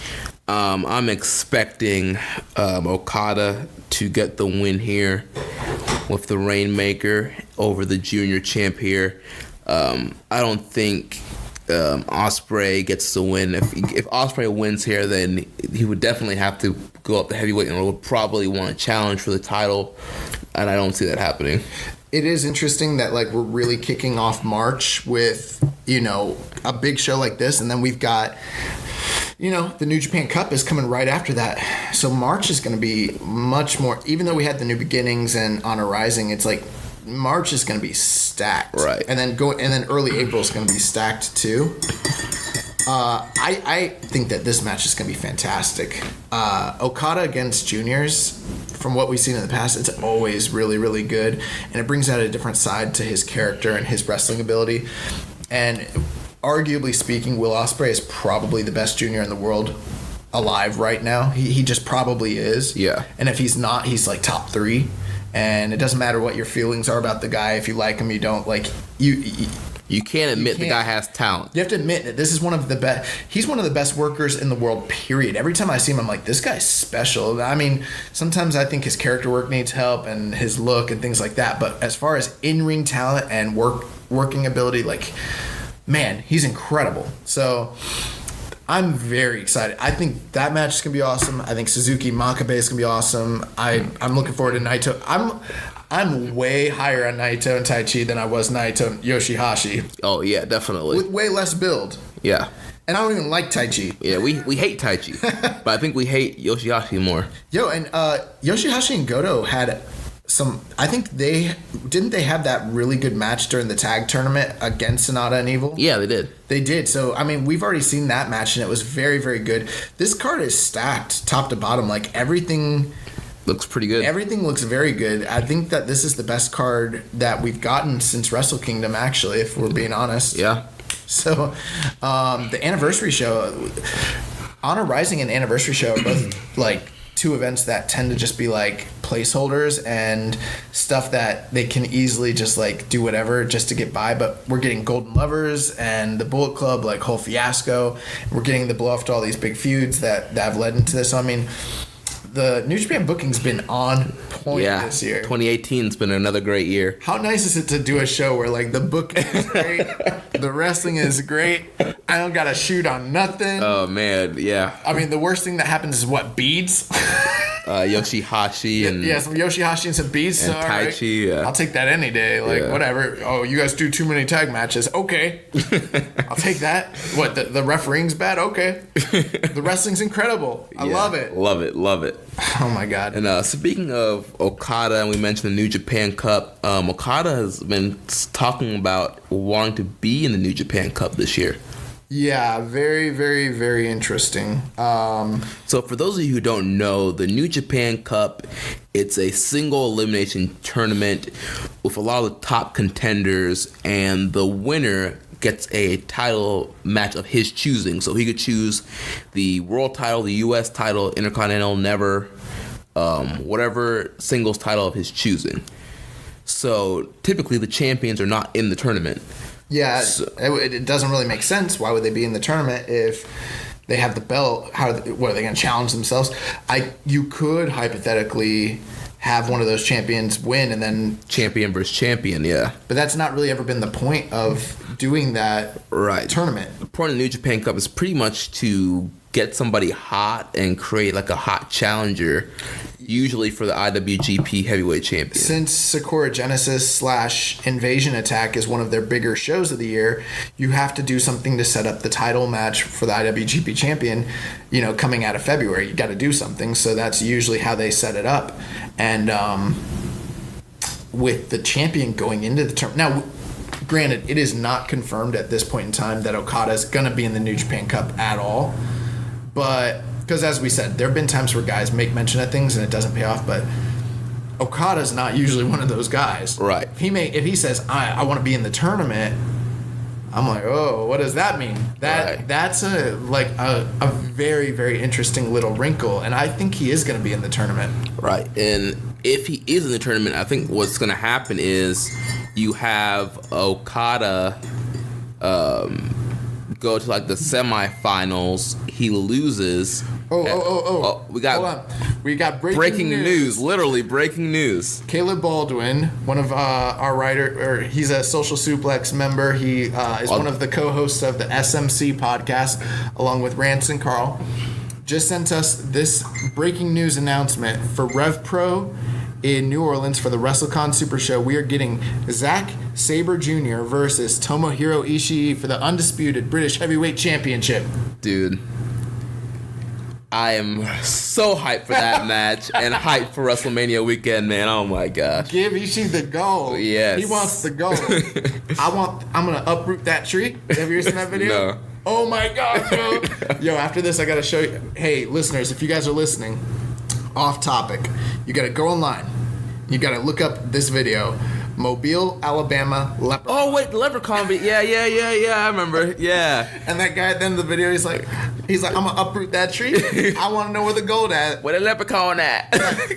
I'm expecting Okada to get the win here with the Rainmaker over the junior champ here. I don't think Ospreay gets the win. If Ospreay wins here, then he would definitely have to go up to heavyweight and would probably want to challenge for the title, and I don't see that happening. It is interesting that, like, we're really kicking off March with, a big show like this, and then we've got, the New Japan Cup is coming right after that. So March is going to be much more, even though we had the New Beginnings and Honor Rising, it's like March is going to be stacked. Right. And then early April is going to be stacked too. I think that this match is going to be fantastic. Okada against juniors, from what we've seen in the past, it's always really, really good. And it brings out a different side to his character and his wrestling ability. And arguably speaking, Will Ospreay is probably the best junior in the world alive right now. He just probably is. Yeah. And if he's not, he's like top 3. And it doesn't matter what your feelings are about the guy. If you like him, you don't. Like, you can't admit the guy has talent. You have to admit that this is one of the best. He's one of the best workers in the world, period. Every time I see him, I'm like, this guy's special. I mean, sometimes I think his character work needs help and his look and things like that. But as far as in-ring talent and working ability, like, man, he's incredible. So I'm very excited. I think that match is going to be awesome. I think Suzuki Makabe is going to be awesome. I'm looking forward to Naito. I'm way higher on Naito and Taichi than I was Naito and Yoshihashi. Oh, yeah, definitely. With way less build. Yeah. And I don't even like Tai Chi. Yeah, we hate Tai Chi, but I think we hate Yoshihashi more. Yo, and Yoshihashi and Goto had some. I think they have that really good match during the tag tournament against Sonata and Evil. Yeah, they did. They did. So I mean, we've already seen that match, and it was very, very good. This card is stacked top to bottom. Like everything looks pretty good. Everything looks very good. I think that this is the best card that we've gotten since Wrestle Kingdom. Actually, if we're being honest. Yeah. So, the anniversary show, Honor Rising and Anniversary Show are both like two events that tend to just be like placeholders and stuff that they can easily just like do whatever just to get by. But we're getting Golden Lovers and the Bullet Club, like whole fiasco. We're getting the blow off to all these big feuds that have led into this. So, I mean, the New Japan booking's been on point this year. 2018's been another great year. How nice is it to do a show where like the booking is great, the wrestling is great, I don't gotta shoot on nothing. Oh man, yeah. I mean, the worst thing that happens is what, beads? Yoshihashi and some Yoshihashi and some beads. And so, Tai right. Chi. Yeah. I'll take that any day. Like whatever. Oh, you guys do too many tag matches. Okay, I'll take that. What, the refereeing's bad? Okay. The wrestling's incredible. I love it. Love it. Oh my god. And speaking of Okada, and we mentioned the New Japan Cup, Okada has been talking about wanting to be in the New Japan Cup this year. Yeah, very, very, very interesting. So for those of you who don't know, the New Japan Cup, it's a single elimination tournament with a lot of the top contenders, and the winner gets a title match of his choosing. So he could choose the world title, the U.S. title, Intercontinental, Never, whatever singles title of his choosing. So typically the champions are not in the tournament. Yeah, so, it doesn't really make sense. Why would they be in the tournament if they have the belt? What are they going to challenge themselves? You could hypothetically have one of those champions win and then champion versus champion, yeah. But that's not really ever been the point of doing that tournament. The point of the New Japan Cup is pretty much to get somebody hot and create like a hot challenger, usually for the IWGP Heavyweight Champion. Since Sakura Genesis / Invasion Attack is one of their bigger shows of the year, you have to do something to set up the title match for the IWGP Champion, coming out of February. You got to do something, so that's usually how they set it up. And with the champion going into the tournament. Now, granted, it is not confirmed at this point in time that Okada is going to be in the New Japan Cup at all. But, because as we said, there have been times where guys make mention of things and it doesn't pay off, but Okada's not usually one of those guys. Right. If he says, I want to be in the tournament, I'm like, oh, what does that mean? That's a very, very interesting little wrinkle, and I think he is going to be in the tournament. Right. And if he is in the tournament, I think what's going to happen is you have Okada go to like the semifinals. He loses. We got breaking news. Literally breaking news. Caleb Baldwin, one of our he's a Social Suplex member. He is one of the co-hosts of the SMC podcast, along with Rance and Carl. Just sent us this breaking news announcement for Rev Pro in New Orleans for the WrestleCon Super Show. We are getting Zack Sabre Jr. versus Tomohiro Ishii for the undisputed British Heavyweight Championship. Dude, I am so hyped for that match and hyped for WrestleMania weekend, man. Oh my gosh. Give Ishii the gold. Yes. He wants the gold. I'm gonna uproot that tree. Have you seen that video? No. Oh my god, bro. Yo, after this I gotta show you. Hey, listeners, if you guys are listening, off topic, you gotta go online. You gotta look up this video. Mobile, Alabama, leprechaun. Oh wait, the leprechaun. Yeah. I remember. Yeah. And that guy at the end of the video, he's like, I'm gonna uproot that tree. I want to know where the gold at. Where the leprechaun at?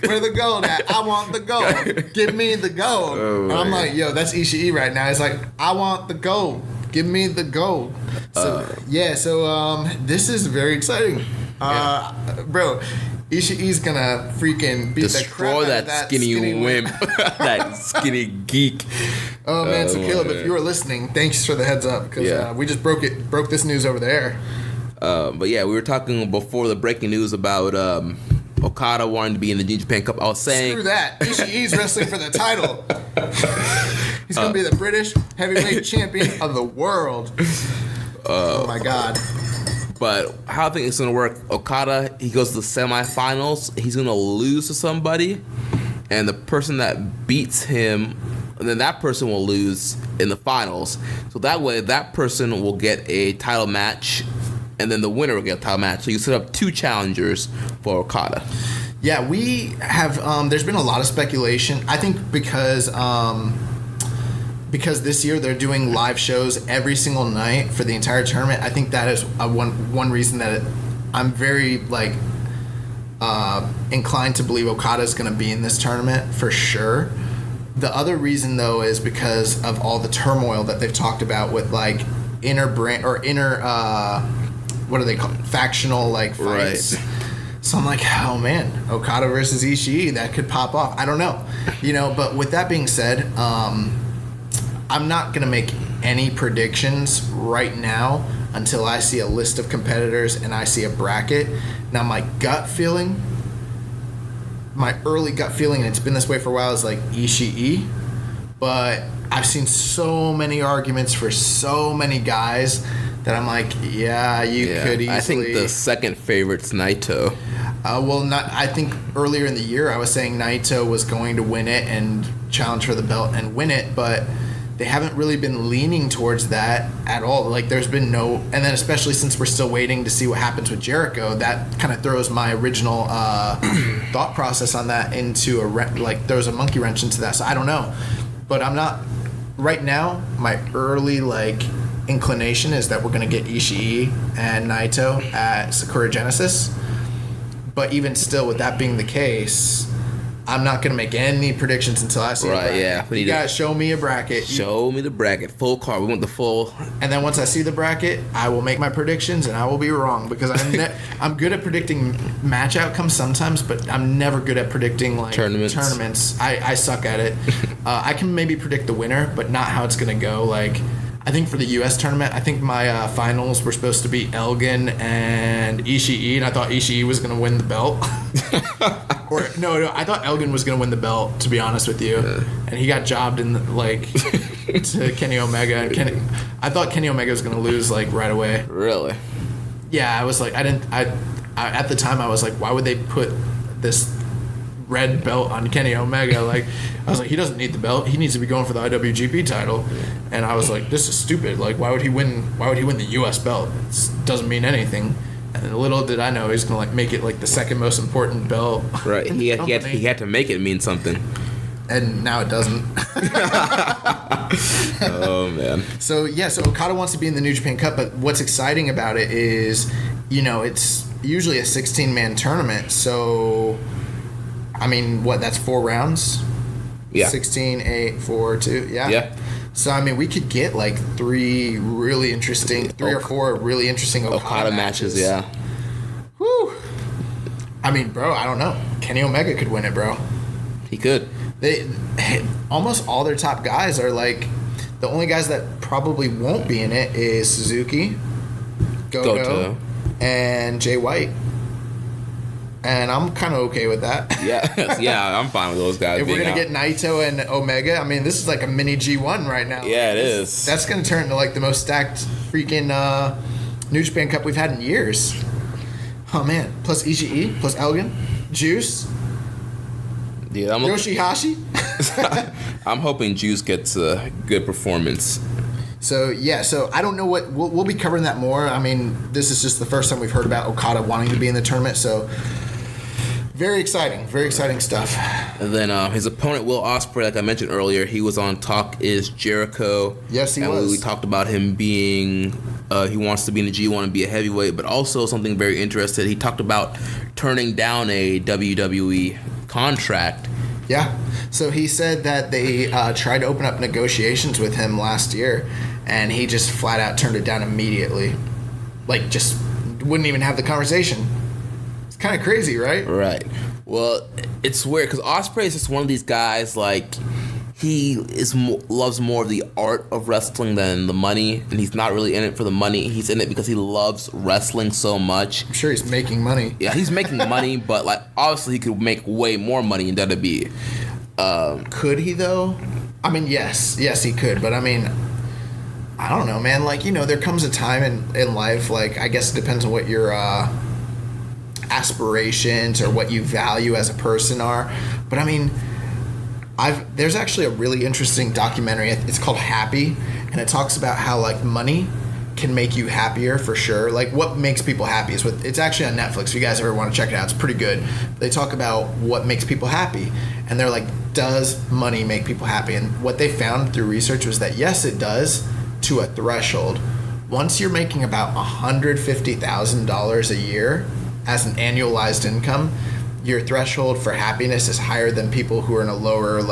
Where the gold at? I want the gold. Give me the gold. Oh, and I'm like, yo, that's Ishii right now. He's like, I want the gold. Give me the gold. So this is very exciting. Bro, Ishii's gonna freaking beat the crap out of that skinny wimp. That skinny geek. Oh man, so Caleb, if you were listening, thanks for the heads up, because we just broke this news over the air. But yeah, we were talking before the breaking news about Okada wanting to be in the New Japan Cup. I was saying, screw that. Ishii's wrestling for the title. He's gonna be the British Heavyweight Champion of the world. Oh my god. But how I think it's going to work, Okada, he goes to the semifinals. He's going to lose to somebody. And the person that beats him, and then that person will lose in the finals. So that way, that person will get a title match, and then the winner will get a title match. So you set up 2 challengers for Okada. Yeah, we have. There's been a lot of speculation. I think because this year they're doing live shows every single night for the entire tournament. I think that is one reason that I'm very inclined to believe Okada is going to be in this tournament for sure. The other reason though is because of all the turmoil that they've talked about with inner brand or inner what are they called, factional fights. Right. So I'm like, oh man, Okada versus Ishii, that could pop off. I don't know, But with that being said, I'm not gonna make any predictions right now until I see a list of competitors and I see a bracket. Now my early gut feeling, and it's been this way for a while, is Ishii, but I've seen so many arguments for so many guys that I'm like, yeah, you could easily. I think the second favorite's Naito. I think earlier in the year I was saying Naito was going to win it and challenge for the belt and win it, but they haven't really been leaning towards that at all. There's been no, and then especially since we're still waiting to see what happens with Jericho, that kind of throws my original thought process on that into throws a monkey wrench into that. So I don't know, but I'm not right now. My early inclination is that we're going to get Ishii and Naito at Sakura Genesis. But even still, with that being the case, I'm not going to make any predictions until I see a bracket. Yeah. You got to show me a bracket. Show me the bracket. Full card. We want the full. And then once I see the bracket, I will make my predictions, and I will be wrong because I'm good at predicting match outcomes sometimes, but I'm never good at predicting tournaments. I suck at it. I can maybe predict the winner, but not how it's going to go. I think for the U.S. tournament, I think my finals were supposed to be Elgin and Ishii, and I thought Ishii was going to win the belt. No, I thought Elgin was going to win the belt, to be honest with you. Yeah. And he got jobbed in to Kenny Omega. And I thought Kenny Omega was going to lose right away. Really? Yeah, I was at the time I was like, why would they put this red belt on Kenny Omega? I was like, he doesn't need the belt. He needs to be going for the IWGP title. And I was like, this is stupid. Why would he win the US belt? It doesn't mean anything. And little did I know he's gonna make it the second most important belt. Right. He had to make it mean something. And now it doesn't. Oh man. So Okada wants to be in the New Japan Cup, but what's exciting about it is, it's usually a 16-man tournament. So I mean, that's 4 rounds? Yeah. 16, 8, 4, 2. Yeah. Yeah. So, I mean, we could get 3 really interesting, 3 or 4 really interesting Okada matches. Yeah. Whew. I mean, bro, I don't know. Kenny Omega could win it, bro. He could. Almost all their top guys are the only guys that probably won't be in it is Suzuki, Goto. And Jay White. And I'm kind of okay with that. Yeah, I'm fine with those guys. If we're going to get Naito and Omega, I mean, this is a mini G1 right now. Yeah, it is. That's going to turn into the most stacked freaking New Japan Cup we've had in years. Oh, man. Plus Ishii, plus Elgin, Juice, Yoshihashi. I'm hoping Juice gets a good performance. So I don't know what we'll be covering that more. I mean, this is just the first time we've heard about Okada wanting to be in the tournament, so very exciting stuff. And then his opponent, Will Ospreay, like I mentioned earlier, he was on Talk Is Jericho. Yes, he was. We talked about him being, he wants to be in the G1 and be a heavyweight, but also something very interesting. He talked about turning down a WWE contract. Yeah. So he said that they tried to open up negotiations with him last year, and he just flat out turned it down immediately. Just wouldn't even have the conversation. It's kind of crazy, right? Right. Well, it's weird because Ospreay is just one of these guys, he loves more of the art of wrestling than the money, and he's not really in it for the money. He's in it because he loves wrestling so much. I'm sure he's making money. Yeah, he's making money, but obviously he could make way more money in WWE. Could he though? I mean, yes, he could. But I mean, I don't know, man. Like, there comes a time in life, like, I guess it depends on what your aspirations or what you value as a person are. But I mean, there's actually a really interesting documentary. It's called Happy, and it talks about how, like, money can make you happier for sure. Like, what makes people happy it's actually on Netflix. If you guys ever want to check it out, it's pretty good. They talk about what makes people happy, and they're like, does money make people happy? And what they found through research was that yes, it does, to a threshold. Once you're making about $150,000 a year as an annualized income, your threshold for happiness is higher than people who are in a lower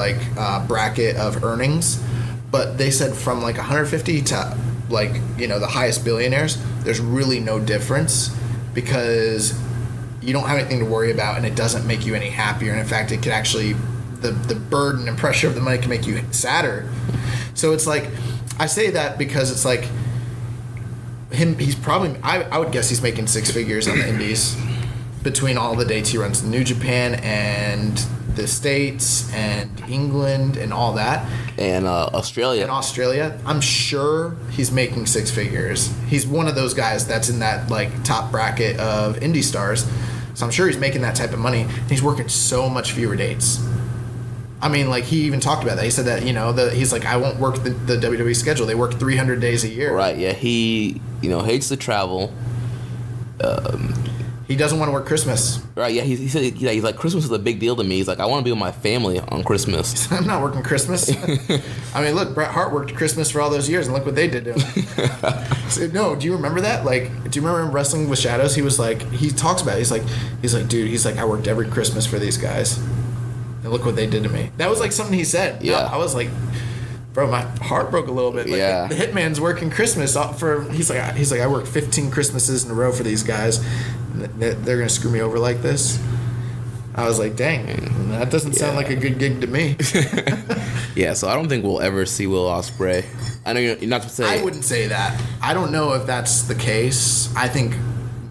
bracket of earnings. But they said from like 150 to the highest billionaires, there's really no difference, because you don't have anything to worry about and it doesn't make you any happier. And in fact, it could actually, the burden and pressure of the money can make you sadder. So it's like, I say that because it's like he's probably, I would guess he's making six figures on the indies between all the dates he runs in New Japan and the States and England and all that. And Australia. I'm sure he's making six figures. He's one of those guys that's in that like top bracket of indie stars. So I'm sure he's making that type of money. And he's working so much fewer dates. I mean, like, he even talked about that. He said that, he's like, I won't work the WWE schedule. They work 300 days a year. Right, yeah. He, hates to travel. He doesn't want to work Christmas. Right, yeah. He said, he's like, Christmas is a big deal to me. He's like, I want to be with my family on Christmas. I'm not working Christmas. I mean, look, Bret Hart worked Christmas for all those years, and look what they did to him. So, no, do you remember that? Like, do you remember in Wrestling with Shadows? He was like, he talks about it. He's like, dude, I worked every Christmas for these guys. And look what they did to me. That was like something he said. Yeah. I was like, bro, my heart broke a little bit. Like, yeah. The Hitman's working Christmas he's like, I worked 15 Christmases in a row for these guys. They're going to screw me over like this. I was like, dang, that doesn't sound like a good gig to me. Yeah, so I don't think we'll ever see Will Ospreay. I know you're not to say. I wouldn't say that. I don't know if that's the case. I think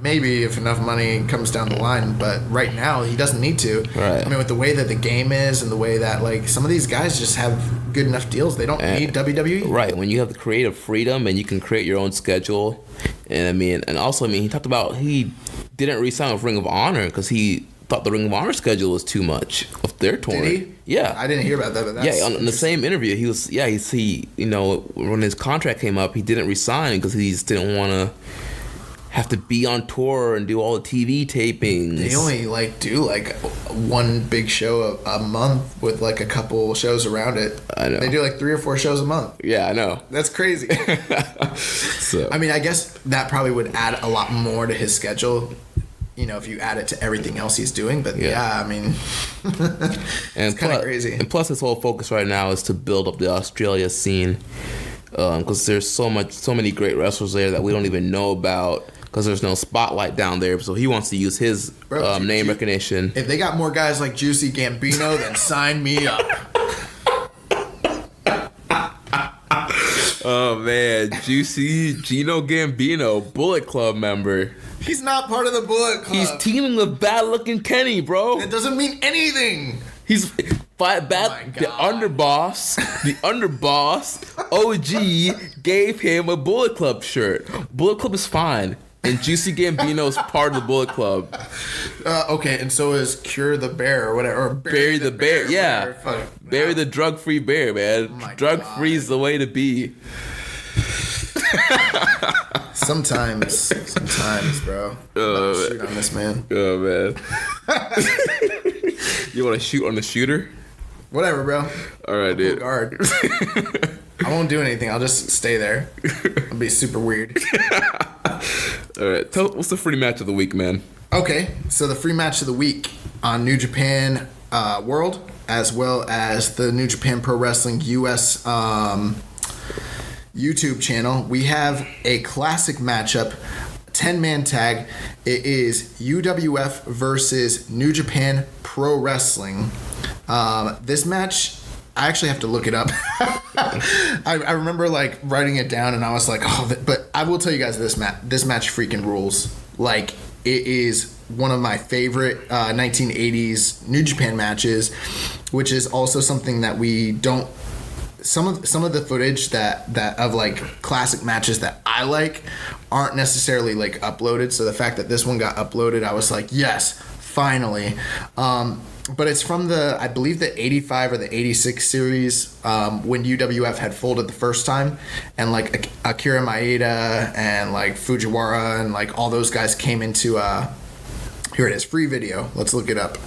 maybe if enough money comes down the line, but right now he doesn't need to. Right. I mean, with the way that the game is and the way that like some of these guys just have good enough deals, they don't need WWE. Right. When you have the creative freedom and you can create your own schedule, and he talked about he didn't re-sign with Ring of Honor because he thought the Ring of Honor schedule was too much of their tournament. Did he? Yeah. I didn't hear about that. But that's on the same interview, when his contract came up, he didn't resign because he just didn't want to have to be on tour and do all the TV tapings. They only do one big show a month with like a couple shows around it. I know. They do like 3 or 4 shows a month. Yeah, I know. That's crazy. So I mean, I guess that probably would add a lot more to his schedule, if you add it to everything else he's doing. But I mean, it's kind of crazy. And plus, his whole focus right now is to build up the Australia scene, because there's so many great wrestlers there that we don't even know about, because there's no spotlight down there. So he wants to use his name recognition. If they got more guys like Juicy Gambino, then sign me up. Oh man, Juicy Gino Gambino, Bullet Club member. He's not part of the Bullet Club. He's teaming with bad looking Kenny, bro. It doesn't mean anything. He's bad. The underboss OG gave him a Bullet Club shirt. Bullet Club is fine, and Juicy Gambino is part of the Bullet Club. Okay, and so is Cure the Bear or whatever. Or Barry the Bear, yeah. Barry the drug-free bear, man. Drug-free is the way to be. Sometimes, bro. Shoot on this man. Oh man. You want to shoot on the shooter? Whatever, bro. All right, dude. Guard. I won't do anything. I'll just stay there. It'll be super weird. All right. What's the free match of the week, man? Okay, so the free match of the week on New Japan World, as well as the New Japan Pro Wrestling US YouTube channel, we have a classic matchup, 10-man tag. It is UWF versus New Japan Pro Wrestling. This match, I actually have to look it up. I remember writing it down, and I was like, but I will tell you guys this match freaking rules. Like, it is one of my favorite 1980s New Japan matches, which is also something that we don't some of the footage that of like classic matches that I like aren't necessarily like uploaded. So the fact that this one got uploaded, I was like, yes, finally. But it's from I believe the 85 or the 86 series, when UWF had folded the first time, and like Akira Maeda and like Fujiwara and like all those guys came into here it is, free video. Let's look it up.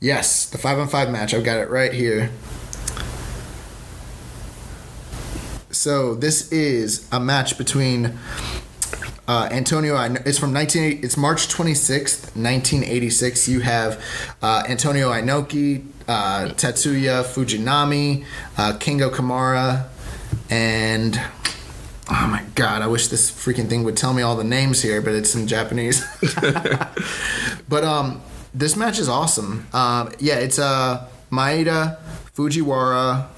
Yes, the 5-on-5 match. I've got it right here. So this is a match between Antonio. It's from It's March 26th, 1986. You have Antonio Inoki, Tetsuya Fujinami, Kengo Kamara, and oh my god, I wish this freaking thing would tell me all the names here, but it's in Japanese. But this match is awesome. Yeah, it's Maeda, Fujiwara,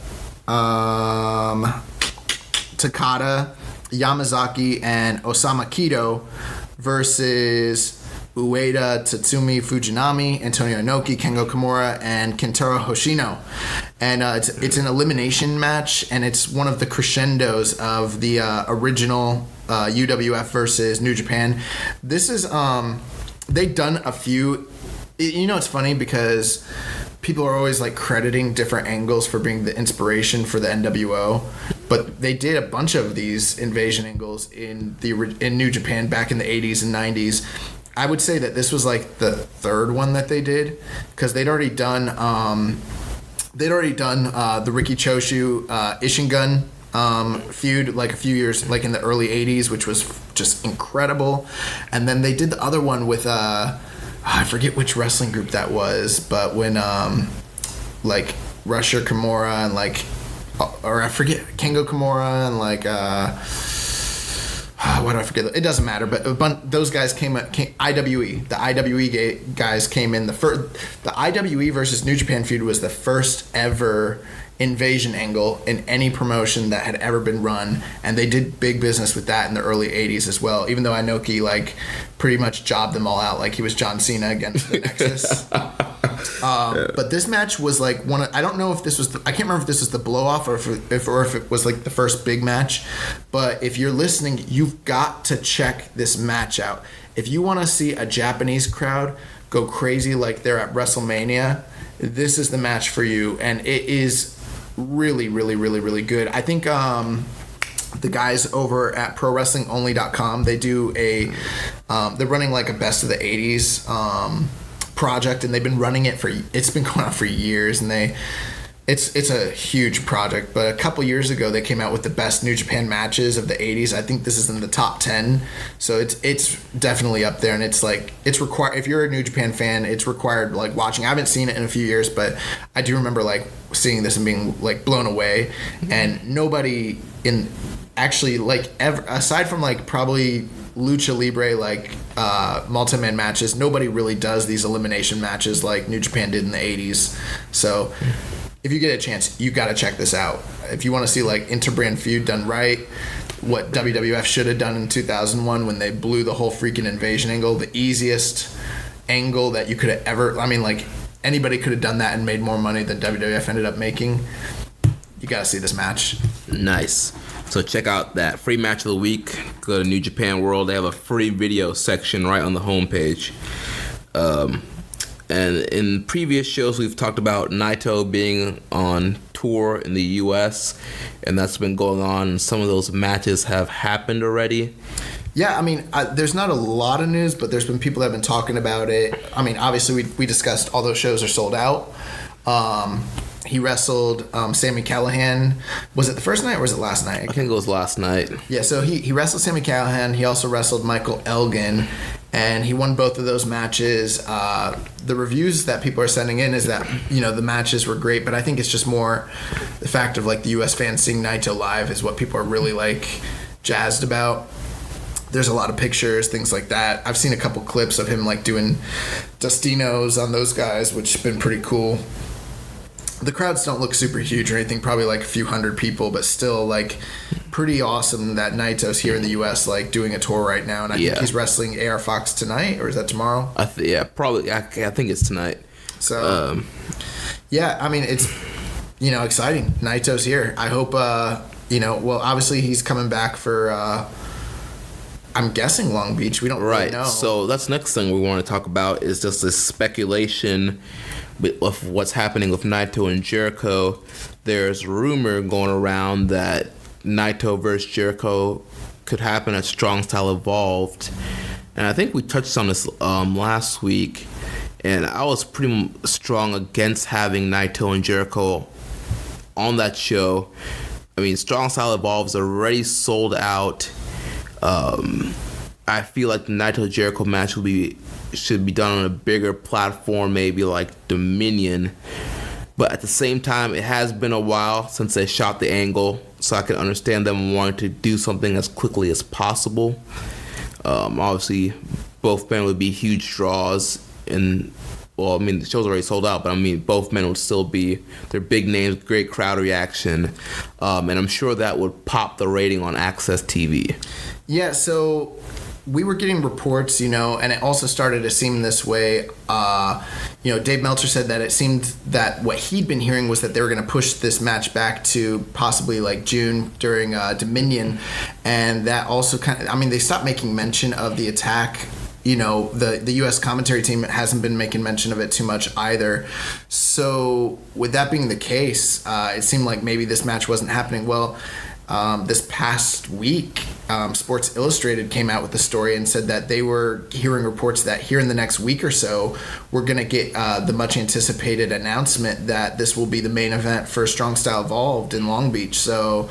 Takada, Yamazaki, and Osama Kido versus Ueda, Tatsumi Fujinami, Antonio Inoki, Kengo Kimura, and Kentaro Hoshino. And it's an elimination match, and it's one of the crescendos of the original UWF versus New Japan. This is they've done a few. You know, it's funny because people are always like crediting different angles for being the inspiration for the NWO, but they did a bunch of these invasion angles in New Japan back in the 80s and 90s. I would say that this was like the third one that they did, because they'd already done the Riki Choshu Ishingun feud like a few years, like in the early 80s, which was just incredible. And then they did the other one with I forget which wrestling group that was, but when like Rusher Kimura and like, or I forget, Kengo Kimura and like why do I forget? It doesn't matter, but those guys came IWE. The IWE guys came in. The IWE versus New Japan feud was the first ever invasion angle in any promotion that had ever been run, and they did big business with that in the early 80s as well, even though Inoki like pretty much jobbed them all out like he was John Cena against the Nexus. But this match was like I don't know if this was I can't remember if this was the blow off or if it was like the first big match, but if you're listening, you've got to check this match out. If you want to see a Japanese crowd go crazy like they're at WrestleMania, this is the match for you, and it is really, really, really, really good. I think the guys over at ProWrestlingOnly.com, they do they're running like a best of the 80s project, and they've been running it it's been going on for years, and it's a huge project. But a couple years ago, they came out with the best New Japan matches of the 80s. I think this is in the top 10, so it's definitely up there, and it's required. If you're a New Japan fan, it's required like watching. I haven't seen it in a few years, but I do remember like seeing this and being like blown away. And nobody in actually like ever, aside from like probably Lucha Libre like multi-man matches, nobody really does these elimination matches like New Japan did in the 80s. So if you get a chance, you got to check this out. If you want to see like interbrand feud done right, what WWF should have done in 2001 when they blew the whole freaking invasion angle, the easiest angle that you could have ever, I mean, like anybody could have done that and made more money than WWF ended up making. You got to see this match. Nice. So check out that free match of the week. Go to New Japan World. They have a free video section right on the homepage. And in previous shows, we've talked about Naito being on tour in the U.S., and that's been going on. Some of those matches have happened already. Yeah, I mean, there's not a lot of news, but there's been people that have been talking about it. I mean, obviously, we discussed all those shows are sold out. He wrestled Sami Callihan. Was it the first night or was it last night? I think it was last night. Yeah, so he wrestled Sami Callihan. He also wrestled Michael Elgin, and he won both of those matches. The reviews that people are sending in is that, you know, the matches were great, but I think it's just more the fact of like the U.S. fans seeing Naito live is what people are really like jazzed about. There's a lot of pictures, things like that. I've seen a couple clips of him like doing Dustinos on those guys, which have been pretty cool. The crowds don't look super huge or anything, probably like a few hundred people, but still like pretty awesome that Naito's here in the U.S. like doing a tour right now, and I think he's wrestling AR Fox tonight, or is that tomorrow? Probably. I think it's tonight. So, yeah, I mean, it's, exciting. Naito's here. I hope, well, obviously he's coming back for, I'm guessing Long Beach. We don't really know. So that's the next thing we want to talk about is just this speculation of what's happening with Naito and Jericho. There's rumor going around that Naito versus Jericho could happen at Strong Style Evolved. And I think we touched on this last week. And I was pretty strong against having Naito and Jericho on that show. I mean, Strong Style Evolved is already sold out. I feel like the Naito Jericho match should be done on a bigger platform, maybe like Dominion. But at the same time, it has been a while since they shot the angle, so I can understand them wanting to do something as quickly as possible. Obviously, both men would be huge draws, and the show's already sold out, but both men would still be, they're big names, great crowd reaction, and I'm sure that would pop the rating on Access TV. Yeah, so we were getting reports, and it also started to seem this way. Dave Meltzer said that it seemed that what he'd been hearing was that they were going to push this match back to possibly like June during Dominion, and that also they stopped making mention of the attack. The U.S. commentary team hasn't been making mention of it too much either. So with that being the case, it seemed like maybe this match wasn't happening. Well, this past week, Sports Illustrated came out with a story and said that they were hearing reports that here in the next week or so, we're going to get the much anticipated announcement that this will be the main event for Strong Style Evolved in Long Beach. So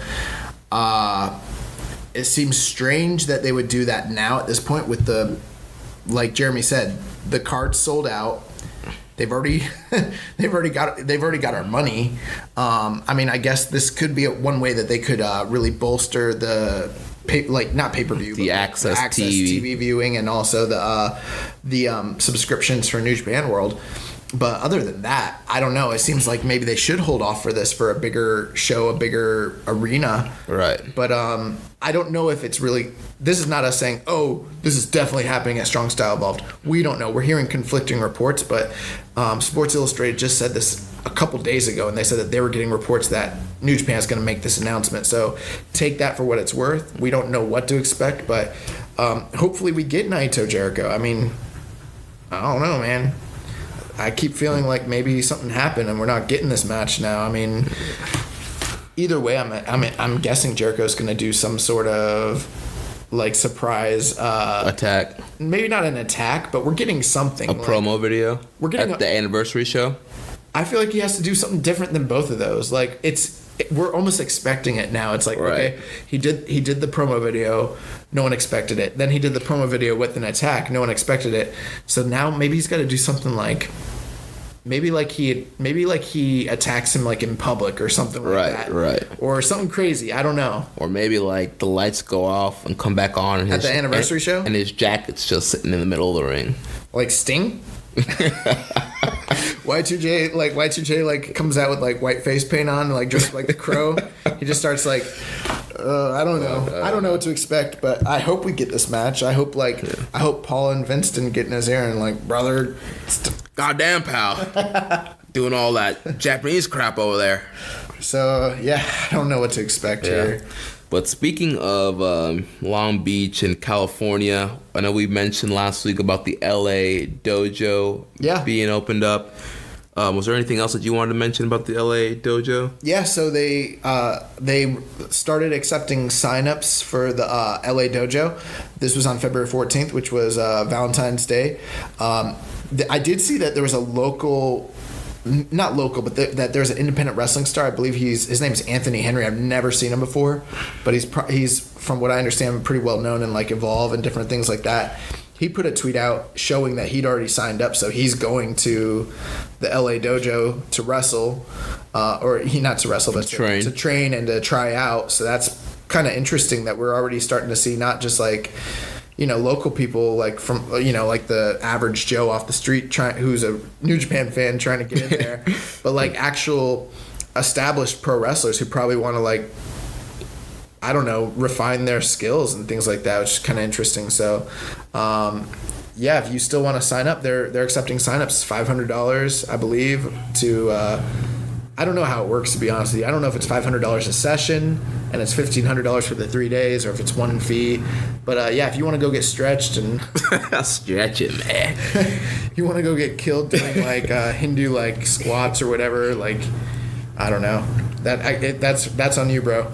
it seems strange that they would do that now at this point with like Jeremy said, the card's sold out. They've already got our money. I guess this could be one way that they could really bolster the not pay-per-view, the Access TV viewing, and also the subscriptions for New Japan World. But other than that, I don't know. It seems like maybe they should hold off for this for a bigger show, a bigger arena. Right. But I don't know if it's really... This is not us saying, oh, this is definitely happening at Strong Style Evolved. We don't know. We're hearing conflicting reports, but Sports Illustrated just said this a couple days ago, and they said that they were getting reports that New Japan is going to make this announcement. So take that for what it's worth. We don't know what to expect, but hopefully we get Naito Jericho. I don't know, man. I keep feeling like maybe something happened and we're not getting this match now. Either way, I'm guessing Jericho's going to do some sort of like surprise attack. Maybe not an attack, but we're getting something. A promo video. We're getting at the anniversary show. I feel like he has to do something different than both of those. Like we're almost expecting it now. It's like, right. Okay, he did the promo video, no one expected it. Then he did the promo video with an attack, no one expected it. So now maybe he's got to do something like maybe he attacks him like in public or something like that. Right. Or something crazy. I don't know. Or maybe like the lights go off and come back on at the anniversary show, and his jacket's just sitting in the middle of the ring, like Sting. Y2J like comes out with like white face paint on, like dressed like the Crow. He just starts like I don't know what to expect, but I hope we get this match. I hope Paul and Vincent get in his ear and like, brother, goddamn pal, doing all that Japanese crap over there. So yeah, I don't know what to expect here. But speaking of Long Beach and California, I know we mentioned last week about the LA dojo being opened up. Was there anything else that you wanted to mention about the LA dojo? Yeah, so they started accepting signups for the LA dojo. This was on February 14th, which was Valentine's Day. I did see that there was a not local, but that there's an independent wrestling star. I believe his name is Anthony Henry. I've never seen him before, but he's from what I understand pretty well known in like Evolve and different things like that. He put a tweet out showing that he'd already signed up, so he's going to the LA dojo to wrestle, not to wrestle, but to train and to try out. So that's kind of interesting that we're already starting to see not just like, local people like from, like the average Joe off the street who's a New Japan fan trying to get in there, but like actual established pro wrestlers who probably want to like, I don't know, refine their skills and things like that, which is kind of interesting. So, if you still want to sign up, they're accepting signups, $500, I believe, to I don't know how it works, to be honest with you. I don't know if it's $500 a session and it's $1,500 for the 3 days, or if it's one fee. But yeah, if you want to go get stretched and stretch it, man. you want to go get killed doing like Hindu like squats or whatever, like I don't know. That's on you, bro.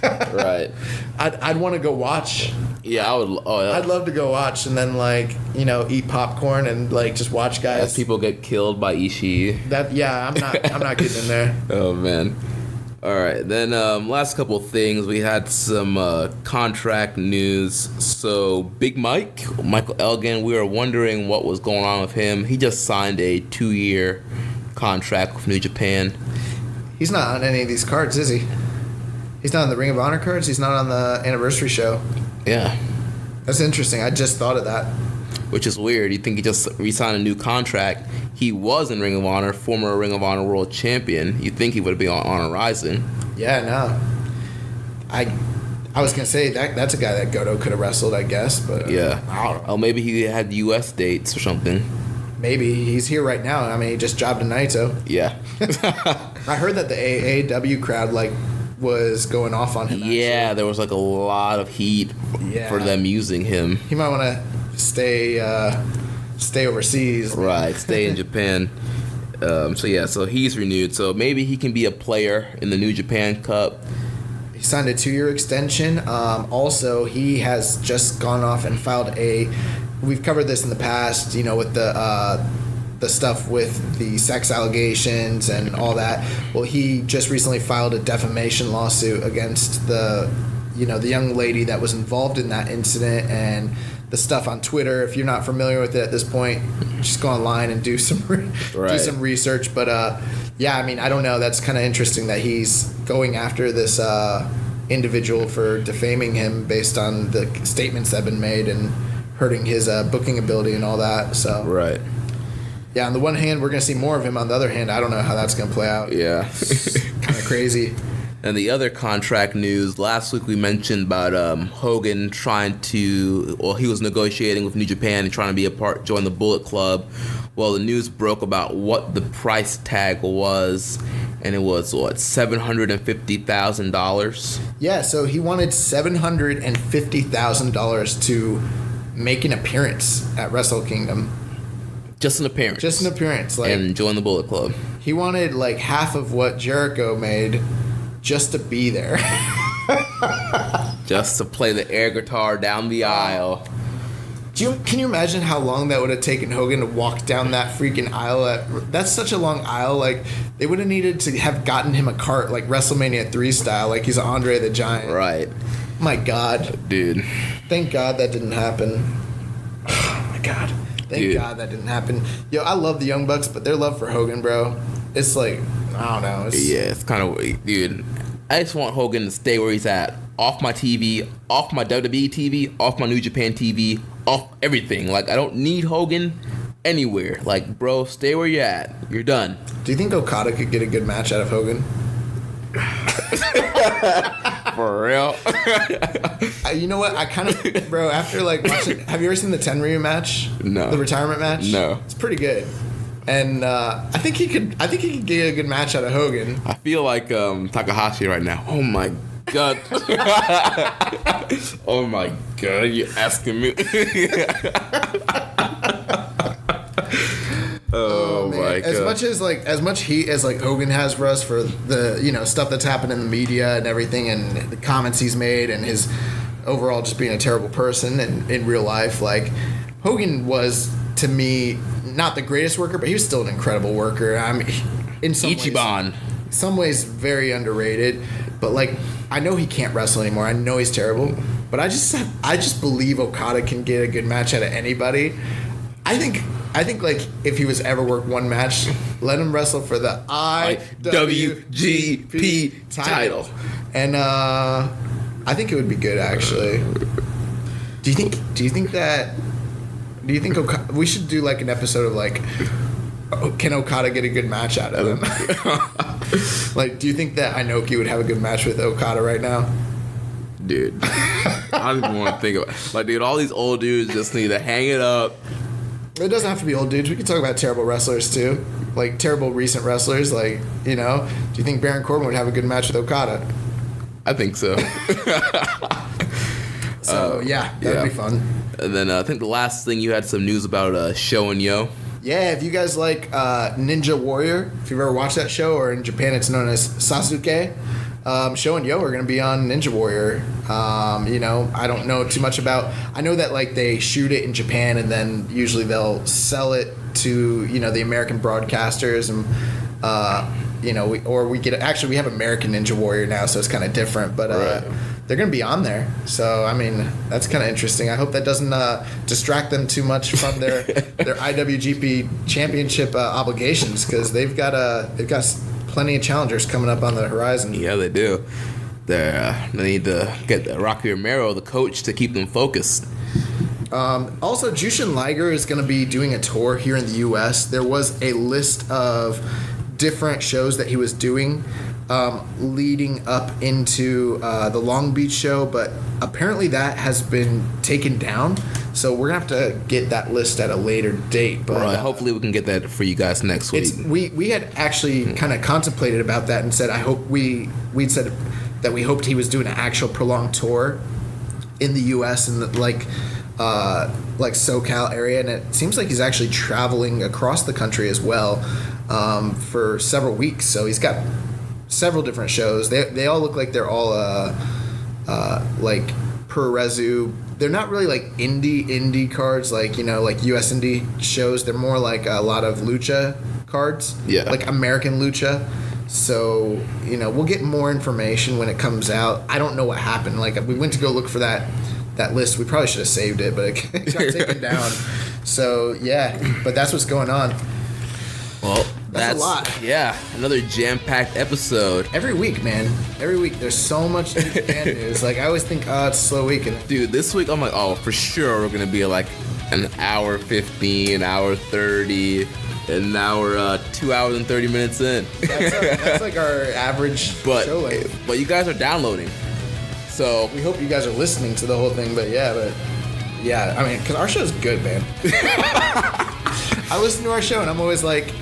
Right. I'd want to go watch. Yeah, I would. Oh, yeah. I'd love to go watch and then like eat popcorn and like just watch guys. As people get killed by Ishii. I'm not getting in there. Oh man. All right, then last couple of things. We had some contract news. So Big Michael Elgin, we were wondering what was going on with him. He just signed a 2-year contract with New Japan. He's not on any of these cards, is he? He's not on the Ring of Honor cards? He's not on the anniversary show? Yeah. That's interesting. I just thought of that. Which is weird. You think he just re-signed a new contract. He was in Ring of Honor, former Ring of Honor World Champion. You'd think he would be on Horizon. Yeah, no. I was going to say, that's a guy that Goto could have wrestled, I guess. But yeah. I don't know. Oh, maybe he had U.S. dates or something. Maybe. He's here right now. I mean, he just jobbed to Naito. Yeah. I heard that the AAW crowd, was going off on him. Yeah, actually. there was a lot of heat for them using him. He might want to stay overseas. Right, stay in Japan. So he's renewed. So maybe he can be a player in the New Japan Cup. He signed a 2-year extension. Also, he has just gone off and filed we've covered this in the past, with the stuff with the sex allegations and all that. Well, he just recently filed a defamation lawsuit against the young lady that was involved in that incident, and the stuff on Twitter. If you're not familiar with it at this point, just go online and do some research. But yeah, I mean, I don't know. That's kind of interesting that he's going after this individual for defaming him based on the statements that have been made and hurting his booking ability and all that. So right. Yeah, on the one hand, we're going to see more of him. On the other hand, I don't know how that's going to play out. Yeah. Kind of crazy. And the other contract news, last week we mentioned about Hogan he was negotiating with New Japan and trying to join the Bullet Club. Well, the news broke about what the price tag was, and it was, $750,000? Yeah, so he wanted $750,000 to make an appearance at Wrestle Kingdom. Just an appearance. And join the Bullet Club. He wanted half of what Jericho made just to be there. Just to play the air guitar down the aisle. Can you imagine how long that would have taken Hogan to walk down that freaking aisle? That's such a long aisle. They would have needed to have gotten him a cart, WrestleMania 3 style, like he's Andre the Giant. Right. My God. Dude. Thank God that didn't happen. Oh, my God. Thank God that didn't happen. Yo, I love the Young Bucks, but their love for Hogan, bro, it's I don't know. It's kind of, dude, I just want Hogan to stay where he's at. Off my TV, off my WWE TV, off my New Japan TV, off everything. I don't need Hogan anywhere. Bro, stay where you're at. You're done. Do you think Okada could get a good match out of Hogan? For real? You know what? I kind of, bro, after watching, have you ever seen the Tenryu match? No. The retirement match? No. It's pretty good. And I think he could get a good match out of Hogan. I feel like Takahashi right now. Oh my God. Oh my God, you asking me? Oh my God. As much heat as Hogan has for us for the stuff that's happened in the media and everything, and the comments he's made, and his overall just being a terrible person and in real life, Hogan was, to me, not the greatest worker, but he was still an incredible worker. I mean, in some ways very underrated, but I know he can't wrestle anymore. I know he's terrible, but I just believe Okada can get a good match out of anybody. I think if he was ever worked one match, let him wrestle for the IWGP title. And I think it would be good, actually. Do you think we should do an episode of can Okada get a good match out of him? Do you think that Inoki would have a good match with Okada right now? Dude, I don't even want to think about it. Dude, all these old dudes just need to hang it up. It doesn't have to be old dudes. We can talk about terrible wrestlers too. like terrible recent wrestlers, like, you know, do you think Baron Corbin would have a good match with Okada? I think so. So yeah, that'd be fun. And then I think the last thing you had some news about Sho and Yo. Yeah, if you guys like Ninja Warrior, if you've ever watched that show, or in Japan it's known as Sasuke, Sho and Yo are going to be on Ninja Warrior. You know, I don't know too much about. I know that like they shoot it in Japan and then usually they'll sell it to, you know, the American broadcasters, and you know, we have American Ninja Warrior now, so it's kind of different, but right. They're going to be on there. So, I mean, that's kind of interesting. I hope that doesn't distract them too much from their IWGP championship obligations, because they've got plenty of challengers coming up on the horizon. Yeah, they do. They need to get Rocky Romero, the coach, to keep them focused. Also, Jushin Liger is going to be doing a tour here in the U.S. There was a list of different shows that he was doing leading up into the Long Beach show, but apparently that has been taken down. So we're going to have to get that list at a later date. But right, hopefully we can get that for you guys next week. We had actually kind of contemplated about that and said, we'd said that we hoped he was doing an actual prolonged tour in the U.S. and like SoCal area, and it seems like he's actually traveling across the country as well for several weeks. So he's got several different shows. They all look like they're all like Puroresu. They're not really like indie cards, like, you know, like US indie shows. They're more like a lot of lucha cards, like American lucha. So, you know, we'll get more information when it comes out. I don't know what happened. Like, we went to go look for that list. We probably should have saved it, but it got taken down. So yeah, but that's what's going on. Well, that's a lot. Yeah, another jam-packed episode. Every week, man. Every week, there's so much New Japan news. Like, I always think, oh, it's a slow week. And dude, this week I'm like, oh, for sure we're gonna be like an hour 15, an hour 30, and now we're 2 hours and 30 minutes in. That's like our average show length. But you guys are downloading, so we hope you guys are listening to the whole thing. But yeah, I mean, because our show's good, man. I listen to our show and I'm always like,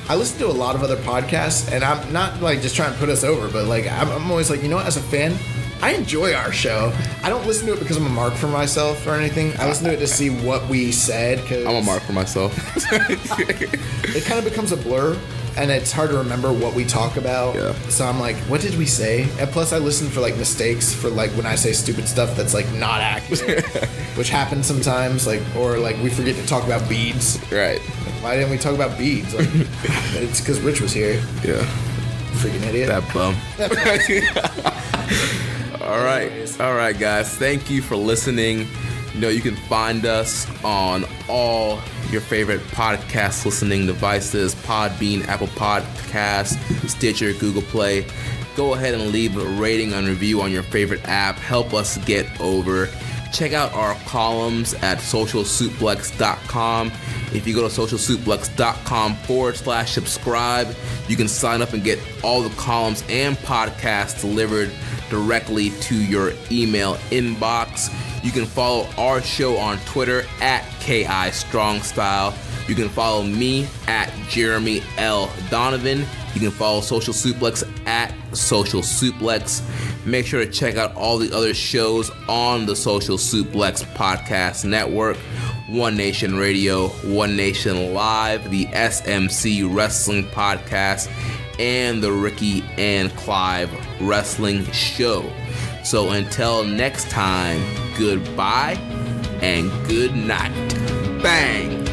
I listen to a lot of other podcasts, and I'm not like just trying to put us over, but like I'm always like, you know what, as a fan, I enjoy our show. I don't listen to it because I'm a mark for myself or anything. I listen to it to see what we said. Cause I'm a mark for myself. It kind of becomes a blur, and it's hard to remember what we talk about. Yeah. So I'm like, what did we say? And plus I listen for like mistakes, for like when I say stupid stuff that's like not accurate, which happens sometimes, like, or like we forget to talk about beads. Right. Why didn't we talk about beads? Like, it's because Rich was here. Yeah. Freaking idiot. That bum. All right, guys. Thank you for listening. You know, you can find us on all your favorite podcast listening devices: Podbean, Apple Podcasts, Stitcher, Google Play. Go ahead and leave a rating and review on your favorite app. Help us get over. Check out our columns at socialsuplex.com. If you go to socialsuplex.com/subscribe, you can sign up and get all the columns and podcasts delivered directly to your email inbox. You can follow our show on Twitter at KI Strong Style. You can follow me at Jeremy L. Donovan. You can follow Social Suplex at Social Suplex. Make sure to check out all the other shows on the Social Suplex Podcast Network: One Nation Radio, One Nation Live, the SMC Wrestling Podcast, and the Ricky and Clive Wrestling Show. So until next time, goodbye and good night. Bang!